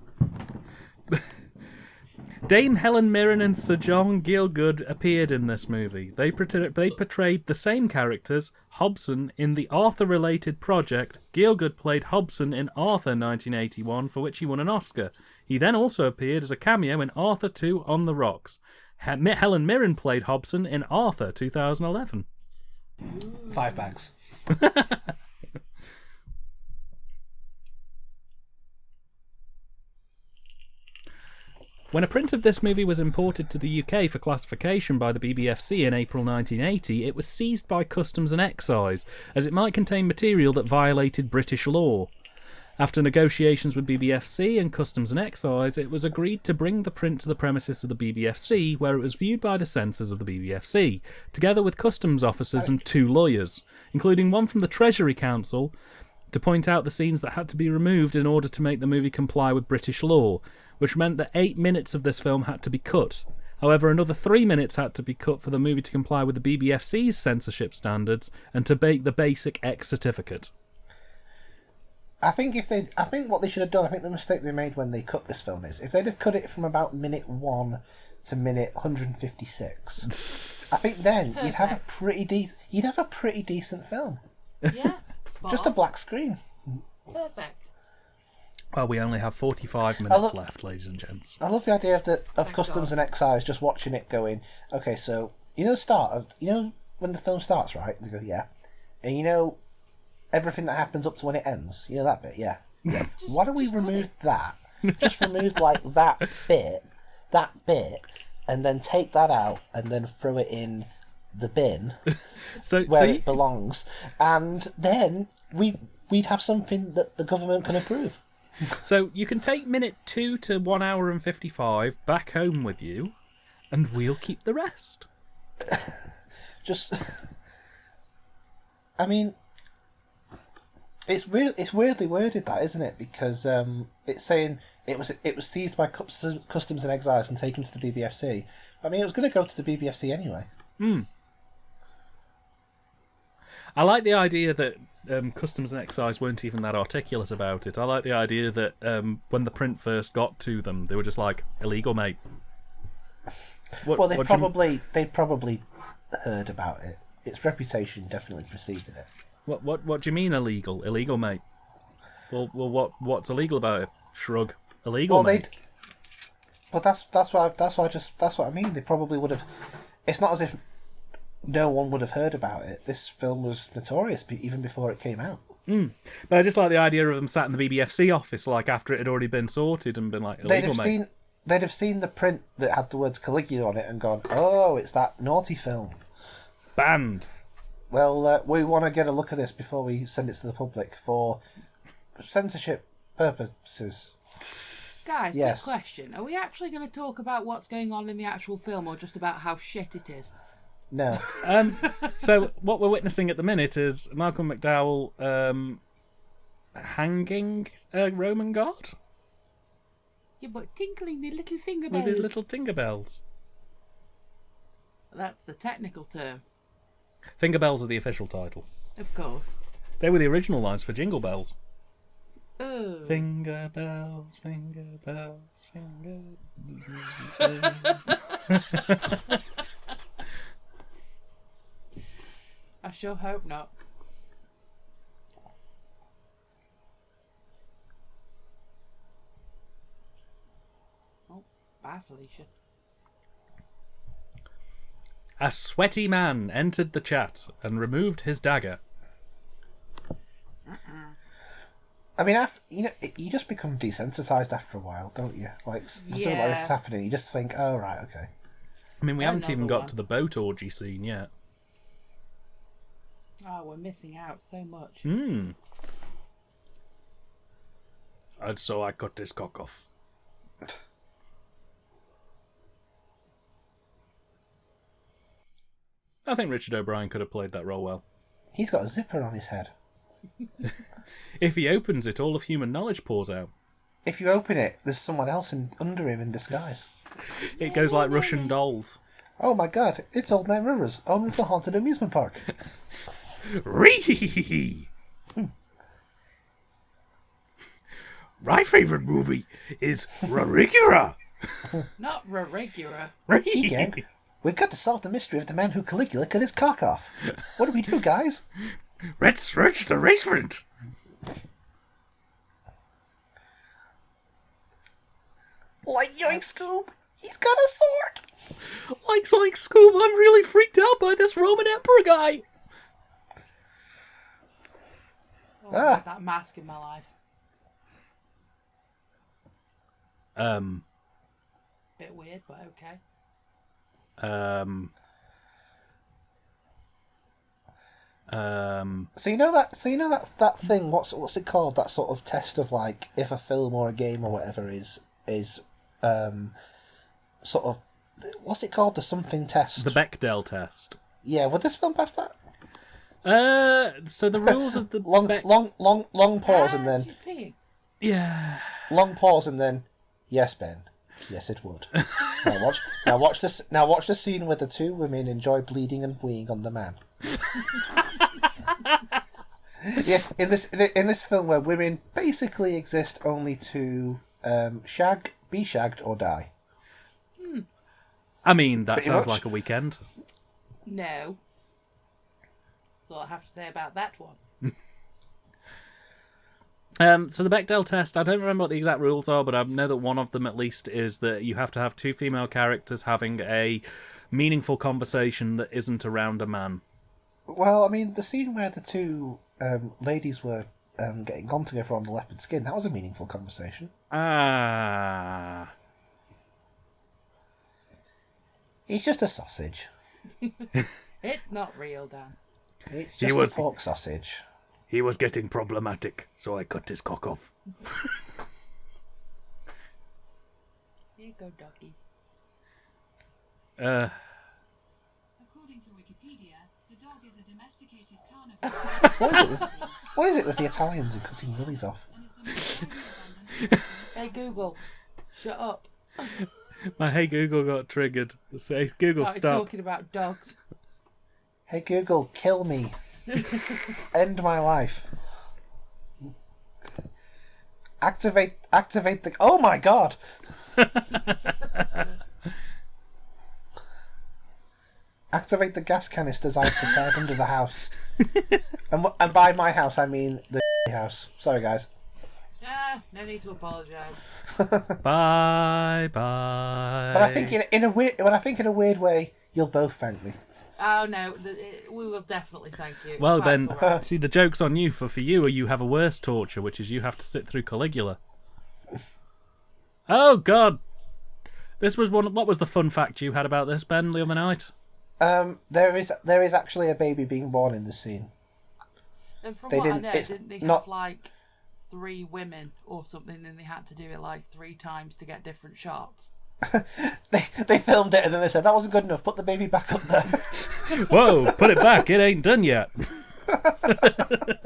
Speaker 1: Dame Helen Mirren and Sir John Gielgud appeared in this movie. They portrayed the same characters, Hobson, in the Arthur-related project. Gielgud played Hobson in Arthur 1981, for which he won an Oscar. He then also appeared as a cameo in Arthur 2 on the Rocks. Helen Mirren played Hobson in Arthur 2011.
Speaker 3: 5 bags.
Speaker 1: When a print of this movie was imported to the UK for classification by the BBFC in April 1980, it was seized by Customs and Excise, as it might contain material that violated British law. After negotiations with BBFC and Customs and Excise, it was agreed to bring the print to the premises of the BBFC, where it was viewed by the censors of the BBFC, together with customs officers and 2 lawyers, including one from the Treasury Council, to point out the scenes that had to be removed in order to make the movie comply with British law, which meant that 8 minutes of this film had to be cut. However, another 3 minutes had to be cut for the movie to comply with the BBFC's censorship standards and to make the basic X certificate.
Speaker 3: I think what they should have done, I think the mistake they made when they cut this film is, if they'd have cut it from about minute 1 to minute 156, I think then you'd have a pretty decent film.
Speaker 2: Yeah, spot
Speaker 3: Just a black screen.
Speaker 2: Perfect.
Speaker 1: Well, we only have 45 minutes left, ladies and gents.
Speaker 3: I love the idea of Customs and Excise just watching it going, okay, so, the start of, when the film starts, right? They go, yeah. And everything that happens up to when it ends, that bit, yeah. Yeah. Why don't we remove that? Just remove, that bit, and then take that out, and then throw it in the bin, where it belongs, and then we'd have something that the government can approve.
Speaker 1: So you can take minute 2 to 1 hour and 55 back home with you, and we'll keep the rest.
Speaker 3: It's weirdly worded, that, isn't it? Because it's saying it was seized by Customs and Excise and taken to the BBFC. It was going to go to the BBFC anyway.
Speaker 1: I like the idea that Customs and Excise weren't even that articulate about it. I like the idea that when the print first got to them, they were just like, illegal, mate.
Speaker 3: They probably heard about it. Its reputation definitely preceded it.
Speaker 1: What do you mean illegal? Illegal, mate. Well, what's illegal about it? Shrug. Illegal, mate.
Speaker 3: But that's what I mean. They probably would have. It's not as if no one would have heard about it. This film was notorious even before it came out.
Speaker 1: But I just like the idea of them sat in the BBFC office, after it had already been sorted and been like, illegal, mate.
Speaker 3: They'd have seen the print that had the words Caligula on it and gone, oh, it's that naughty film.
Speaker 1: Banned.
Speaker 3: Well, we want to get a look at this before we send it to the public for censorship purposes.
Speaker 2: Guys,
Speaker 3: yes.
Speaker 2: Quick question. Are we actually going to talk about what's going on in the actual film or just about how shit it is?
Speaker 3: No.
Speaker 1: So what we're witnessing at the minute is Malcolm McDowell hanging a Roman god?
Speaker 2: Yeah, but tinkling the little finger bells.
Speaker 1: With his little finger bells.
Speaker 2: That's the technical term.
Speaker 1: Finger bells are the official title.
Speaker 2: Of course.
Speaker 1: They were the original lines for Jingle Bells.
Speaker 2: Oh.
Speaker 1: Finger bells, finger bells, finger bells.
Speaker 2: I sure hope not. Oh, bye, Felicia.
Speaker 1: A sweaty man entered the chat and removed his dagger.
Speaker 3: I mean, you just become desensitized after a while, don't you? Like, something like this is happening, you just think, oh, right, okay.
Speaker 1: I mean, we haven't even got to the boat orgy scene yet.
Speaker 2: Oh, we're missing out so much.
Speaker 1: And so I cut his cock off. I think Richard O'Brien could have played that role well.
Speaker 3: He's got a zipper on his head.
Speaker 1: If he opens it, all of human knowledge pours out.
Speaker 3: If you open it, there's someone else under him in disguise.
Speaker 1: It goes like Russian dolls.
Speaker 3: Oh my god, it's Old Man Rivers, owner of the haunted amusement park.
Speaker 1: Ree! My favourite movie is Caligula.
Speaker 2: Not regular.
Speaker 3: Gee, gang, we've got to solve the mystery of the man who Caligula cut his cock off. What do we do, guys?
Speaker 1: Let's search the basement.
Speaker 3: Like Yoink Scoop, he's got a sword.
Speaker 1: Like Zoink Scoop, I'm really freaked out by this Roman Emperor guy.
Speaker 2: Oh, I had that mask in my life. Bit weird, but okay.
Speaker 3: So you know that thing. What's it called? That sort of test of like if a film or a game or whatever is sort of, what's it called? The something test.
Speaker 1: The Bechdel test.
Speaker 3: Yeah, would this film pass that?
Speaker 1: So the rules of the
Speaker 3: long pause and then
Speaker 2: She's peeing.
Speaker 1: yeah.
Speaker 3: long pause and then yes, Ben. Yes, it would. Now watch the scene where the two women enjoy bleeding and weeing on the man. Yeah, in this film where women basically exist only to be shagged or die.
Speaker 1: I mean, that
Speaker 3: Pretty
Speaker 1: sounds
Speaker 3: much.
Speaker 1: like a weekend.
Speaker 2: No. That's all I have to say about that one.
Speaker 1: So the Bechdel test, I don't remember what the exact rules are, but I know that one of them at least is that you have to have two female characters having a meaningful conversation that isn't around a man.
Speaker 3: Well, I mean, the scene where the two ladies were getting gone together on the leopard skin, that was a meaningful conversation.
Speaker 1: Ah.
Speaker 3: He's just a sausage.
Speaker 2: It's not real, Dan.
Speaker 3: It's just a pork sausage.
Speaker 1: He was getting problematic, so I cut his cock off.
Speaker 2: Here you go, doggies.
Speaker 5: According to Wikipedia, the dog is a domesticated carnivore.
Speaker 3: What is it with the Italians and cutting willies off?
Speaker 5: and is the most commonly abandoned.
Speaker 2: Hey, Google. Shut up.
Speaker 1: My Hey Google got triggered. Say, Google,
Speaker 2: Started
Speaker 1: stop.
Speaker 2: talking about dogs.
Speaker 3: Hey Google, kill me. End my life. Activate the... Oh my god! Activate the gas canisters I've prepared under the house. And by my house, I mean the house. Sorry, guys.
Speaker 2: No need to apologise.
Speaker 1: Bye.
Speaker 3: But I think in a weird way, you'll both thank me.
Speaker 2: Oh no, we will definitely thank you. It's
Speaker 1: Well,
Speaker 2: quite
Speaker 1: Ben,
Speaker 2: alright.
Speaker 1: see, the joke's on you. For you, you have a worse torture, which is you have to sit through Caligula. Oh, God. This was one. What was the fun fact you had about this, Ben, the other night?
Speaker 3: There is actually a baby being born in this scene.
Speaker 2: And from
Speaker 3: they
Speaker 2: what I
Speaker 3: didn't-
Speaker 2: know,
Speaker 3: it's
Speaker 2: didn't they
Speaker 3: not-
Speaker 2: have like 3 women or something, and they had to do it like 3 times to get different shots?
Speaker 3: They filmed it and then they said that wasn't good enough. Put the baby back up there.
Speaker 1: Whoa, put it back. It ain't done yet.
Speaker 3: That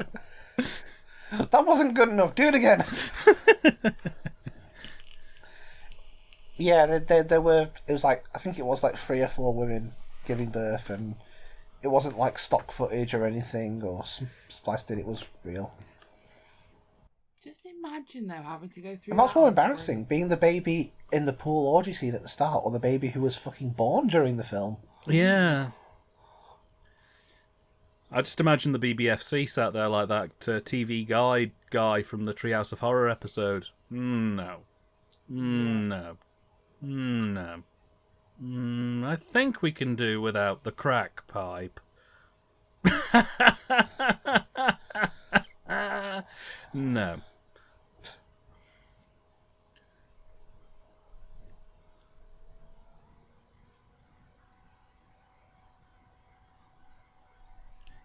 Speaker 3: wasn't good enough. Do it again. Yeah, there were. It was like, I think it was like 3 or 4 women giving birth, and it wasn't like stock footage or anything or spliced in. It was real.
Speaker 2: Just imagine though having to go through.
Speaker 3: And that's
Speaker 2: that
Speaker 3: more
Speaker 2: on screen.
Speaker 3: embarrassing, being the baby in the pool orgy scene at the start, or the baby who was fucking born during the film.
Speaker 1: Yeah. I just imagine the BBFC sat there like that TV guide guy from the Treehouse of Horror episode. No. No. No. I think we can do without the crack pipe. No.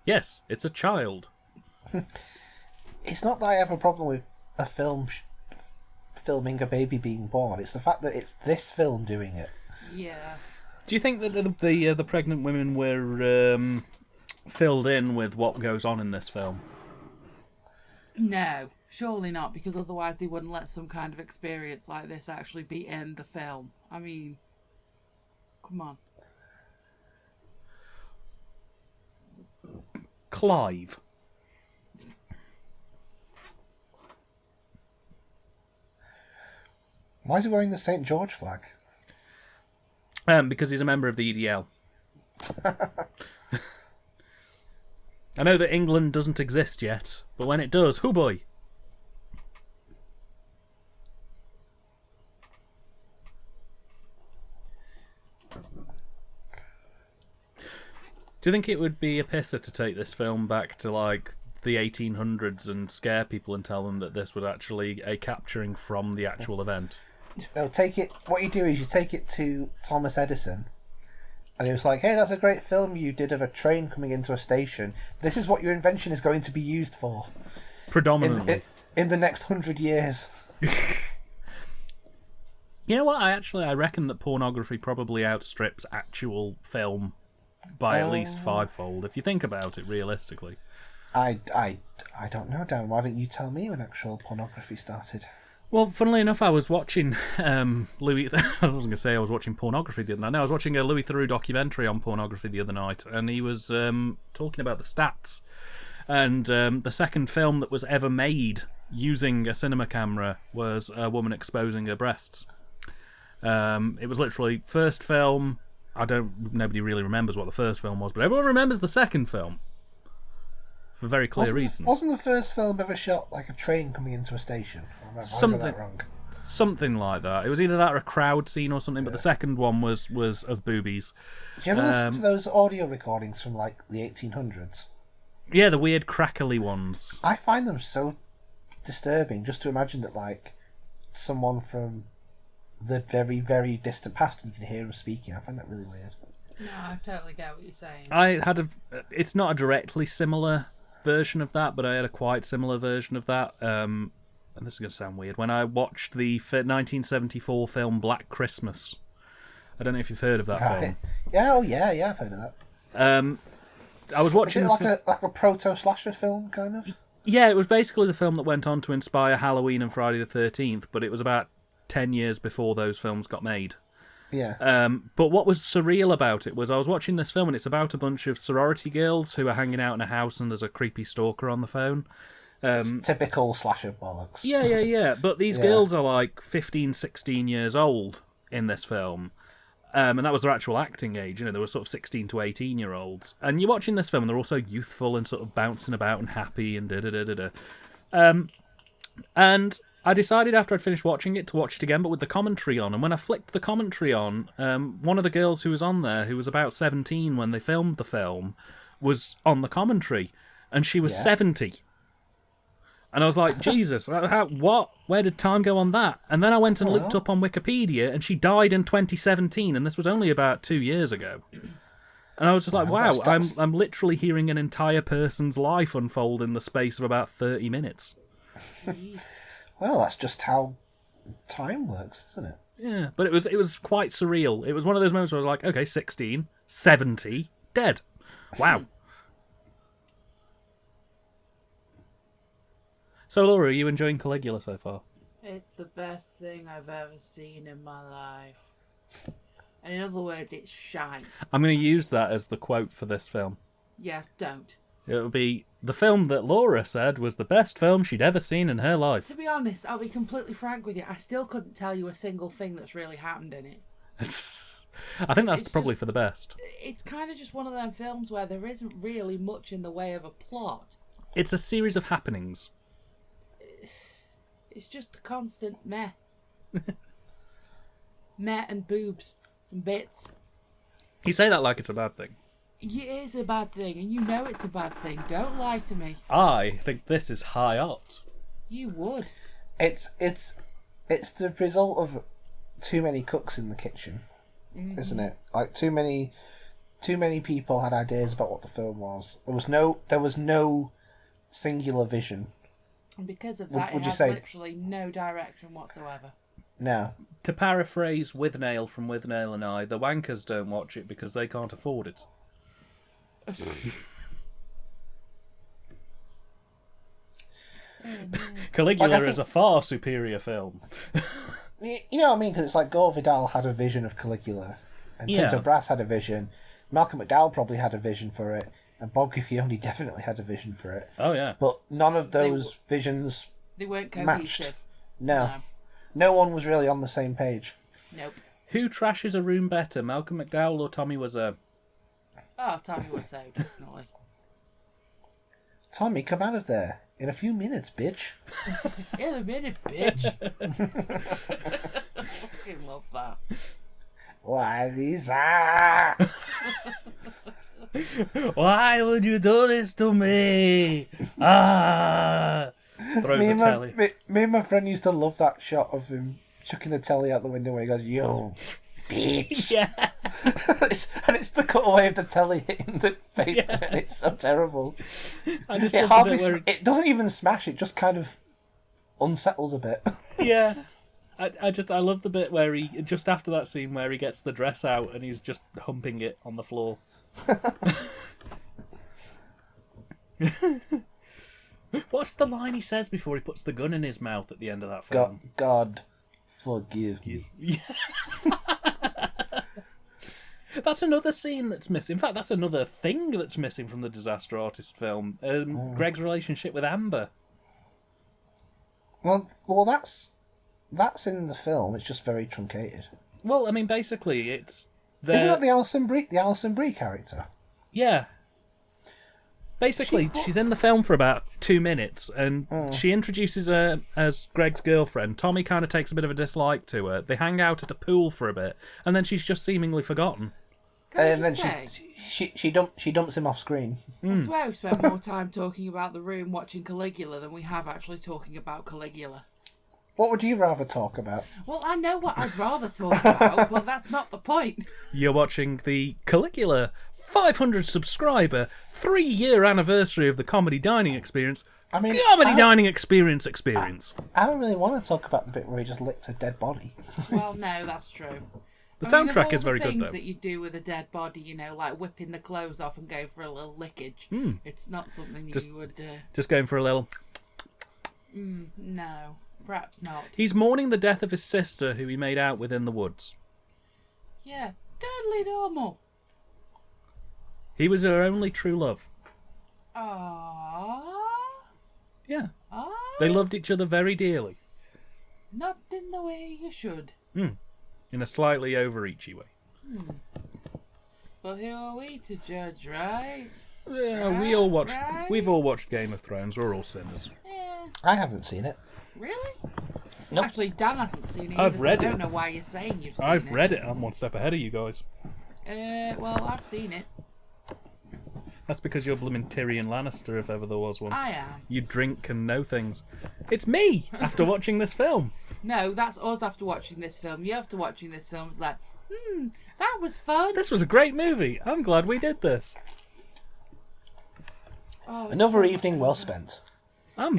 Speaker 1: Yes, it's a child.
Speaker 3: It's not that I have a problem with a film filming a baby being born. It's the fact that it's this film doing it.
Speaker 2: Yeah.
Speaker 1: Do you think that the pregnant women were filled in with what goes on in this film?
Speaker 2: No, surely not, because otherwise they wouldn't let some kind of experience like this actually be in the film. I mean, come on.
Speaker 1: Clive.
Speaker 3: Why is he wearing the St. George flag?
Speaker 1: Because he's a member of the EDL. I know that England doesn't exist yet, but when it does, hoo boy. Do you think it would be a pisser to take this film back to like the 1800s and scare people and tell them that this was actually a capturing from the actual event?
Speaker 3: No, take it. What you do is you take it to Thomas Edison, and he was like, "Hey, that's a great film you did of a train coming into a station. This is what your invention is going to be used for,
Speaker 1: Predominantly.
Speaker 3: in the next 100 years."
Speaker 1: You know what? I reckon that pornography probably outstrips actual film by at least fivefold, if you think about it realistically.
Speaker 3: I don't know, Dan. Why don't you tell me when actual pornography started?
Speaker 1: Well, funnily enough, I was watching Louis... I wasn't going to say I was watching pornography the other night. No, I was watching a Louis Theroux documentary on pornography the other night, and he was talking about the stats. And the second film that was ever made using a cinema camera was a woman exposing her breasts. It was literally first film... Nobody really remembers what the first film was, but everyone remembers the second film. For very clear reasons.
Speaker 3: Wasn't the first film ever shot like a train coming into a station? I got that wrong.
Speaker 1: Something like that. It was either that or a crowd scene or something, but the second one was of boobies.
Speaker 3: Do you ever listen to those audio recordings from like the 1800s?
Speaker 1: Yeah, the weird crackly ones.
Speaker 3: I find them so disturbing just to imagine that like someone from the very, very distant past and you can hear them speaking. I find that really weird.
Speaker 2: No, I totally get what you're saying.
Speaker 1: It's not a directly similar version of that, but I had a quite similar version of that. And this is going to sound weird. When I watched the 1974 film Black Christmas, I don't know if you've heard of that film.
Speaker 3: Yeah, I've heard of that.
Speaker 1: I was watching.
Speaker 3: Is it like a proto slasher film, kind of?
Speaker 1: Yeah, it was basically the film that went on to inspire Halloween and Friday the 13th, but it was about 10 years before those films got made.
Speaker 3: Yeah.
Speaker 1: But what was surreal about it was I was watching this film and it's about a bunch of sorority girls who are hanging out in a house and there's a creepy stalker on the phone.
Speaker 3: Typical slasher bollocks.
Speaker 1: Yeah. But these girls are like 15, 16 years old in this film. And that was their actual acting age. You know, they were sort of 16 to 18-year-olds. And you're watching this film and they're all so youthful and sort of bouncing about and happy and da-da-da-da-da. And I decided after I'd finished watching it to watch it again, but with the commentary on. And when I flicked the commentary on, one of the girls who was on there, who was about 17 when they filmed the film, was on the commentary. And she was 70. And I was like, Jesus, what? Where did time go on that? And then I went and looked up on Wikipedia, and she died in 2017, and this was only about 2 years ago. And I was just like, wow, I'm literally hearing an entire person's life unfold in the space of about 30 minutes.
Speaker 3: Well, that's just how time works, isn't it?
Speaker 1: Yeah, but it was quite surreal. It was one of those moments where I was like, okay, 16, 70, dead. Wow. So, Laura, are you enjoying Caligula so far?
Speaker 2: It's the best thing I've ever seen in my life. And in other words, it's shite.
Speaker 1: I'm going to use that as the quote for this film.
Speaker 2: Yeah, don't.
Speaker 1: It'll be the film that Laura said was the best film she'd ever seen in her life.
Speaker 2: To be honest, I'll be completely frank with you. I still couldn't tell you a single thing that's really happened in it.
Speaker 1: I think that's probably for the best.
Speaker 2: It's kind of just one of them films where there isn't really much in the way of a plot.
Speaker 1: It's a series of happenings.
Speaker 2: It's just a constant meh. Meh and boobs and bits.
Speaker 1: You say that like it's a bad thing.
Speaker 2: It is a bad thing, and you know it's a bad thing. Don't lie to me.
Speaker 1: I think this is high art.
Speaker 2: You would.
Speaker 3: It's the result of too many cooks in the kitchen, isn't it? Like too many too many people had ideas about what the film was. There was no singular vision.
Speaker 2: And because of that,
Speaker 3: Would
Speaker 2: it
Speaker 3: you
Speaker 2: has
Speaker 3: say-
Speaker 2: literally no direction whatsoever.
Speaker 3: No.
Speaker 1: To paraphrase Withnail from Withnail and I, the wankers don't watch it because they can't afford it. Caligula
Speaker 3: Like, I
Speaker 1: is a far superior film.
Speaker 3: You know what I mean? Because it's like Gore Vidal had a vision of Caligula, and
Speaker 1: Yeah.
Speaker 3: Tinto Brass had a vision. Malcolm McDowell probably had a vision for it, and Bob Guccione definitely had a vision for it.
Speaker 1: Oh, yeah.
Speaker 3: But none of those visions
Speaker 2: They weren't
Speaker 3: matched.
Speaker 2: cohesive.
Speaker 3: No. No one was really on the same page.
Speaker 2: Nope.
Speaker 1: Who trashes a room better, Malcolm McDowell or Tommy Wiseau?
Speaker 2: Oh, Tommy Wiseau, definitely.
Speaker 3: Tommy, come out of there. In a few minutes, bitch.
Speaker 2: In a minute, bitch. I fucking love that.
Speaker 3: Why, Lisa?
Speaker 1: Why would you do this to me? Ah! Throws
Speaker 3: Me
Speaker 1: the
Speaker 3: and,
Speaker 1: telly.
Speaker 3: me and my friend used to love that shot of him chucking the telly out the window where he goes, yo, bitch.
Speaker 1: Yeah.
Speaker 3: and it's the cutaway of the telly hitting the pavement. And it's so terrible.
Speaker 1: I just
Speaker 3: It
Speaker 1: love
Speaker 3: hardly,
Speaker 1: the bit where
Speaker 3: it doesn't even smash, it just kind of unsettles a bit.
Speaker 1: yeah. I love the bit where he, just after that scene where he gets the dress out and he's just humping it on the floor. What's the line he says before he puts the gun in his mouth at the end of that film?
Speaker 3: God forgive me.
Speaker 1: That's another scene that's missing. In fact, that's another thing that's missing from the Disaster Artist film. Greg's relationship with Amber.
Speaker 3: Well, that's in the film. It's just very truncated.
Speaker 1: Well, I mean, basically, it's...
Speaker 3: Isn't that the Alison Brie character?
Speaker 1: Yeah. Basically, she's in the film for about 2 minutes, and she introduces her as Greg's girlfriend. Tommy kind of takes a bit of a dislike to her. They hang out at a pool for a bit, and then she's just seemingly forgotten.
Speaker 3: And then
Speaker 2: say?
Speaker 3: she dumps him off screen.
Speaker 2: I swear we spent more time talking about The Room watching Caligula than we have actually talking about Caligula.
Speaker 3: What would you rather talk about?
Speaker 2: Well, I know what I'd rather talk about, but that's not the point.
Speaker 1: You're watching the Caligula 500 subscriber 3-year anniversary of the Comedy Dining Experience. Comedy Dining Experience.
Speaker 3: I don't really want to talk about the bit where he just licked a dead body.
Speaker 2: Well, no, that's true.
Speaker 1: The
Speaker 2: I mean, of
Speaker 1: soundtrack
Speaker 2: all
Speaker 1: is very
Speaker 2: the
Speaker 1: good,
Speaker 2: things
Speaker 1: though.
Speaker 2: that you do with a dead body, you know, like whipping the clothes off and going for a little lickage. It's not something you would...
Speaker 1: Just going for a little...
Speaker 2: No, perhaps not.
Speaker 1: He's mourning the death of his sister, who he made out with in the woods.
Speaker 2: Yeah, totally normal.
Speaker 1: He was her only true love.
Speaker 2: Aww.
Speaker 1: Yeah.
Speaker 2: Aww.
Speaker 1: They loved each other very dearly.
Speaker 2: Not in the way you should.
Speaker 1: In a slightly overreachy way.
Speaker 2: But who are we to judge, right?
Speaker 1: Yeah,
Speaker 2: Right.
Speaker 1: we've all watched Game of Thrones. We're all sinners.
Speaker 2: Yeah.
Speaker 3: I haven't seen it.
Speaker 2: Really?
Speaker 3: Nope.
Speaker 2: Actually, Dan hasn't seen it
Speaker 1: I've
Speaker 2: either,
Speaker 1: read
Speaker 2: so I
Speaker 1: it.
Speaker 2: don't know why you're saying you've seen it.
Speaker 1: I've read it. I'm one step ahead of you guys.
Speaker 2: Well, I've seen it.
Speaker 1: That's because you're blooming Tyrion Lannister, if ever there was one.
Speaker 2: I am.
Speaker 1: You drink and know things. It's me, after watching this film.
Speaker 2: No, that's us after watching this film. You after watching this film was like, that was fun.
Speaker 1: This was a great movie. I'm glad we did this.
Speaker 2: Oh, it's
Speaker 3: Another
Speaker 2: so
Speaker 3: evening
Speaker 2: much
Speaker 3: well
Speaker 2: fun.
Speaker 3: spent.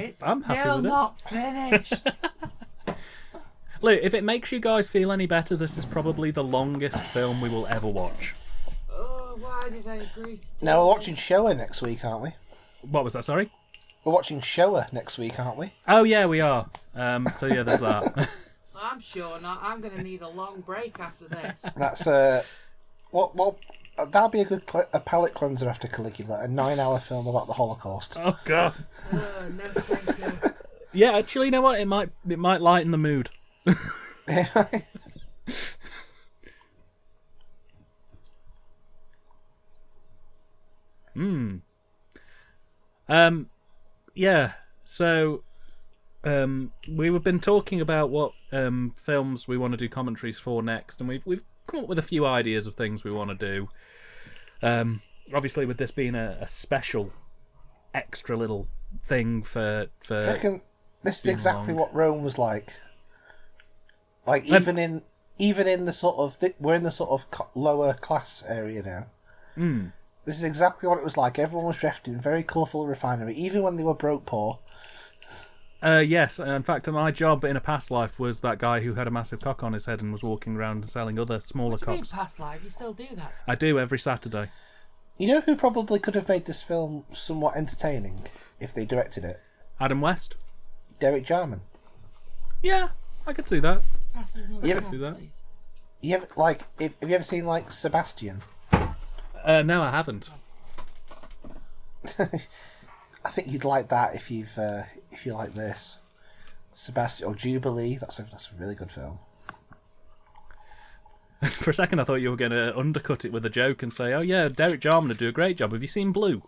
Speaker 2: It's
Speaker 1: I'm happy
Speaker 2: still
Speaker 1: with this.
Speaker 2: not finished.
Speaker 1: Look, if it makes you guys feel any better, this is probably the longest film we will ever watch.
Speaker 2: Oh, why did I agree to do
Speaker 3: Now we're
Speaker 2: this?
Speaker 3: watching Showa next week, aren't we?
Speaker 1: What was that, sorry?
Speaker 3: We're watching Showa next week, aren't we?
Speaker 1: Oh, yeah, we are. So, yeah, there's that.
Speaker 2: I'm sure not. I'm going to need a long break after this.
Speaker 3: That's that'll be a good a palate cleanser after Caligula, a 9-hour film about the Holocaust.
Speaker 1: Oh, God.
Speaker 2: No, thank you.
Speaker 1: Yeah, actually, you know what? It might lighten the mood. Yeah, so we've been talking about what films we want to do commentaries for next, and we've come up with a few ideas of things we want to do. Obviously, with this being a special, extra little thing for
Speaker 3: I reckon this is
Speaker 1: being
Speaker 3: exactly
Speaker 1: long.
Speaker 3: what Rome was like. Like even in the sort of we're in the sort of lower class area now. This is exactly what it was like. Everyone was dressed in very colourful refinery, even when they were broke poor.
Speaker 1: Yes, in fact, my job in a past life was that guy who had a massive cock on his head and was walking around and selling other smaller
Speaker 2: What do you mean
Speaker 1: cocks.
Speaker 2: past life? You still do that?
Speaker 1: I do every Saturday.
Speaker 3: You know who probably could have made this film somewhat entertaining if they directed it?
Speaker 1: Adam West?
Speaker 3: Derek Jarman.
Speaker 1: Yeah, I could see that.
Speaker 2: Past is not
Speaker 3: Yeah,
Speaker 2: the
Speaker 3: but-
Speaker 1: do that.
Speaker 2: please.
Speaker 3: You ever, have you ever seen, Sebastian?
Speaker 1: No, I haven't.
Speaker 3: I think you'd like that if you like this. Sebastian or Jubilee, that's a really good film.
Speaker 1: For a second, I thought you were going to undercut it with a joke and say, "Oh yeah, Derek Jarman would do a great job. Have you seen Blue?"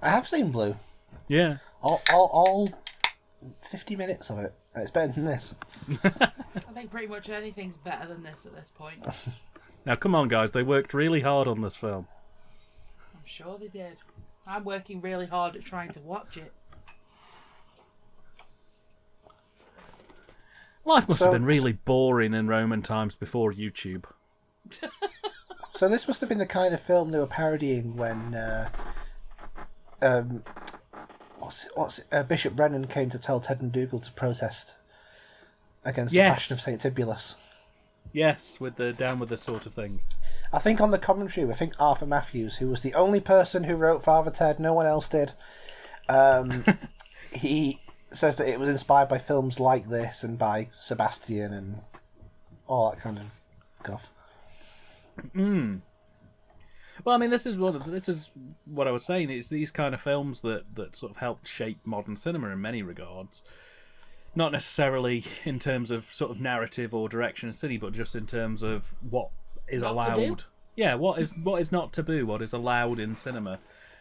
Speaker 3: I have seen Blue.
Speaker 1: Yeah.
Speaker 3: All 50 minutes of it, and it's better than this.
Speaker 2: I think pretty much anything's better than this at this point.
Speaker 1: Now, come on, guys. They worked really hard on this film.
Speaker 2: I'm sure they did. I'm working really hard at trying to watch it.
Speaker 1: Life must have been really boring in Roman times before YouTube.
Speaker 3: So this must have been the kind of film they were parodying when Bishop Brennan came to tell Ted and Dougal to protest against the Passion of St. Tibulus.
Speaker 1: Yes, with the down with this sort of thing.
Speaker 3: I think on the commentary, I think Arthur Matthews, who was the only person who wrote Father Ted, no one else did, he says that it was inspired by films like this and by Sebastian and all that kind of guff.
Speaker 1: Well, I mean, this is what I was saying. It's these kind of films that sort of helped shape modern cinema in many regards. Not necessarily in terms of sort of narrative or direction of city, but just in terms of what is
Speaker 2: Not
Speaker 1: allowed.
Speaker 2: taboo?
Speaker 1: Yeah, what is not taboo, what is allowed in cinema.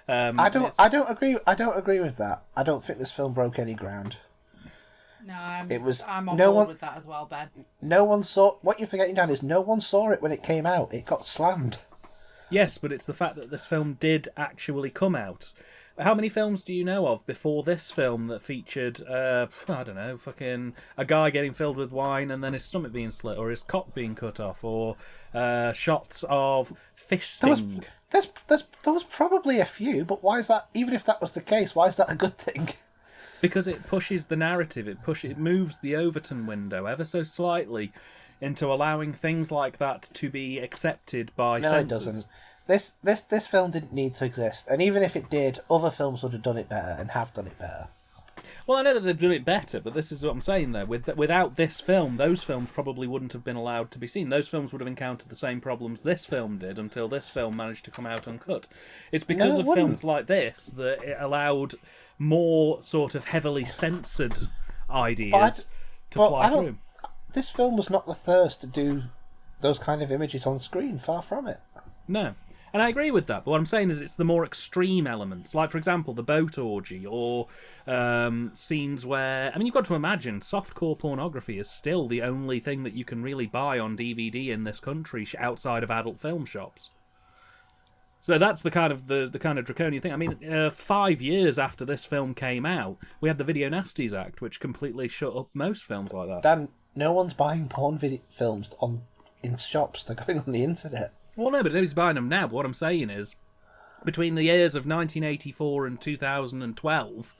Speaker 3: I don't agree with that. I don't think this film broke any ground.
Speaker 2: No, I'm on board with that as well, Ben.
Speaker 3: No one saw. What you're forgetting, Dan, is no one saw it when it came out. It got slammed.
Speaker 1: Yes, but it's the fact that this film did actually come out. How many films do you know of before this film that featured, I don't know, fucking a guy getting filled with wine and then his stomach being slit or his cock being cut off or shots of fisting?
Speaker 3: There was probably a few, but why is that? Even if that was the case, why is that a good thing?
Speaker 1: Because it pushes the narrative. It moves the Overton window ever so slightly into allowing things like that to be accepted by
Speaker 3: No,
Speaker 1: censors.
Speaker 3: it doesn't. This film didn't need to exist, and even if it did, other films would have done it better and have done it better.
Speaker 1: Well, I know that they've done it better, but this is what I'm saying there. Without this film, those films probably wouldn't have been allowed to be seen. Those films would have encountered the same problems this film did until this film managed to come out uncut. It's because of films like this that it allowed more sort of heavily censored ideas to fly through.
Speaker 3: This film was not the first to do those kind of images on screen, far from it.
Speaker 1: No. And I agree with that, but what I'm saying is it's the more extreme elements. Like, for example, the boat orgy or scenes where... I mean, you've got to imagine, softcore pornography is still the only thing that you can really buy on DVD in this country outside of adult film shops. So that's the kind of draconian thing. I mean, 5 years after this film came out, we had the Video Nasties Act, which completely shut up most films like that.
Speaker 3: Dan, no one's buying porn films in shops. They're going on the internet.
Speaker 1: Well, no, but nobody's buying them now. But what I'm saying is, between the years of 1984 and 2012,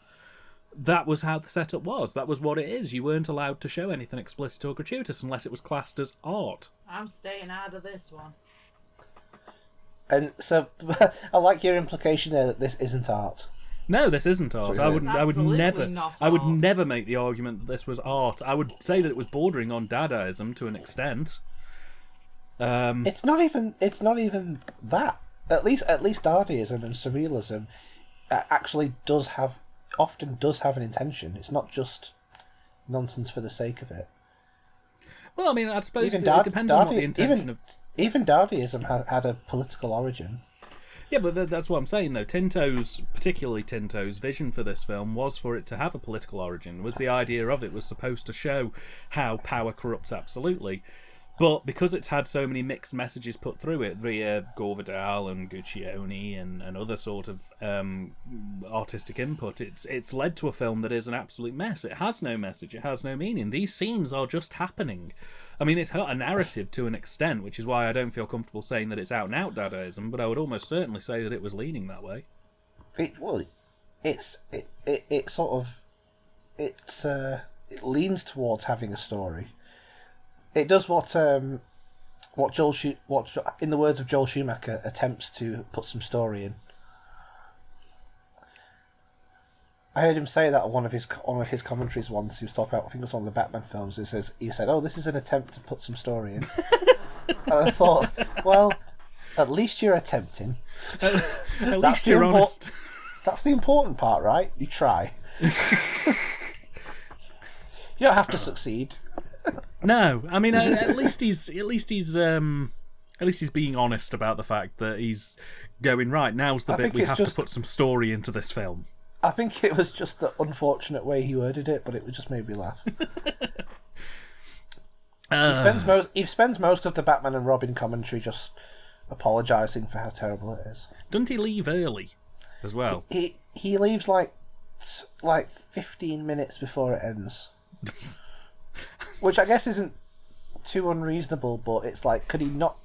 Speaker 1: that was how the setup was. That was what it is. You weren't allowed to show anything explicit or gratuitous unless it was classed as art.
Speaker 2: I'm staying out of this one.
Speaker 3: And so, I like your implication there that this isn't art.
Speaker 1: No, this isn't art. I would
Speaker 2: absolutely not art.
Speaker 1: never make the argument that this was art. I would say that it was bordering on Dadaism to an extent.
Speaker 3: It's not even that. At least Dadaism and surrealism actually often does have an intention. It's not just nonsense for the sake of it.
Speaker 1: Well, I mean, I suppose it depends on what the intention of...
Speaker 3: Even Dadaism had a political origin.
Speaker 1: Yeah, but that's what I'm saying, though. Particularly Tinto's vision for this film was for it to have a political origin. Was the idea of it was supposed to show how power corrupts absolutely. But because it's had so many mixed messages put through it via Gore Vidal and Guccione and other sort of artistic input, it's led to a film that is an absolute mess. It has no message. It has no meaning. These scenes are just happening. I mean, it's got a narrative to an extent, which is why I don't feel comfortable saying that it's out and out Dadaism, but I would almost certainly say that it was leaning that way.
Speaker 3: It leans towards having a story. It does what in the words of Joel Schumacher, attempts to put some story in. I heard him say that on one of his commentaries once. He was talking about, I think it was one of the Batman films. He said, "Oh, this is an attempt to put some story in." And I thought, well, at least you're attempting.
Speaker 1: At least you're honest.
Speaker 3: That's the important part, right? You try. You don't have to succeed.
Speaker 1: No, I mean at least he's being honest about the fact that he's going right. Now's the bit we have to put some story into this film.
Speaker 3: I think it was just the unfortunate way he worded it, but it just made me laugh. He spends most of the Batman and Robin commentary just apologising for how terrible it is.
Speaker 1: Doesn't he leave early as well?
Speaker 3: He leaves like 15 minutes before it ends. Which I guess isn't too unreasonable, but it's like, could he not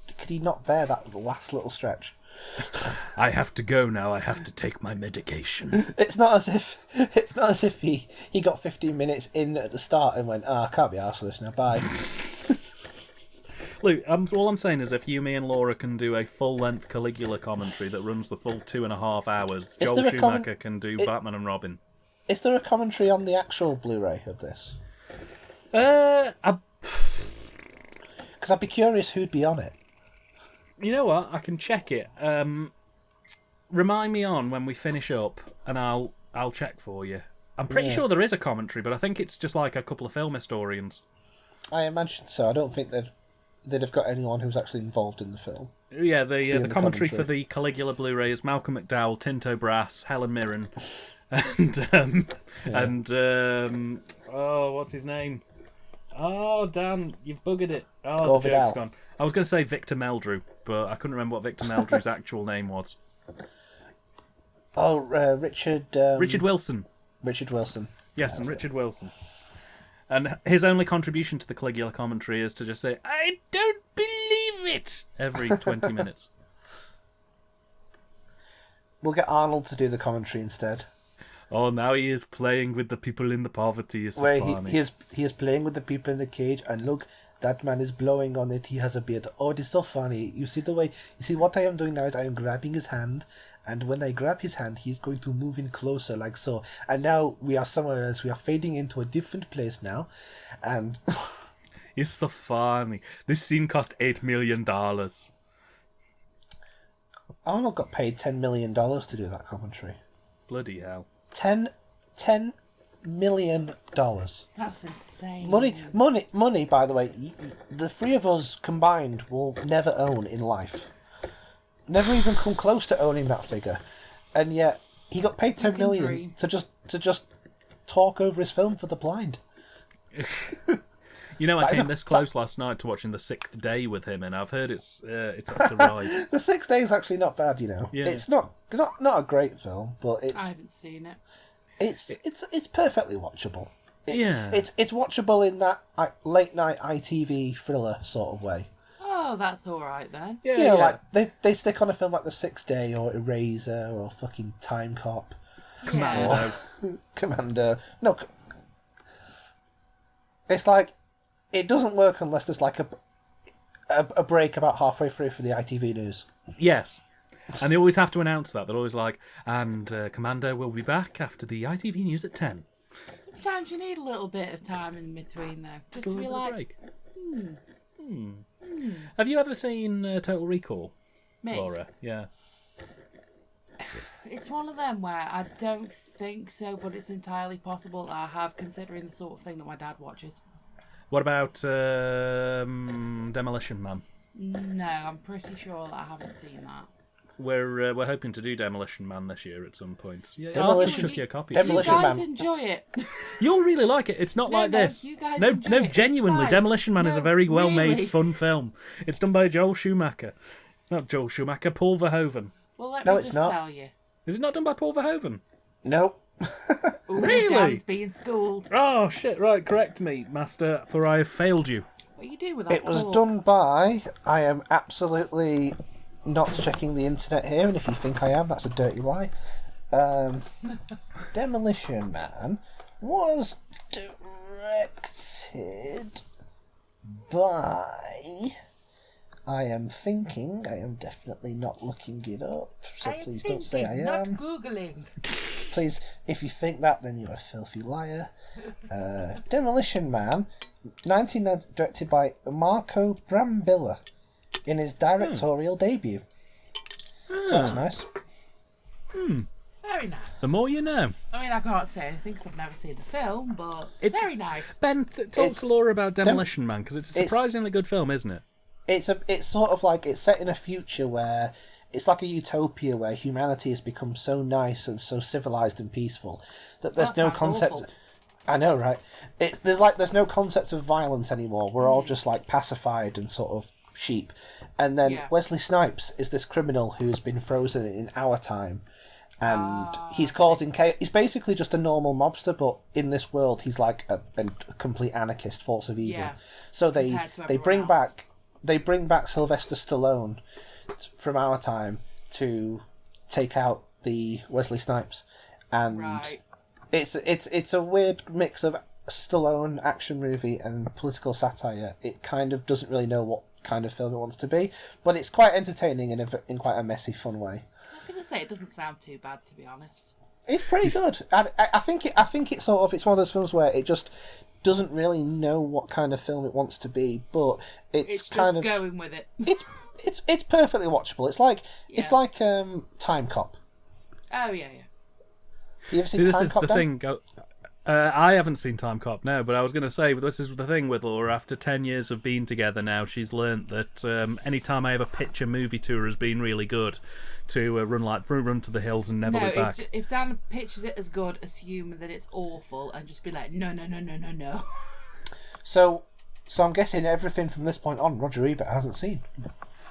Speaker 3: bear that last little stretch?
Speaker 1: I have to go now. I have to take my medication.
Speaker 3: It's not as if he got 15 minutes in at the start and went, I can't be arsed with this now. Bye.
Speaker 1: Look, all I'm saying is if you, me, and Laura can do a full-length Caligula commentary that runs the full 2.5 hours, Joel Schumacher can do Batman and Robin.
Speaker 3: Is there a commentary on the actual Blu-ray of this?
Speaker 1: Because
Speaker 3: I'd be curious who'd be on it.
Speaker 1: You know what? I can check it. Remind me on when we finish up, and I'll check for you. I'm pretty sure there is a commentary, but I think it's just like a couple of film historians. I
Speaker 3: imagine so. I don't think they'd have got anyone who's actually involved in the film.
Speaker 1: Yeah, the commentary for the Caligula Blu-ray is Malcolm McDowell, Tinto Brass, Helen Mirren, and what's his name? Oh, damn, you've buggered it. Oh, the joke's gone. I was going to say Victor Meldrew, but I couldn't remember what Victor Meldrew's actual name was.
Speaker 3: Oh, Richard
Speaker 1: Wilson.
Speaker 3: Richard Wilson.
Speaker 1: Yes, and Richard Wilson. And his only contribution to the Caligula commentary is to just say, "I don't believe it," every 20 minutes.
Speaker 3: We'll get Arnold to do the commentary instead.
Speaker 1: Oh, now he is playing with the people in the poverty. It's so funny.
Speaker 3: He is playing with the people in the cage, and look, that man is blowing on it. He has a beard. Oh, it is so funny. You see what I am doing now is I am grabbing his hand, and when I grab his hand, he's going to move in closer like so. And now we are somewhere else. We are fading into a different place now, and
Speaker 1: it's so funny. This scene cost $8 million.
Speaker 3: Arnold got paid $10 million to do that commentary.
Speaker 1: Bloody hell.
Speaker 3: $10 million.
Speaker 2: That's insane.
Speaker 3: Money, by the way, the three of us combined will never own in life. Never even come close to owning that figure. And yet, he got paid $10 million to just talk over his film for the blind.
Speaker 1: You know, I came this close last night to watching The Sixth Day with him, and I've heard it's a ride.
Speaker 3: The Sixth Day is actually not bad, you know. Yeah. It's not a great film, but
Speaker 2: I haven't seen it.
Speaker 3: It's perfectly watchable.
Speaker 1: It's
Speaker 3: watchable in that late night ITV thriller sort of way.
Speaker 2: Oh, that's all right then.
Speaker 3: Yeah. Like they stick on a film like The Sixth Day or Eraser or fucking Time Cop. Commando. No, it's like it doesn't work unless there's like a break about halfway through for the ITV news.
Speaker 1: Yes. And they always have to announce that. They're always like, and Commando will be back after the ITV news at 10.
Speaker 2: Sometimes you need a little bit of time in between, though. Just to be like,
Speaker 1: break. Have you ever seen Total Recall,
Speaker 2: me?
Speaker 1: Laura? Yeah.
Speaker 2: It's one of them where I don't think so, but it's entirely possible that I have, considering the sort of thing that my dad watches.
Speaker 1: What about Demolition Man?
Speaker 2: No, I'm pretty sure that I haven't seen that.
Speaker 1: we're hoping to do Demolition Man this year at some point. Yeah, I'll
Speaker 3: Demolition-
Speaker 1: chuck you a copy.
Speaker 2: You
Speaker 3: Demolition
Speaker 2: guys
Speaker 3: Man.
Speaker 2: enjoy it.
Speaker 1: You'll really like it. It's not like
Speaker 2: No,
Speaker 1: this.
Speaker 2: you guys
Speaker 1: No,
Speaker 2: enjoy it. It's
Speaker 1: genuinely,
Speaker 2: fine.
Speaker 1: Demolition Man is a
Speaker 2: No,
Speaker 1: very well-made,
Speaker 2: really.
Speaker 1: fun film. It's done by Joel Schumacher. Not Joel Schumacher, Paul Verhoeven.
Speaker 2: Well, let
Speaker 3: No,
Speaker 2: me
Speaker 3: it's
Speaker 2: just
Speaker 3: not.
Speaker 2: tell you.
Speaker 1: Is it not done by Paul Verhoeven?
Speaker 3: Nope.
Speaker 2: Ooh,
Speaker 1: Really?
Speaker 2: Dan's being schooled.
Speaker 1: Oh, shit, right, correct me, master, for I have failed you.
Speaker 2: What are you doing with that
Speaker 3: It was
Speaker 2: fork?
Speaker 3: done by. I am absolutely not checking the internet here, and if you think I am, that's a dirty lie. Demolition Man was directed by. I am thinking. I am definitely not looking it up, so
Speaker 2: I'm
Speaker 3: please don't say I
Speaker 2: thinking,
Speaker 3: am.
Speaker 2: Not googling.
Speaker 3: Please, if you think that, then you're a filthy liar. Demolition Man, 1990, directed by Marco Brambilla in his directorial debut. So that's nice.
Speaker 2: Very nice.
Speaker 1: The more you know.
Speaker 2: I mean, I can't say anything because I've never seen the film, but
Speaker 1: It's-
Speaker 2: very nice.
Speaker 1: Ben, talk
Speaker 3: It's-
Speaker 1: to Laura about Demolition Man, because it's a
Speaker 3: it's-
Speaker 1: surprisingly good film, isn't it?
Speaker 3: It's sort of like it's set in a future where it's like a utopia where humanity has become so nice and so civilized and peaceful that there's
Speaker 2: That
Speaker 3: no
Speaker 2: sounds
Speaker 3: concept.
Speaker 2: awful.
Speaker 3: I know, right? There's no concept of violence anymore. We're all just like pacified and sort of sheep. And then
Speaker 2: Yeah.
Speaker 3: Wesley Snipes is this criminal who has been frozen in our time, and he's causing chaos. He's basically just a normal mobster, but in this world, he's like a complete anarchist, force of evil.
Speaker 2: Yeah.
Speaker 3: So they
Speaker 2: Compared to
Speaker 3: they
Speaker 2: everyone
Speaker 3: bring
Speaker 2: else.
Speaker 3: back they bring back Sylvester Stallone from our time to take out the Wesley Snipes, and
Speaker 2: Right.
Speaker 3: it's a weird mix of Stallone action movie and political satire. It kind of doesn't really know what kind of film it wants to be, but it's quite entertaining in quite a messy, fun way.
Speaker 2: I was going to say, it doesn't sound too bad, to be honest.
Speaker 3: It's pretty good. I think it's sort of it's one of those films where it just doesn't really know what kind of film it wants to be, but
Speaker 2: It's
Speaker 3: kind
Speaker 2: just
Speaker 3: of
Speaker 2: going with it.
Speaker 3: it's perfectly watchable. It's like Time Cop.
Speaker 2: Oh, yeah.
Speaker 3: You ever
Speaker 1: See,
Speaker 3: seen
Speaker 1: this
Speaker 3: Time
Speaker 1: is
Speaker 3: Cop?
Speaker 1: the
Speaker 3: Dan?
Speaker 1: thing. I haven't seen Time Cop, no, but I was going to say, this is the thing with Laura. After 10 years of being together now, she's learnt that any time I ever pitch a movie to her has been really good, to run to the hills and never
Speaker 2: No,
Speaker 1: look back.
Speaker 2: if Dan pitches it as good, assume that it's awful and just be like, no.
Speaker 3: So I'm guessing everything from this point on, Roger Ebert hasn't seen.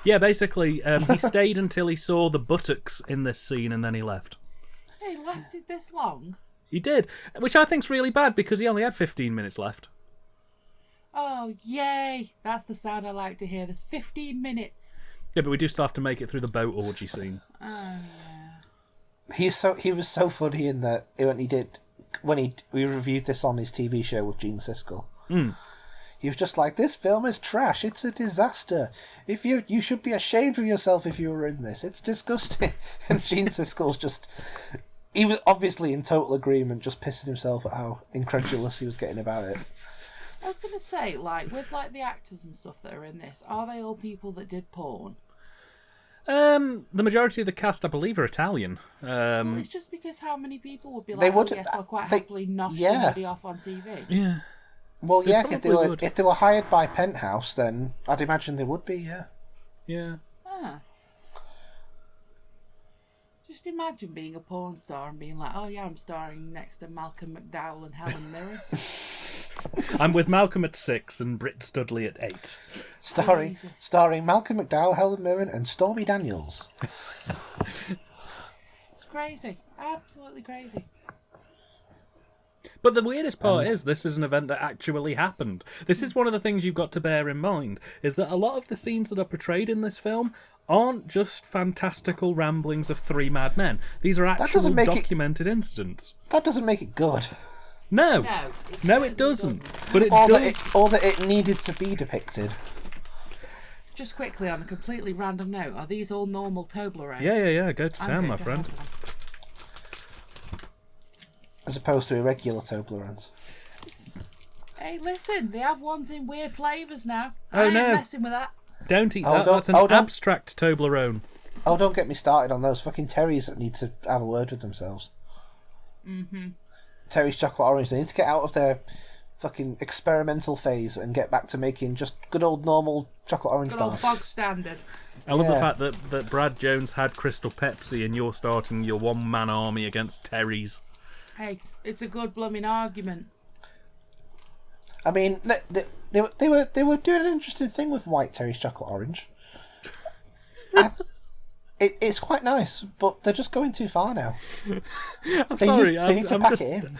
Speaker 1: Yeah, basically, he stayed until he saw the buttocks in this scene and then he left.
Speaker 2: Hey, it lasted this long?
Speaker 1: He did, which I think's really bad because he only had 15 minutes left.
Speaker 2: Oh, yay. That's the sound I like to hear. There's 15 minutes.
Speaker 1: Yeah, but we do still have to make it through the boat orgy scene.
Speaker 2: Oh, yeah.
Speaker 3: He was so funny in that when we reviewed this on his TV show with Gene Siskel. He was just like, "This film is trash. It's a disaster. If you should be ashamed of yourself if you were in this. It's disgusting." And Gene Siskel's just. He was obviously in total agreement, just pissing himself at how incredulous he was getting about it.
Speaker 2: I was going to say, with the actors and stuff that are in this, are they all people that did porn?
Speaker 1: The majority of the cast, I believe, are Italian.
Speaker 2: Well, it's just because how many people would be like,
Speaker 3: They would-
Speaker 2: oh, yes, I'll quite
Speaker 3: they-
Speaker 2: happily knock
Speaker 3: yeah.
Speaker 2: somebody off on TV.
Speaker 1: Yeah.
Speaker 3: Well,
Speaker 1: They
Speaker 3: yeah,
Speaker 1: probably would.
Speaker 3: if they were hired by Penthouse, then I'd imagine they would be. Yeah.
Speaker 1: Yeah.
Speaker 2: Ah. Just imagine being a porn star and being like, oh yeah, I'm starring next to Malcolm McDowell and Helen Mirren.
Speaker 1: I'm with Malcolm at 6 and Britt Studley at 8.
Speaker 3: Starring Malcolm McDowell, Helen Mirren, and Stormy Daniels.
Speaker 2: It's crazy. Absolutely crazy.
Speaker 1: But the weirdest part is this is an event that actually happened. This is one of the things you've got to bear in mind, is that a lot of the scenes that are portrayed in this film aren't just fantastical ramblings of three mad men. These are actual
Speaker 3: doesn't make it-
Speaker 1: documented incidents.
Speaker 3: That doesn't make it good.
Speaker 1: No,
Speaker 2: No,
Speaker 1: it doesn't. But it
Speaker 3: Or
Speaker 1: does.
Speaker 3: that it needed to be depicted.
Speaker 2: Just quickly, on a completely random note, are these all normal Toblerone?
Speaker 1: Yeah. Go to
Speaker 2: I'm
Speaker 1: town,
Speaker 2: going
Speaker 1: my
Speaker 2: to
Speaker 1: friend.
Speaker 2: have one.
Speaker 3: As opposed to irregular Toblerones.
Speaker 2: Hey, listen, they have ones in weird flavours now.
Speaker 1: Oh,
Speaker 2: I ain't
Speaker 1: no.
Speaker 2: messing with that.
Speaker 1: Don't eat
Speaker 3: Oh,
Speaker 1: that.
Speaker 3: don't-
Speaker 1: That's an
Speaker 3: oh, don't-
Speaker 1: abstract Toblerone.
Speaker 3: Oh, don't get me started on those fucking Terry's that need to have a word with themselves.
Speaker 2: Mm-hmm.
Speaker 3: Terry's Chocolate Orange, they need to get out of their fucking experimental phase and get back to making just good old normal chocolate orange
Speaker 2: Good old
Speaker 3: bars.
Speaker 2: bog standard.
Speaker 1: I love the
Speaker 3: Yeah.
Speaker 1: fact that Brad Jones had Crystal Pepsi and you're starting your one-man army against Terry's.
Speaker 2: Hey, it's a good blooming argument.
Speaker 3: I mean, they were doing an interesting thing with White Terry's chocolate orange. It's quite nice, but they're just going too far now. They need to pack it in.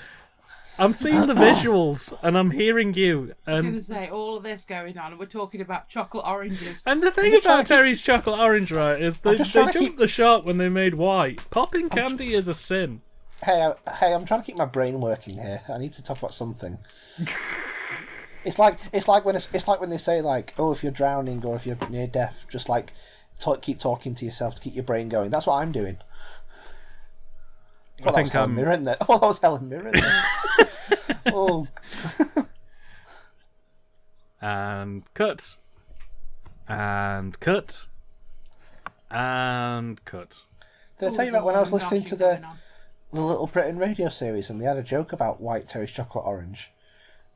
Speaker 1: I'm seeing the visuals and I'm hearing you.
Speaker 2: I'm
Speaker 1: And
Speaker 2: going to say, all of this going on, and we're talking about chocolate oranges.
Speaker 1: And the thing
Speaker 3: just trying
Speaker 1: about
Speaker 3: to keep-
Speaker 1: Terry's chocolate orange, right, is they
Speaker 3: just trying to
Speaker 1: jumped
Speaker 3: keep-
Speaker 1: the shark when they made white. Popping candy is a sin.
Speaker 3: Hey, I'm trying to keep my brain working here. I need to talk about something. It's like when they say like, oh, if you're drowning or if you're near death, just like keep talking to yourself to keep your brain going. That's what I'm doing. I think Helen Mirren there. Oh, that was Helen Mirren there. Oh.
Speaker 1: And cut. And cut. And cut.
Speaker 3: Did I tell you about when I was listening to the Little Britain radio series and they had a joke about White Terry's chocolate orange?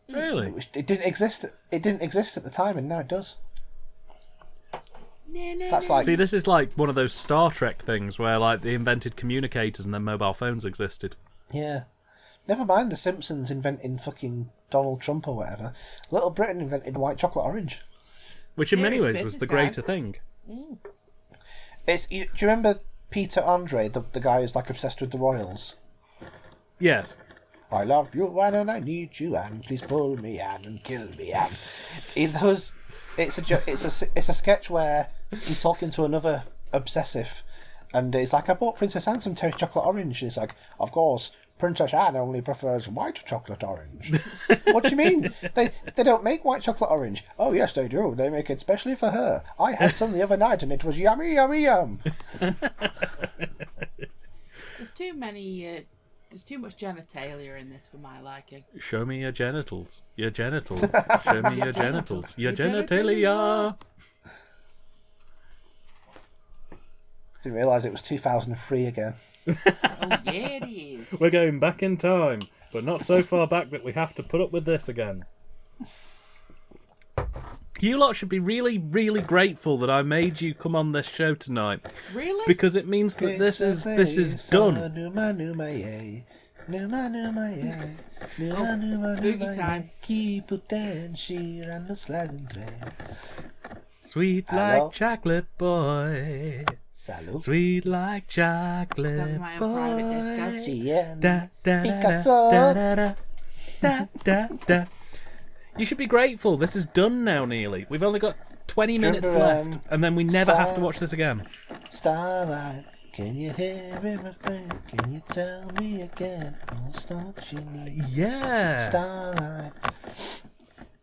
Speaker 1: Really?
Speaker 3: It didn't exist. It didn't exist at the time, and now it does. That's like
Speaker 1: See, this is like one of those Star Trek things where like they invented communicators and then mobile phones existed.
Speaker 3: yeah. Never mind the Simpsons inventing fucking Donald Trump or whatever. Little Britain invented white chocolate orange.
Speaker 1: Which in many
Speaker 2: Serious
Speaker 1: ways was the
Speaker 2: business,
Speaker 1: greater thing.
Speaker 3: Do you remember Peter Andre, the guy who's like obsessed with the royals?
Speaker 1: Yes.
Speaker 3: I love you and I need you and please pull me and kill me and it's a sketch where he's talking to another obsessive and he's like, I bought Princess Anne some Terry's chocolate orange. And he's like, of course, Princess Anne only prefers white chocolate orange. What do you mean? They don't make white chocolate orange. Oh yes they do. They make it specially for her. I had some the other night and it was yummy yummy yum.
Speaker 2: There's too many. There's too much genitalia in this for my liking.
Speaker 1: Show me your genitals. Your genitals. Show me your genitals. Your genitalia.
Speaker 3: Didn't realise it was 2003 again.
Speaker 2: Oh yeah, it is.
Speaker 1: We're going back in time, but not so far back that we have to put up with this again. You lot should be really, really grateful that I made you come on this show tonight.
Speaker 2: Really?
Speaker 1: Because it means that this is done.
Speaker 2: Boogie time.
Speaker 3: Keep it then, she ran the sliding tray.
Speaker 1: Sweet
Speaker 3: Hello?
Speaker 1: like chocolate boy.
Speaker 3: Salut.
Speaker 1: Sweet like chocolate
Speaker 2: Starting my own private
Speaker 1: boy.
Speaker 2: disco.
Speaker 3: Chien.
Speaker 1: Da, da, da,
Speaker 3: Picasso.
Speaker 1: da, da, da, da, da, da. You should be grateful. This is done now, Neely. We've only got 20 minutes
Speaker 3: Remember,
Speaker 1: left, and then we never have to
Speaker 3: Star-
Speaker 1: watch this again.
Speaker 3: Starlight, can you hear it, my friend? Can you tell me again all the stuff you need?
Speaker 1: Yeah.
Speaker 3: Starlight.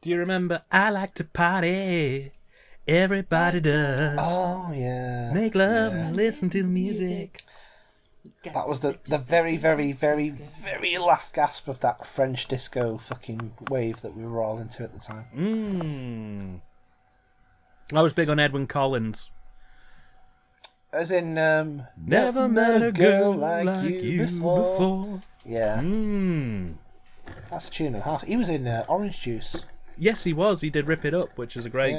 Speaker 1: Do you remember I like to party? Everybody does.
Speaker 3: Oh, yeah.
Speaker 1: Make love
Speaker 3: Yeah.
Speaker 1: and listen to the music.
Speaker 3: That was the very, very, very, very last gasp of that French disco fucking wave that we were all into at the time.
Speaker 1: I was big on Edwin Collins.
Speaker 3: As in,
Speaker 1: Never met a girl like you before.
Speaker 3: Yeah,
Speaker 1: Mm.
Speaker 3: that's a tune and a half. He was in Orange Juice.
Speaker 1: Yes, he was. He did Rip It Up, which is a great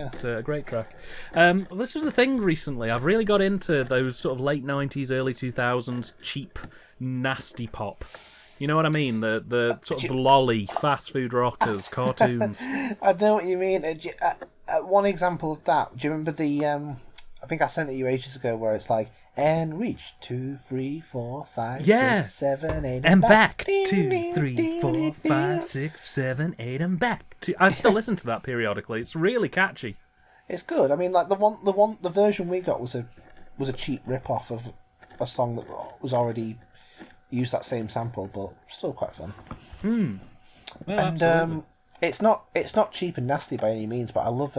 Speaker 1: track. This is the thing recently. I've really got into those sort of late 90s, early 2000s cheap, nasty pop. You know what I mean? The sort of the lolly, fast food rockers, cartoons.
Speaker 3: I know what you mean. One example of that. Do you remember the? I think I sent it you ages ago, where it's like, and reach 2, 3, 4, 5,
Speaker 1: Yeah.
Speaker 3: 6, 7, 8,
Speaker 1: And back.
Speaker 3: Ding,
Speaker 1: 2,
Speaker 3: ding,
Speaker 1: 3,
Speaker 3: ding,
Speaker 1: 4,
Speaker 3: ding,
Speaker 1: 5,
Speaker 3: ding.
Speaker 1: 6, 7, 8, and back. I still listen to that periodically. It's really catchy.
Speaker 3: It's good. I mean, like the version we got was a cheap rip off of a song that was already used that same sample, but still quite fun.
Speaker 1: Yeah,
Speaker 3: And
Speaker 1: absolutely.
Speaker 3: it's not cheap and nasty by any means, but I love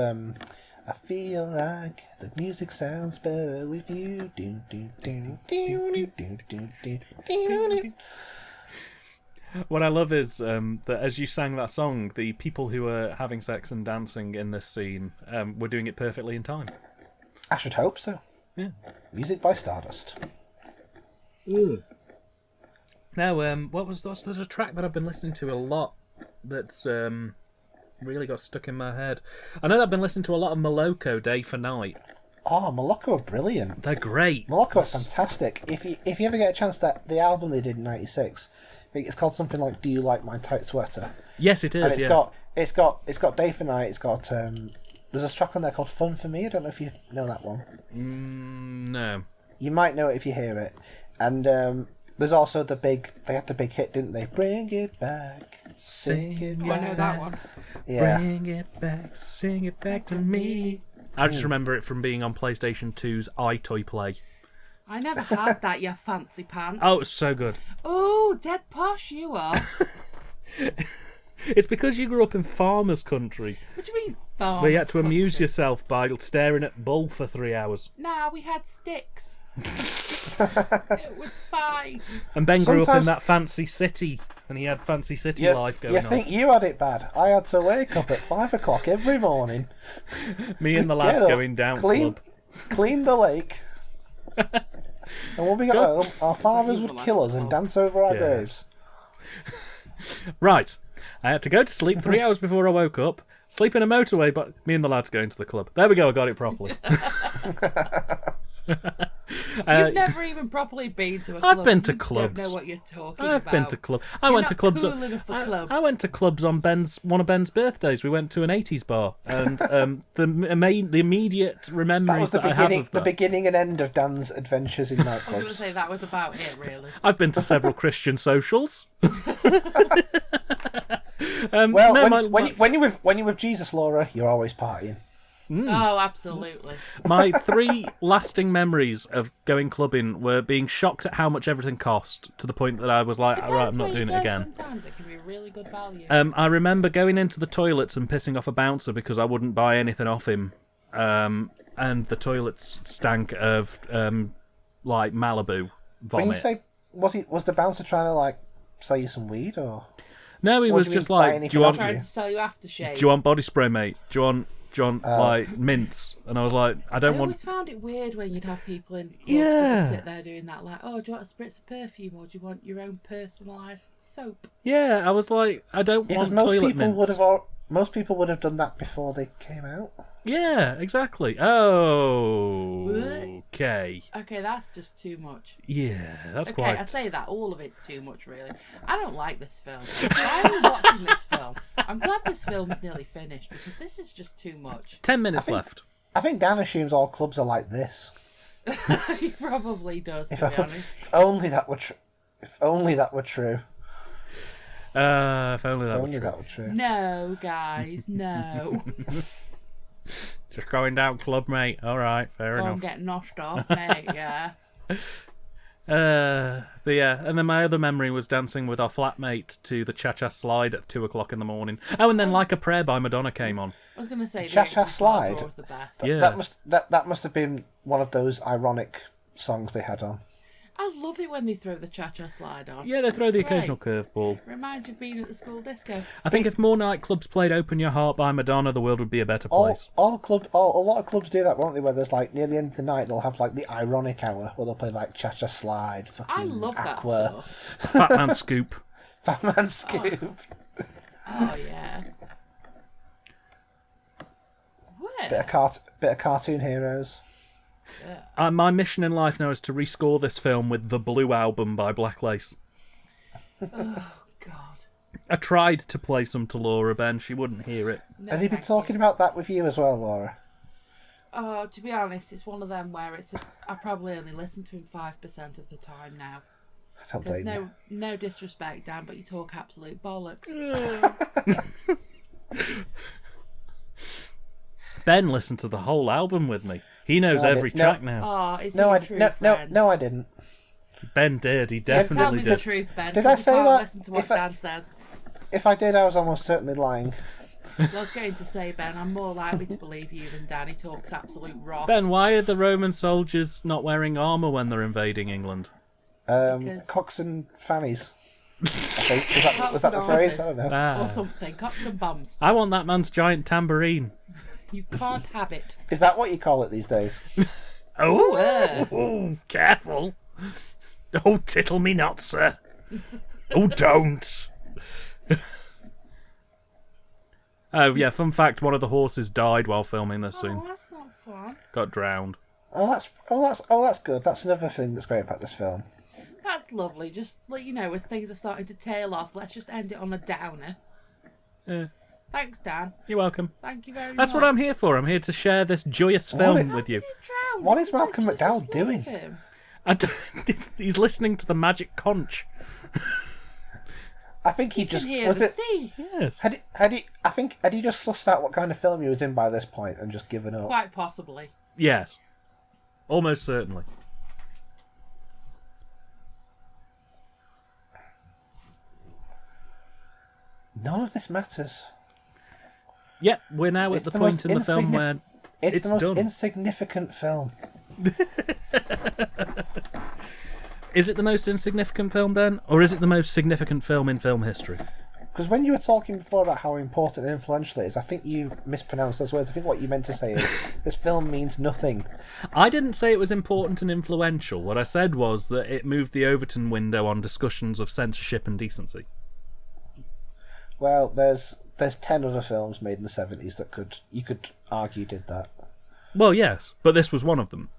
Speaker 3: I feel like the music sounds better with you. Do, do, do, do, do, do, do, do, do.
Speaker 1: What I love is that as you sang that song, the people who were having sex and dancing in this scene were doing it perfectly in time.
Speaker 3: I should hope so.
Speaker 1: Yeah.
Speaker 3: Music by Stardust.
Speaker 1: Now, there's a track that I've been listening to a lot that's really got stuck in my head. I know that I've been listening to a lot of Moloko Day for Night.
Speaker 3: Oh, Moloko are brilliant.
Speaker 1: They're great.
Speaker 3: Moloko are fantastic. If you ever get a chance, that the album they did in '96, I think it's called something like "Do You Like My Tight Sweater?"
Speaker 1: Yes, it is.
Speaker 3: And it's got Day for Night. It's got there's a track on there called "Fun for Me." I don't know if you know that one.
Speaker 1: No.
Speaker 3: You might know it if you hear it. And there's also they had the big hit, didn't they? Bring it back, sing it
Speaker 2: I
Speaker 3: back.
Speaker 2: know that one.
Speaker 3: Yeah.
Speaker 1: Bring it back, sing it back to me. I just remember it from being on PlayStation 2's iToy Play.
Speaker 2: I never had that, you fancy pants.
Speaker 1: Oh, it's so good.
Speaker 2: Oh, dead posh you are.
Speaker 1: It's because you grew up in farmers' country,
Speaker 2: What do you mean, farm?
Speaker 1: where you had to amuse yourself by staring at bull for 3 hours.
Speaker 2: Nah, we had sticks. It was fine.
Speaker 1: And Ben grew up in
Speaker 3: Sometimes-
Speaker 1: that fancy city, and he had fancy city life going
Speaker 3: You
Speaker 1: on.
Speaker 3: think you had it bad? I had to wake up at 5 o'clock every morning,
Speaker 1: Me and the lads
Speaker 3: get up,
Speaker 1: going down club.
Speaker 3: clean the lake, and when we got home, our fathers would kill us and dance over our
Speaker 1: Yeah.
Speaker 3: graves.
Speaker 1: Right. I had to go to sleep 3 hours before I woke up, sleep in a motorway, but me and the lads going to the club. There we go, I got it properly.
Speaker 2: You've never even properly been to a club.
Speaker 1: I've been to
Speaker 2: You
Speaker 1: clubs.
Speaker 2: don't know what you're talking
Speaker 1: I've
Speaker 2: about.
Speaker 1: been to clubs. I
Speaker 2: You're
Speaker 1: went to
Speaker 2: not
Speaker 1: clubs.
Speaker 2: cool enough for clubs.
Speaker 1: I went to clubs on one of Ben's birthdays. We went to an 80s bar, and the immediate
Speaker 3: That
Speaker 1: memories
Speaker 3: was the
Speaker 1: that I have
Speaker 3: beginning,
Speaker 1: of that.
Speaker 3: beginning and end of Dan's adventures in
Speaker 2: I was going to
Speaker 3: nightclubs.
Speaker 2: say that was about it, really.
Speaker 1: I've been to several Christian socials.
Speaker 3: Well,
Speaker 1: no,
Speaker 3: when you're with Jesus, Laura, you're always partying.
Speaker 2: Oh, absolutely.
Speaker 1: My 3 lasting memories of going clubbing were being shocked at how much everything cost, to the point that I was like,
Speaker 2: Depends
Speaker 1: right, I'm not
Speaker 2: where you
Speaker 1: doing it
Speaker 2: go,
Speaker 1: again.
Speaker 2: Sometimes it can be really good value.
Speaker 1: I remember going into the toilets and pissing off a bouncer because I wouldn't buy anything off him. And the toilets stank of like Malibu vomit.
Speaker 3: When you say was the bouncer trying to like sell you some weed or?
Speaker 1: No, he
Speaker 3: What
Speaker 1: was
Speaker 3: do you
Speaker 1: just
Speaker 3: mean, buy
Speaker 1: like, do
Speaker 3: anything
Speaker 1: you
Speaker 3: off
Speaker 1: want
Speaker 3: you?
Speaker 2: Trying to sell you aftershave.
Speaker 1: do you want body spray, mate? Do you want like mints? And I was like, I
Speaker 2: I
Speaker 1: don't want.
Speaker 2: always found it weird when you'd have people in clubs
Speaker 1: Yeah.
Speaker 2: that would sit there doing that, like, oh, do you want a spritz of perfume or do you want your own personalised soap?
Speaker 1: Yeah, I was like, I don't
Speaker 3: Because
Speaker 1: want
Speaker 3: most
Speaker 1: toilet
Speaker 3: people
Speaker 1: mints.
Speaker 3: most people would have done that before they came out.
Speaker 1: Yeah, exactly. Oh, okay.
Speaker 2: Okay, that's just too much.
Speaker 1: Yeah, that's
Speaker 2: Okay,
Speaker 1: quite.
Speaker 2: I say that, all of it's too much, really. I don't like this film. Why are we watching this film? I'm glad this film's nearly finished, because this is just too much.
Speaker 1: 10 minutes left.
Speaker 3: I think Dan assumes all clubs are like this.
Speaker 2: He probably does, to
Speaker 3: If,
Speaker 2: be honest.
Speaker 3: if only that were true. If only that were true.
Speaker 1: If only that
Speaker 3: If
Speaker 1: were
Speaker 3: only
Speaker 1: true.
Speaker 3: that were true.
Speaker 2: No, guys, no.
Speaker 1: Just going down club, mate. All right, fair
Speaker 2: Go
Speaker 1: enough.
Speaker 2: and get noshed off, mate, yeah.
Speaker 1: But yeah, and then my other memory was dancing with our flatmate to the Cha-Cha Slide at 2 o'clock in the morning. Oh, and then Like a Prayer by Madonna came on.
Speaker 2: I was going to say, the
Speaker 3: Cha-Cha
Speaker 2: Exorcist
Speaker 3: Slide?
Speaker 2: was always the best.
Speaker 1: Yeah.
Speaker 3: That must have been one of those ironic songs they had on.
Speaker 2: I love it when they throw the cha-cha slide on.
Speaker 1: Yeah, they throw the
Speaker 2: It's great.
Speaker 1: occasional curveball.
Speaker 2: Reminds you of being at the school disco.
Speaker 1: I think if more nightclubs played Open Your Heart by Madonna, the world would be a better place.
Speaker 3: A lot of clubs do that, won't they? Where there's like near the end of the night, they'll have like the ironic hour where they'll play like Cha-Cha Slide, fucking
Speaker 2: I love that
Speaker 3: Aqua,
Speaker 2: stuff.
Speaker 1: Fat Man Scoop.
Speaker 3: Fat Man Scoop,
Speaker 2: Oh, yeah. Where?
Speaker 3: bit of cartoon heroes.
Speaker 1: My mission in life now is to rescore this film with The Blue Album by Black Lace.
Speaker 2: Oh, God.
Speaker 1: I tried to play some to Laura, Ben. She wouldn't hear it.
Speaker 2: No,
Speaker 3: Has he been
Speaker 2: thank
Speaker 3: talking
Speaker 2: you.
Speaker 3: about that with you as well, Laura?
Speaker 2: Oh, to be honest, it's one of them where I probably only listen to him 5% of the time now.
Speaker 3: I don't
Speaker 2: There's
Speaker 3: blame you.
Speaker 2: no disrespect, Dan, but you talk absolute bollocks.
Speaker 1: Ben listened to the whole album with me. He knows
Speaker 3: No, I
Speaker 1: every
Speaker 3: didn't. No.
Speaker 1: track now.
Speaker 2: Oh, is
Speaker 3: No,
Speaker 2: he
Speaker 3: I
Speaker 2: a true friend?
Speaker 3: no, I didn't.
Speaker 1: Ben did. He
Speaker 2: Tell
Speaker 1: definitely
Speaker 2: me the
Speaker 1: did.
Speaker 2: truth, Ben.
Speaker 3: Did
Speaker 2: 'cause
Speaker 3: I
Speaker 2: you
Speaker 3: say
Speaker 2: can't
Speaker 3: that?
Speaker 2: Listen to what
Speaker 3: If I-
Speaker 2: Dan says.
Speaker 3: If I did, I was almost certainly lying.
Speaker 2: I was going to say, Ben, I'm more likely to believe you than Dan. He talks absolute rot.
Speaker 1: Ben, why are the Roman soldiers not wearing armour when they're invading England?
Speaker 2: Because-
Speaker 3: Cocks and fannies. I think. Was that the
Speaker 2: Cocks and
Speaker 3: phrase? I
Speaker 2: horses.
Speaker 3: don't know.
Speaker 2: Or
Speaker 1: Ah,
Speaker 2: something. Cops and bums.
Speaker 1: I want that man's giant tambourine.
Speaker 2: You can't have it.
Speaker 3: Is that what you call it these days?
Speaker 1: Oh,
Speaker 2: Uh,
Speaker 1: oh, careful. Oh, tittle me not, sir. Oh, don't. Oh, yeah, fun fact, one of the horses died while filming this scene.
Speaker 2: Oh, that's not fun.
Speaker 1: Got drowned.
Speaker 3: That's good. That's another thing that's great about this film.
Speaker 2: That's lovely. Just, like, as things are starting to tail off, let's just end it on a downer.
Speaker 1: Yeah.
Speaker 2: Thanks, Dan.
Speaker 1: You're welcome.
Speaker 2: Thank you very much.
Speaker 1: That's what I'm here for. I'm here to share this joyous film with you.
Speaker 3: What is Malcolm McDowell doing?
Speaker 1: He's listening to the magic conch.
Speaker 3: I think he just
Speaker 2: was it.
Speaker 1: Yes.
Speaker 3: Had he just sussed out what kind of film he was in by this point and just given up?
Speaker 2: Quite possibly.
Speaker 1: Yes. Almost certainly.
Speaker 3: None of this matters.
Speaker 1: Yeah, we're now at the point in the film where
Speaker 3: it's the most
Speaker 1: done.
Speaker 3: insignificant film.
Speaker 1: Is it the most insignificant film, Ben? Or is it the most significant film in film history?
Speaker 3: Because when you were talking before about how important and influential it is, I think you mispronounced those words. I think what you meant to say is, this film means nothing.
Speaker 1: I didn't say it was important and influential. What I said was that it moved the Overton window on discussions of censorship and decency.
Speaker 3: Well, there's 10 other films made in the 70s that you could argue did that.
Speaker 1: Well, yes, but this was one of them.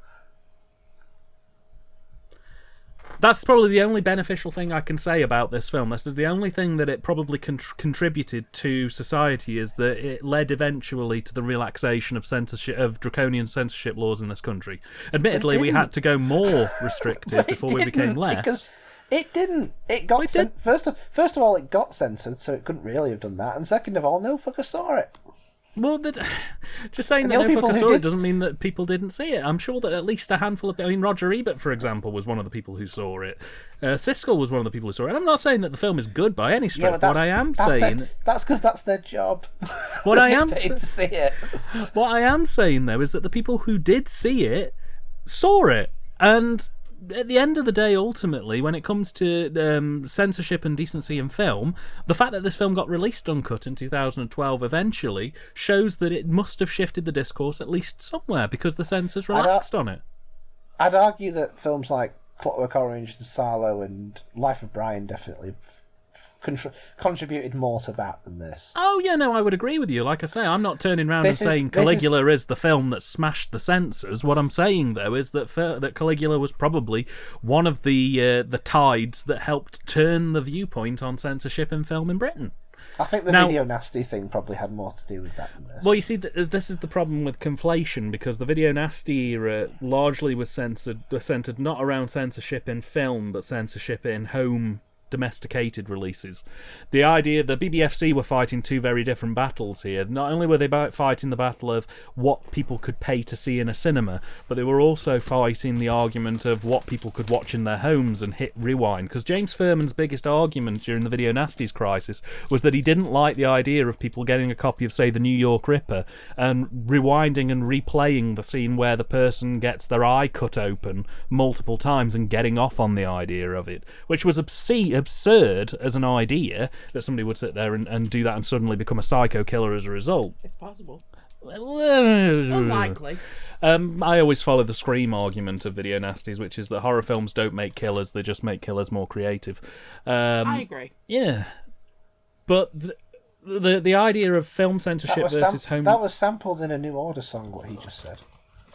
Speaker 1: That's probably the only beneficial thing I can say about this film. This is the only thing that it probably contributed to society, is that it led eventually to the relaxation of draconian censorship laws in this country. Admittedly, we had to go more restrictive before we became less.
Speaker 3: It didn't. It got first of all, it got censored, so it couldn't really have done that. And second of all, no fucker saw it.
Speaker 1: Well, just saying that no fucker saw it doesn't mean that people didn't see it. I'm sure that at least a handful of... I mean, Roger Ebert, for example, was one of the people who saw it. Siskel was one of the people who saw it. And I'm not saying that the film is good by any stretch. What I am saying...
Speaker 3: That's because that's their job.
Speaker 1: What I am
Speaker 3: to see it.
Speaker 1: What I am saying, though, is that the people who did see it saw it. And... at the end of the day, ultimately, when it comes to censorship and decency in film, the fact that this film got released uncut in 2012 eventually shows that it must have shifted the discourse at least somewhere, because the censors relaxed on it.
Speaker 3: I'd argue that films like Clockwork Orange and Sarlo and Life of Brian definitely contributed more to that than this.
Speaker 1: Oh, yeah, no, I would agree with you. Like I say, I'm not turning around and saying Caligula is the film that smashed the censors. What I'm saying, though, is that Caligula was probably one of the tides that helped turn the viewpoint on censorship in film in Britain.
Speaker 3: I think the video nasty thing probably had more to do with that than this.
Speaker 1: Well, you see, this is the problem with conflation, because the video nasty era largely was centered not around censorship in film, but censorship in home domesticated releases. The idea the BBFC were fighting two very different battles here. Not only were they fighting the battle of what people could pay to see in a cinema, but they were also fighting the argument of what people could watch in their homes and hit rewind. Because James Furman's biggest argument during the Video Nasties crisis was that he didn't like the idea of people getting a copy of, say, the New York Ripper and rewinding and replaying the scene where the person gets their eye cut open multiple times and getting off on the idea of it, which was absurd as an idea, that somebody would sit there and do that and suddenly become a psycho killer as a result.
Speaker 2: It's possible. Unlikely.
Speaker 1: I always follow the Scream argument of Video Nasties, which is that horror films don't make killers, they just make killers more creative.
Speaker 2: I agree.
Speaker 1: Yeah. But the idea of film censorship versus home...
Speaker 3: That was sampled in a New Order song, what he just said.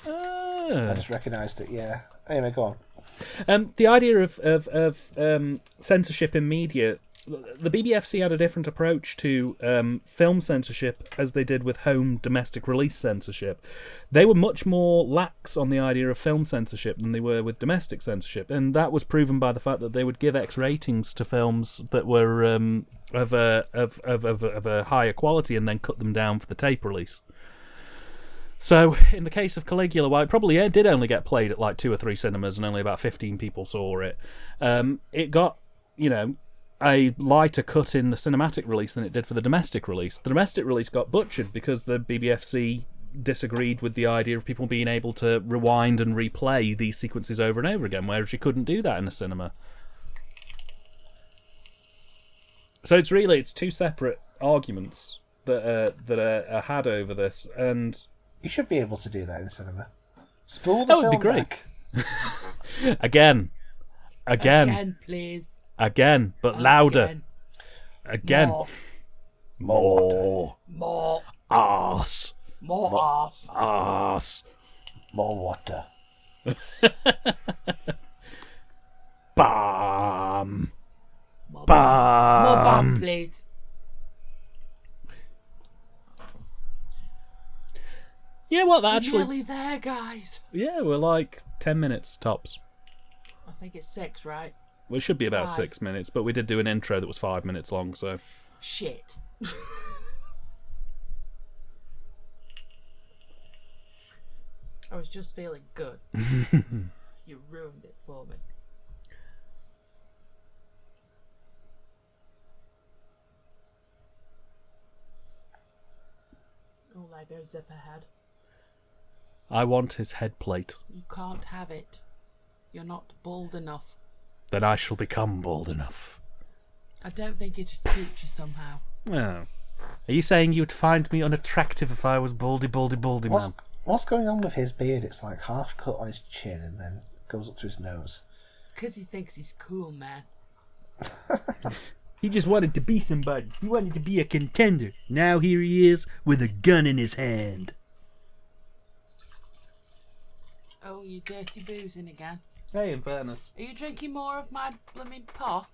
Speaker 3: I just recognised it, yeah. Anyway, go on.
Speaker 1: The idea of censorship in media, the BBFC had a different approach to film censorship as they did with home domestic release censorship. They were much more lax on the idea of film censorship than they were with domestic censorship, and that was proven by the fact that they would give X ratings to films that were of a higher quality and then cut them down for the tape release. So, in the case of Caligula, while it probably did only get played at like 2 or 3 cinemas and only about 15 people saw it, it got, a lighter cut in the cinematic release than it did for the domestic release. The domestic release got butchered because the BBFC disagreed with the idea of people being able to rewind and replay these sequences over and over again, whereas you couldn't do that in a cinema. So it's two separate arguments that are had over this, and...
Speaker 3: You should be able to do that in the cinema. Spool the film
Speaker 1: would be great.
Speaker 3: Back.
Speaker 1: Again,
Speaker 2: please.
Speaker 1: Again, but louder. Again.
Speaker 2: More.
Speaker 1: More.
Speaker 2: More.
Speaker 1: Arse.
Speaker 2: More arse.
Speaker 1: Arse.
Speaker 3: More water.
Speaker 1: Bam.
Speaker 2: More
Speaker 1: Bam.
Speaker 2: bum, please.
Speaker 1: You know what? That
Speaker 2: We're
Speaker 1: actually.
Speaker 2: nearly there, guys.
Speaker 1: Yeah, we're like 10 minutes tops.
Speaker 2: I think it's 6, right?
Speaker 1: Well, it should be about
Speaker 2: 5.
Speaker 1: 6 minutes, but we did do an intro that was 5 minutes long, so.
Speaker 2: Shit. I was just feeling good. You ruined it for me. Oh, Lego Zipperhead.
Speaker 1: I want his head plate.
Speaker 2: You can't have it. You're not bald enough.
Speaker 1: Then I shall become bald enough.
Speaker 2: I don't think it should suit you somehow.
Speaker 1: Oh. Are you saying you'd find me unattractive if I was baldy man?
Speaker 3: What's going on with his beard? It's like half cut on his chin and then goes up to his nose.
Speaker 2: It's because he thinks he's cool, man.
Speaker 1: He just wanted to be somebody. He wanted to be a contender. Now here he is with a gun in his hand.
Speaker 2: Oh, you dirty boozing again.
Speaker 1: Hey, in fairness.
Speaker 2: Are you drinking more of my blooming pop?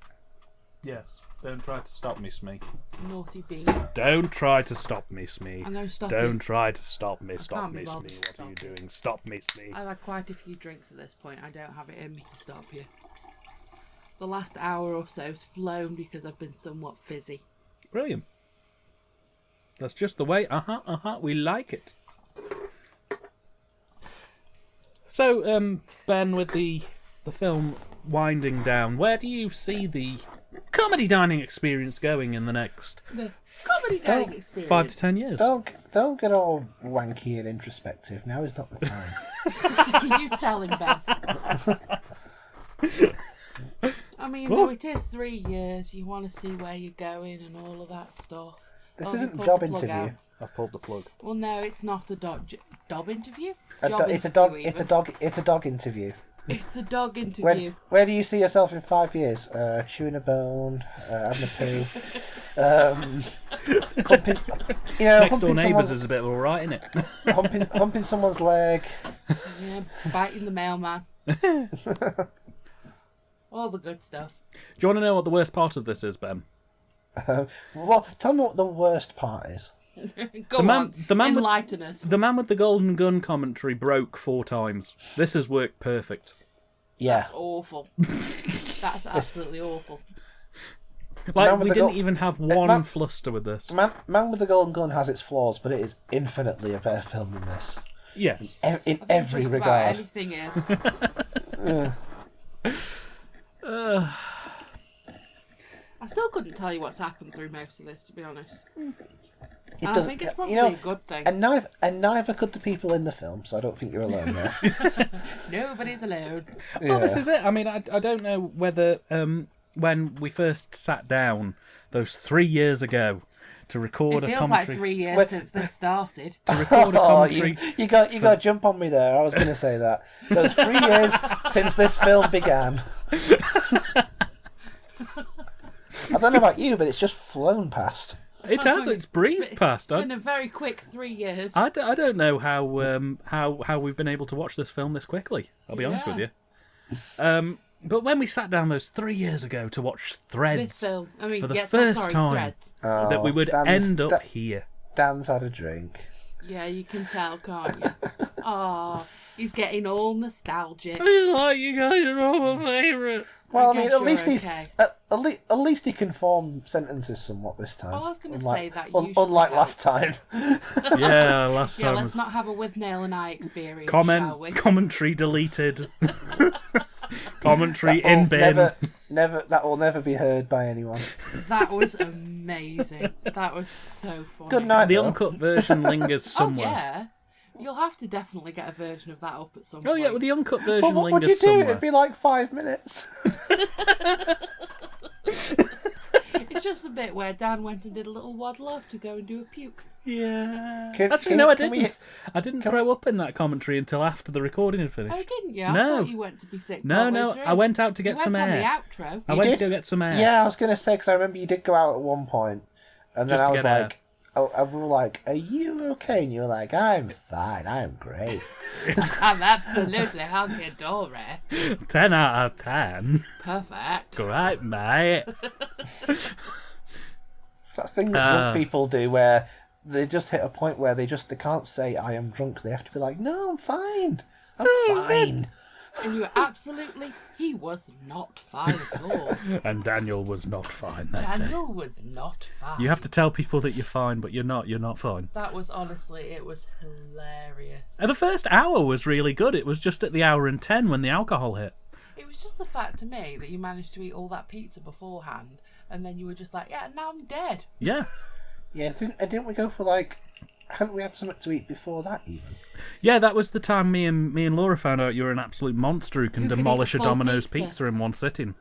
Speaker 1: Yes. Don't try to stop me, Smee.
Speaker 2: Naughty bean.
Speaker 1: Don't try to stop me, Smee.
Speaker 2: I'm going to stop
Speaker 1: Don't
Speaker 2: you.
Speaker 1: try to stop me. Stop
Speaker 2: can't be
Speaker 1: me, Smee.
Speaker 2: bothered to
Speaker 1: What are
Speaker 2: stop
Speaker 1: you
Speaker 2: you.
Speaker 1: doing? Stop me, Smee.
Speaker 2: I've had quite a few drinks at this point. I don't have it in me to stop you. The last hour or so's flown because I've been somewhat fizzy.
Speaker 1: Brilliant. That's just the way. We like it. So, Ben, with the film winding down, where do you see the comedy dining experience going in the next
Speaker 2: The comedy dining experience.
Speaker 1: 5 to 10 years?
Speaker 3: Don't get all wanky and introspective. Now is not the time.
Speaker 2: You tell him, Ben. I mean,
Speaker 1: What?
Speaker 2: no, it is 3 years. You want to see where you're going and all of that stuff.
Speaker 3: This
Speaker 2: Oh,
Speaker 3: isn't
Speaker 2: you pulled
Speaker 3: job
Speaker 2: the plug
Speaker 3: interview.
Speaker 2: out.
Speaker 1: I've pulled the plug.
Speaker 2: Well, no, it's not a job interview.
Speaker 3: It's a dog. It's a dog interview.
Speaker 2: It's a dog interview.
Speaker 3: Where do you see yourself in 5 years? Chewing a bone, having a poo, humping,
Speaker 1: Next door
Speaker 3: humping
Speaker 1: neighbours
Speaker 3: someone's,
Speaker 1: is a bit alright, isn't it?
Speaker 3: humping someone's leg.
Speaker 2: Yeah, biting the mailman. All the good stuff.
Speaker 1: Do you want to know what the worst part of this is, Ben?
Speaker 3: Well, tell me what the worst part is.
Speaker 2: Go
Speaker 1: man with-
Speaker 2: enlighten us.
Speaker 1: The man with the golden gun commentary broke 4 times. This has worked perfect.
Speaker 3: Yeah,
Speaker 2: That's awful. That's absolutely awful.
Speaker 1: Like,
Speaker 3: Man with
Speaker 1: we
Speaker 3: the
Speaker 1: didn't
Speaker 3: gol-
Speaker 1: even have one
Speaker 3: man-
Speaker 1: fluster with this.
Speaker 3: Man with the Golden Gun has its flaws, but it is infinitely a better film than this.
Speaker 1: Yes.
Speaker 3: In every
Speaker 2: Just about
Speaker 3: regard.
Speaker 2: anything is. I still couldn't tell you what's happened through most of this, to be honest.
Speaker 3: It
Speaker 2: I
Speaker 3: doesn't-
Speaker 2: think it's probably
Speaker 3: you know,
Speaker 2: a good thing.
Speaker 3: And neither could the people in the film, so I don't think you're alone there.
Speaker 2: Nobody's alone.
Speaker 1: Well, this is it. I mean, I don't know whether when we first sat down those 3 years ago to record
Speaker 2: It
Speaker 1: a
Speaker 2: feels like
Speaker 1: commentary.
Speaker 2: 3 years
Speaker 3: Wait.
Speaker 2: since this started.
Speaker 1: To record a
Speaker 3: Oh,
Speaker 1: commentary.
Speaker 3: you got to jump on me there. I was going to say that. Those 3 years since this film began. I don't know about you, but it's just flown past.
Speaker 1: It has. It's breezed past.
Speaker 2: It's been a very quick 3 years.
Speaker 1: I don't know how we've been able to watch this film this quickly. I'll be honest with you. But when we sat down those 3 years ago to watch Threads
Speaker 2: This film. I mean,
Speaker 1: for the
Speaker 2: yes,
Speaker 1: first
Speaker 2: sorry,
Speaker 1: time,
Speaker 2: Threads.
Speaker 1: that we would end up here.
Speaker 3: Dan's had a drink.
Speaker 2: Yeah, you can tell, can't you? Oh, he's getting all nostalgic.
Speaker 1: It's like you guys are all my favourite.
Speaker 3: Well, I
Speaker 2: guess
Speaker 3: mean, at
Speaker 2: you're
Speaker 3: least he's
Speaker 2: okay.
Speaker 3: at least he can form sentences somewhat this time.
Speaker 2: Well, I was going to
Speaker 3: Unlike-
Speaker 2: say that usually
Speaker 3: unlike
Speaker 2: don't.
Speaker 3: last time.
Speaker 1: Yeah, last
Speaker 2: Yeah,
Speaker 1: time
Speaker 2: let's
Speaker 1: was
Speaker 2: not have a with nail and eye experience, shall we?
Speaker 1: commentary deleted. Commentary
Speaker 3: That
Speaker 1: in
Speaker 3: will
Speaker 1: bin.
Speaker 3: that will never be heard by anyone.
Speaker 2: That was amazing. That was so funny.
Speaker 3: Good night.
Speaker 1: The
Speaker 3: though.
Speaker 1: uncut version lingers
Speaker 2: Oh,
Speaker 1: somewhere.
Speaker 2: yeah. You'll have to definitely get a version of that up at some
Speaker 1: Oh
Speaker 2: point.
Speaker 1: yeah, well the uncut
Speaker 3: But
Speaker 1: version
Speaker 3: what would
Speaker 1: lingers
Speaker 3: you do?
Speaker 1: somewhere.
Speaker 3: It'd be like 5 minutes.
Speaker 2: It's just a bit where Dan went and did a little waddle off to go and do a puke.
Speaker 1: Yeah.
Speaker 3: Can-
Speaker 1: Actually,
Speaker 3: can-
Speaker 1: no, I
Speaker 3: can we-
Speaker 1: didn't. I didn't throw up in that commentary until after the recording had finished.
Speaker 2: Oh, didn't you? I
Speaker 1: No.
Speaker 2: thought you went to be sick.
Speaker 1: No,
Speaker 2: partway
Speaker 1: no,
Speaker 2: through.
Speaker 1: I went out to
Speaker 2: You
Speaker 1: get some
Speaker 2: went
Speaker 1: air.
Speaker 2: on the outro.
Speaker 1: I
Speaker 3: You
Speaker 1: went
Speaker 3: did?
Speaker 1: to go get some air.
Speaker 3: Yeah, I was going to say, because I remember you did go out at one point, And then
Speaker 1: Just
Speaker 3: I
Speaker 1: to
Speaker 3: was
Speaker 1: get air.
Speaker 3: like, we were like, are you okay? And you were like, I'm fine, I'm great.
Speaker 2: I'm absolutely hunky-dory.
Speaker 1: 10 out of 10.
Speaker 2: Perfect.
Speaker 1: Great, mate.
Speaker 3: That thing that drunk people do where they just hit a point where they can't say I am drunk. They have to be like, no, I'm fine. I'm fine.
Speaker 2: And you were absolutely... He was not fine at all.
Speaker 1: And Daniel was not fine that day.
Speaker 2: Daniel was not fine.
Speaker 1: You have to tell people that you're fine, but you're not. You're not fine.
Speaker 2: That was honestly... It was hilarious.
Speaker 1: And the first hour was really good. It was just at the hour and 10 when the alcohol hit.
Speaker 2: It was just the fact to me that you managed to eat all that pizza beforehand, and then you were just like, yeah, now I'm dead.
Speaker 1: Yeah.
Speaker 3: Yeah, didn't we go for like... Hadn't we had something to eat before that even?
Speaker 1: Yeah, that was the time me and Laura found out you were an absolute monster who can
Speaker 2: Who can
Speaker 1: demolish
Speaker 2: eat
Speaker 1: a
Speaker 2: a full
Speaker 1: Domino's
Speaker 2: pizza.
Speaker 1: pizza in one sitting.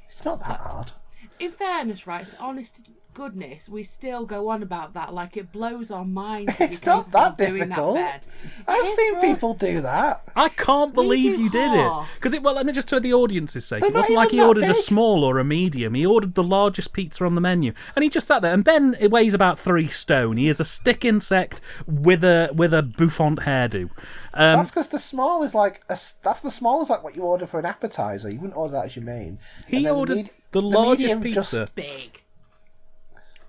Speaker 3: It's not that hard.
Speaker 2: In fairness, right, honest to goodness, we still go on about that like it blows our minds. that
Speaker 3: It's
Speaker 2: you're
Speaker 3: not that
Speaker 2: capable of doing
Speaker 3: difficult.
Speaker 2: That bed.
Speaker 3: I've
Speaker 2: It is
Speaker 3: seen
Speaker 2: for us.
Speaker 3: people do that.
Speaker 1: I can't believe
Speaker 2: do
Speaker 1: you did
Speaker 2: half.
Speaker 1: it. Because let me just tell the audience's sake.
Speaker 3: They're
Speaker 1: It
Speaker 3: not
Speaker 1: wasn't like
Speaker 3: even
Speaker 1: he
Speaker 3: that
Speaker 1: ordered a
Speaker 3: big.
Speaker 1: small or a medium. He ordered the largest pizza on the menu. And he just sat there. And Ben weighs about 3 stone. He is a stick insect with a bouffant hairdo.
Speaker 3: That's because the small is like what you order for an appetizer. You wouldn't order that as your main.
Speaker 1: He
Speaker 3: And then
Speaker 1: ordered the largest
Speaker 3: medium
Speaker 1: pizza.
Speaker 2: Big.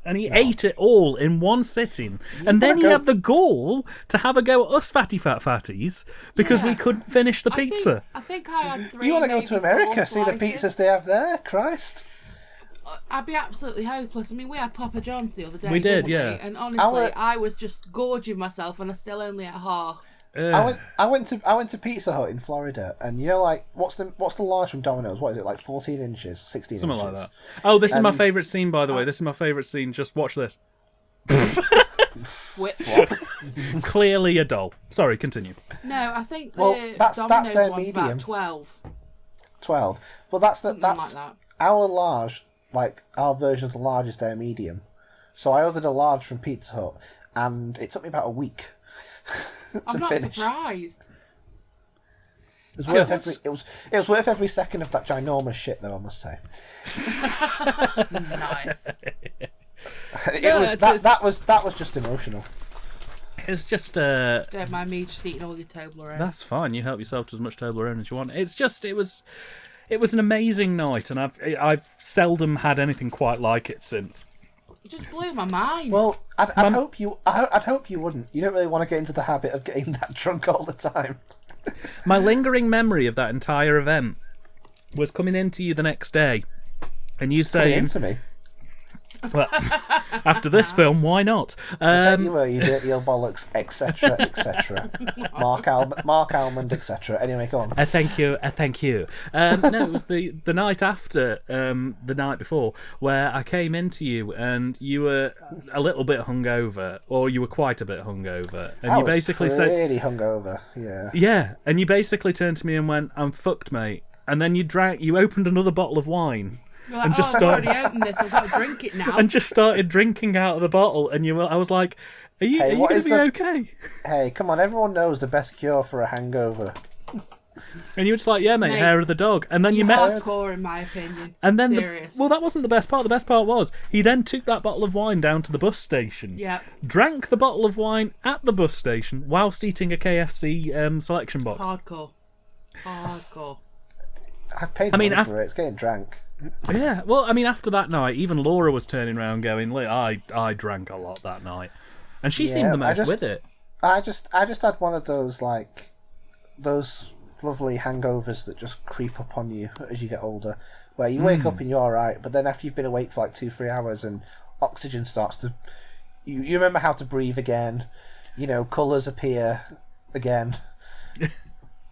Speaker 1: And he ate it all in one sitting. And then he
Speaker 3: gotta go-
Speaker 1: had the gall to have a go at us fatties because we couldn't finish the pizza.
Speaker 2: I think I had 3.
Speaker 3: You want to go
Speaker 2: maybe
Speaker 3: to America,
Speaker 2: 4
Speaker 3: see the
Speaker 2: slices.
Speaker 3: pizzas they have there? Christ.
Speaker 2: I'd be absolutely hopeless. I mean, we had Papa John's the other day.
Speaker 1: We did,
Speaker 2: didn't
Speaker 1: yeah.
Speaker 2: We? And honestly,
Speaker 3: Our-
Speaker 2: I was just gorging myself, and I still only at half.
Speaker 3: I went to Pizza Hut in Florida, and you know, like, what's the large from Domino's? What is it, like 14 inches, 16
Speaker 1: Something
Speaker 3: inches?
Speaker 1: like that. Oh, this is my
Speaker 3: And-
Speaker 1: favourite scene, by the way. This is my favourite scene. Just watch this.
Speaker 2: Whip.
Speaker 1: Clearly a doll. Sorry, continue.
Speaker 2: No, I think the
Speaker 3: Well, that's
Speaker 2: Domino's
Speaker 3: their
Speaker 2: one's
Speaker 3: medium.
Speaker 2: about 12.
Speaker 3: 12. Well, that's
Speaker 2: Something
Speaker 3: that's
Speaker 2: like that.
Speaker 3: our large, like our version of the large is their medium. So I ordered a large from Pizza Hut, and it took me about a week
Speaker 2: I'm
Speaker 3: to
Speaker 2: not
Speaker 3: finish.
Speaker 2: surprised.
Speaker 3: It was worth it was worth every second of that ginormous shit, though, I must say.
Speaker 2: Nice.
Speaker 3: That was just emotional.
Speaker 1: It's just
Speaker 2: Don't mind me just eating all your Toblerone.
Speaker 1: that's fine. You help yourself to as much Toblerone as you want. It's just it was an amazing night, and I've seldom had anything quite like it since.
Speaker 2: It just blew my mind.
Speaker 3: Well, I'd hope you wouldn't. You don't really want to get into the habit of getting that drunk all the time.
Speaker 1: My lingering memory of that entire event was coming into you the next day, and you
Speaker 3: Coming
Speaker 1: saying,
Speaker 3: into me.
Speaker 1: "Well, after this film, why not?"
Speaker 3: You were, you dirty old bollocks, etc., etc. Mark Almond, etc. Anyway, go on.
Speaker 1: Thank you. No, it was the night after, the night before, where I came into you and you were a little bit hungover, or you were quite a bit hungover, and
Speaker 3: I
Speaker 1: you
Speaker 3: was
Speaker 1: basically said,
Speaker 3: pretty hungover. Yeah.
Speaker 1: "Yeah," and you basically turned to me and went, "I'm fucked, mate." And then you opened another bottle of wine.
Speaker 2: You're like,
Speaker 1: and just
Speaker 2: I've
Speaker 1: start-
Speaker 2: already opened this, I've got to drink it now.
Speaker 1: And just started drinking out of the bottle, and I was like, "Are you
Speaker 3: Hey, what
Speaker 1: going
Speaker 3: is
Speaker 1: to be
Speaker 3: the-
Speaker 1: okay?"
Speaker 3: Hey, come on! Everyone knows the best cure for a hangover.
Speaker 1: And you were just like, "Yeah, mate,
Speaker 2: Mate,
Speaker 1: hair of the dog." And then you
Speaker 2: You're
Speaker 1: messed.
Speaker 2: hardcore, in my opinion.
Speaker 1: And then,
Speaker 2: Serious.
Speaker 1: well, that wasn't the best part. The best part was he then took that bottle of wine down to the bus station.
Speaker 2: Yeah.
Speaker 1: Drank the bottle of wine at the bus station whilst eating a KFC selection box.
Speaker 2: Hardcore.
Speaker 3: I've paid
Speaker 1: mean,
Speaker 3: money for it. It's getting drank.
Speaker 1: Yeah. Well, I mean, after that night, even Laura was turning around going, "Look, I drank a lot that night," and she seemed the most with it.
Speaker 3: I just had one of those those lovely hangovers that just creep up on you as you get older, where you wake up and you're all right, but then after you've been awake for like 2-3 hours and oxygen starts to, you remember how to breathe again, colours appear again.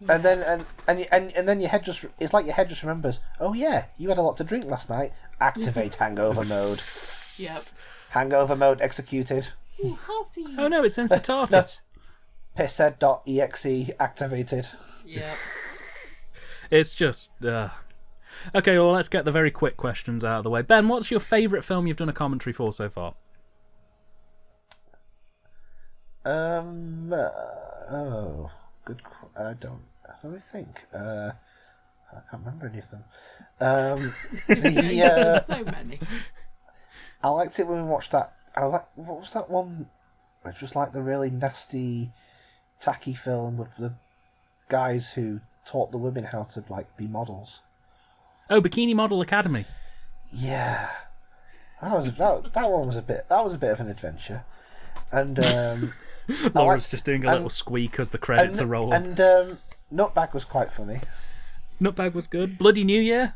Speaker 3: And then and then your head it's like your head just remembers, oh yeah, you had a lot to drink last night. Activate hangover mode.
Speaker 2: Yep.
Speaker 3: Hangover mode executed.
Speaker 2: Ooh, Halsey.
Speaker 1: Oh no, it's Incitatus.
Speaker 3: Pissed.exe activated.
Speaker 2: Yep.
Speaker 1: It's just. Okay, well, let's get the very quick questions out of the way. Ben, what's your favourite film you've done a commentary for so far?
Speaker 3: I don't. Let me think. I can't remember any of them.
Speaker 2: So many.
Speaker 3: I liked it when we watched that what was that one? Which was like the really nasty, tacky film with the guys who taught the women how to like be models.
Speaker 1: Oh, Bikini Model Academy.
Speaker 3: Yeah, that one was a bit of an adventure, and
Speaker 1: Laura's just doing a little squeak as the credits are rolling.
Speaker 3: And Nutbag was quite funny.
Speaker 1: Nutbag was good. Bloody New Year.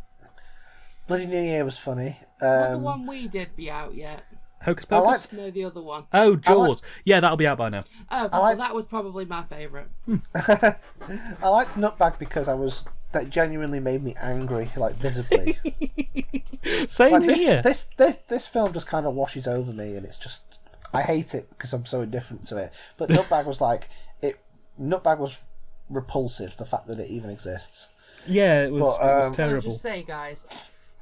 Speaker 3: Bloody New Year was funny.
Speaker 2: Not the one we did be out yet.
Speaker 1: Hocus Pocus?
Speaker 2: No, the other one.
Speaker 1: Oh, Jaws. Yeah, that'll be out by now.
Speaker 2: Oh, well, that was probably my favourite.
Speaker 3: I liked Nutbag because that genuinely made me angry, like visibly.
Speaker 1: Same here.
Speaker 3: This film just kind of washes over me, and it's just I hate it because I'm so indifferent to it. But Nutbag was Nutbag was repulsive. The fact that it even exists.
Speaker 1: Yeah, it was terrible.
Speaker 2: I'll just say, guys,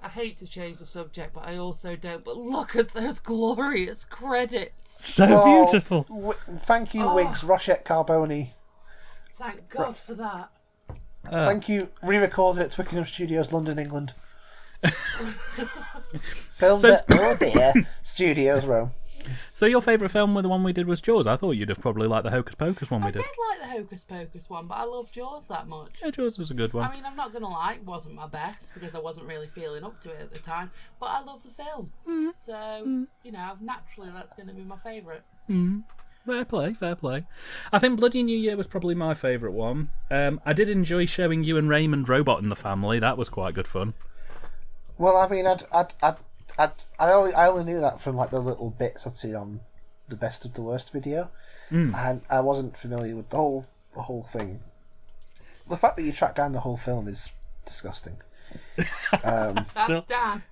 Speaker 2: I hate to change the subject, but I also don't. But look at those glorious credits.
Speaker 1: So beautiful.
Speaker 3: Thank you, Wiggs, Rochette Carboni.
Speaker 2: Thank God for that.
Speaker 3: Thank you. Re-recorded at Twickenham Studios, London, England. Filmed at Oh Dear Studios, Rome.
Speaker 1: So your favourite film with the one we did was Jaws? I thought you'd have probably liked the Hocus Pocus one we did.
Speaker 2: I did like the Hocus Pocus one, but I love Jaws that much.
Speaker 1: Yeah, Jaws was a good one.
Speaker 2: I mean, I'm not going to lie, it wasn't my best because I wasn't really feeling up to it at the time, but I love the film. So, naturally that's going to be my favourite.
Speaker 1: Fair play. I think Bloody New Year was probably my favourite one. I did enjoy showing you and Raymond Robot in the Family. That was quite good fun.
Speaker 3: Well, I mean, I only knew that from like the little bits I'd see on the Best of the Worst video, and I wasn't familiar with the whole thing. The fact that you tracked down the whole film is disgusting.
Speaker 2: Dan.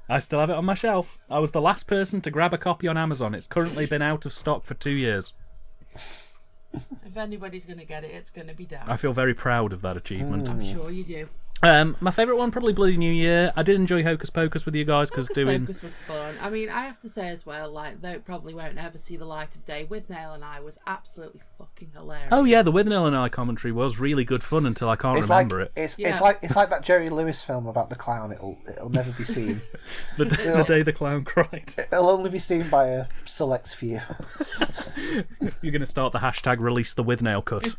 Speaker 1: I still have it on my shelf. I was the last person to grab a copy on Amazon. It's currently been out of stock for 2 years.
Speaker 2: If anybody's going to get it, it's going to be Dan.
Speaker 1: I feel very proud of that achievement.
Speaker 2: I'm sure you do.
Speaker 1: My favourite one, probably Bloody New Year. I did enjoy Hocus Pocus with you guys because
Speaker 2: Hocus was fun. I mean, I have to say as well, like, though it probably won't ever see the light of day, With Nail and I was absolutely fucking hilarious.
Speaker 1: Oh yeah, the With Nail and I commentary was really good fun until I can't remember it.
Speaker 3: It's like that Jerry Lewis film about the clown. It'll never be seen.
Speaker 1: the day the clown cried.
Speaker 3: It'll only be seen by a select few.
Speaker 1: You're going to start the hashtag release the With Nail cut.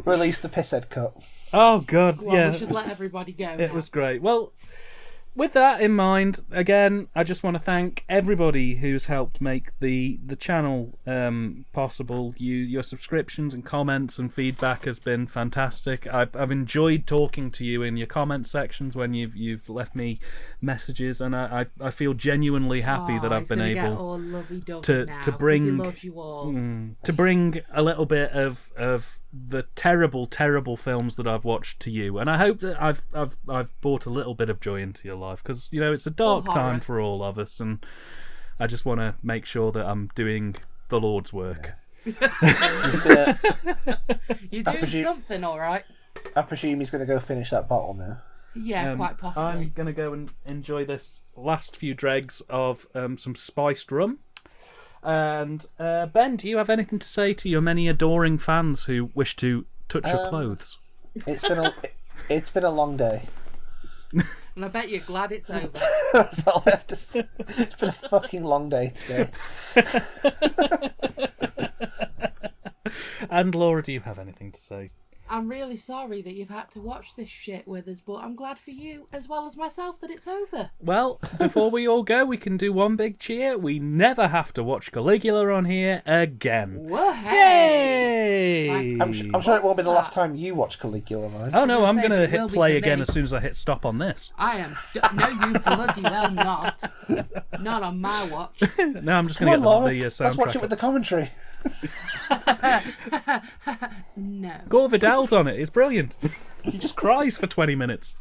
Speaker 3: Release the pisshead cut.
Speaker 1: Oh god,
Speaker 2: well,
Speaker 1: yeah.
Speaker 2: We should let everybody go.
Speaker 1: It was great. Well, with that in mind, again, I just want to thank everybody who's helped make the channel possible. Your subscriptions and comments and feedback has been fantastic. I've enjoyed talking to you in your comment sections when you've left me messages, and I feel genuinely happy that I've been able to bring
Speaker 2: he loves you all.
Speaker 1: To bring a little bit of the terrible films that I've watched to you, and I hope that I've brought a little bit of joy into your life, because it's a dark time for all of us, and I just want to make sure that I'm doing the Lord's work.
Speaker 2: You're doing something, all right.
Speaker 3: I presume he's going to go finish that bottle now.
Speaker 2: Yeah, quite possibly.
Speaker 1: I'm going to go and enjoy this last few dregs of some spiced rum. And Ben, do you have anything to say to your many adoring fans who wish to touch your clothes?
Speaker 3: It's been a long day.
Speaker 2: And I bet you're glad it's over.
Speaker 3: That's all I have to say. It's been a fucking long day today.
Speaker 1: And Laura, do you have anything to say?
Speaker 2: I'm really sorry that you've had to watch this shit with us, but I'm glad for you, as well as myself, that it's over.
Speaker 1: Well, before we all go, we can do one big cheer. We never have to watch Caligula on here again.
Speaker 2: Whoa, hey!
Speaker 1: Yay!
Speaker 3: I'm sure it won't be the last time you watch Caligula, man.
Speaker 1: Oh no, I'm going to
Speaker 2: it will
Speaker 1: hit
Speaker 2: be
Speaker 1: play
Speaker 2: for
Speaker 1: again
Speaker 2: me.
Speaker 1: as soon as I hit stop on this.
Speaker 2: I am. No, you bloody well not. Not on my watch.
Speaker 1: No, I'm just
Speaker 3: Come
Speaker 1: going to
Speaker 3: on,
Speaker 1: get
Speaker 3: Laura.
Speaker 1: the soundtrack.
Speaker 3: Let's watch it with the commentary.
Speaker 2: No.
Speaker 1: Gore Vidal's on it. It's brilliant. He just cries for 20 minutes.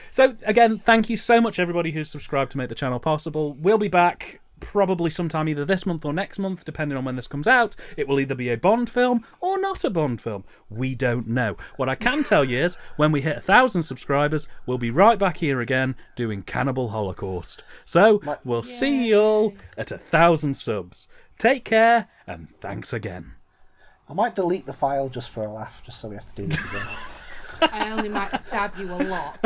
Speaker 1: So, again, thank you so much, everybody who's subscribed to make the channel possible. We'll be back probably sometime either this month or next month, depending on when this comes out. It will either be a Bond film or not a Bond film. We don't know. What I can tell you is, when we hit 1,000 subscribers, we'll be right back here again doing Cannibal Holocaust. So, we'll see you all at 1,000 subs. Take care, and thanks again.
Speaker 3: I might delete the file just for a laugh, just so we have to do this again.
Speaker 2: I only might stab you a lot.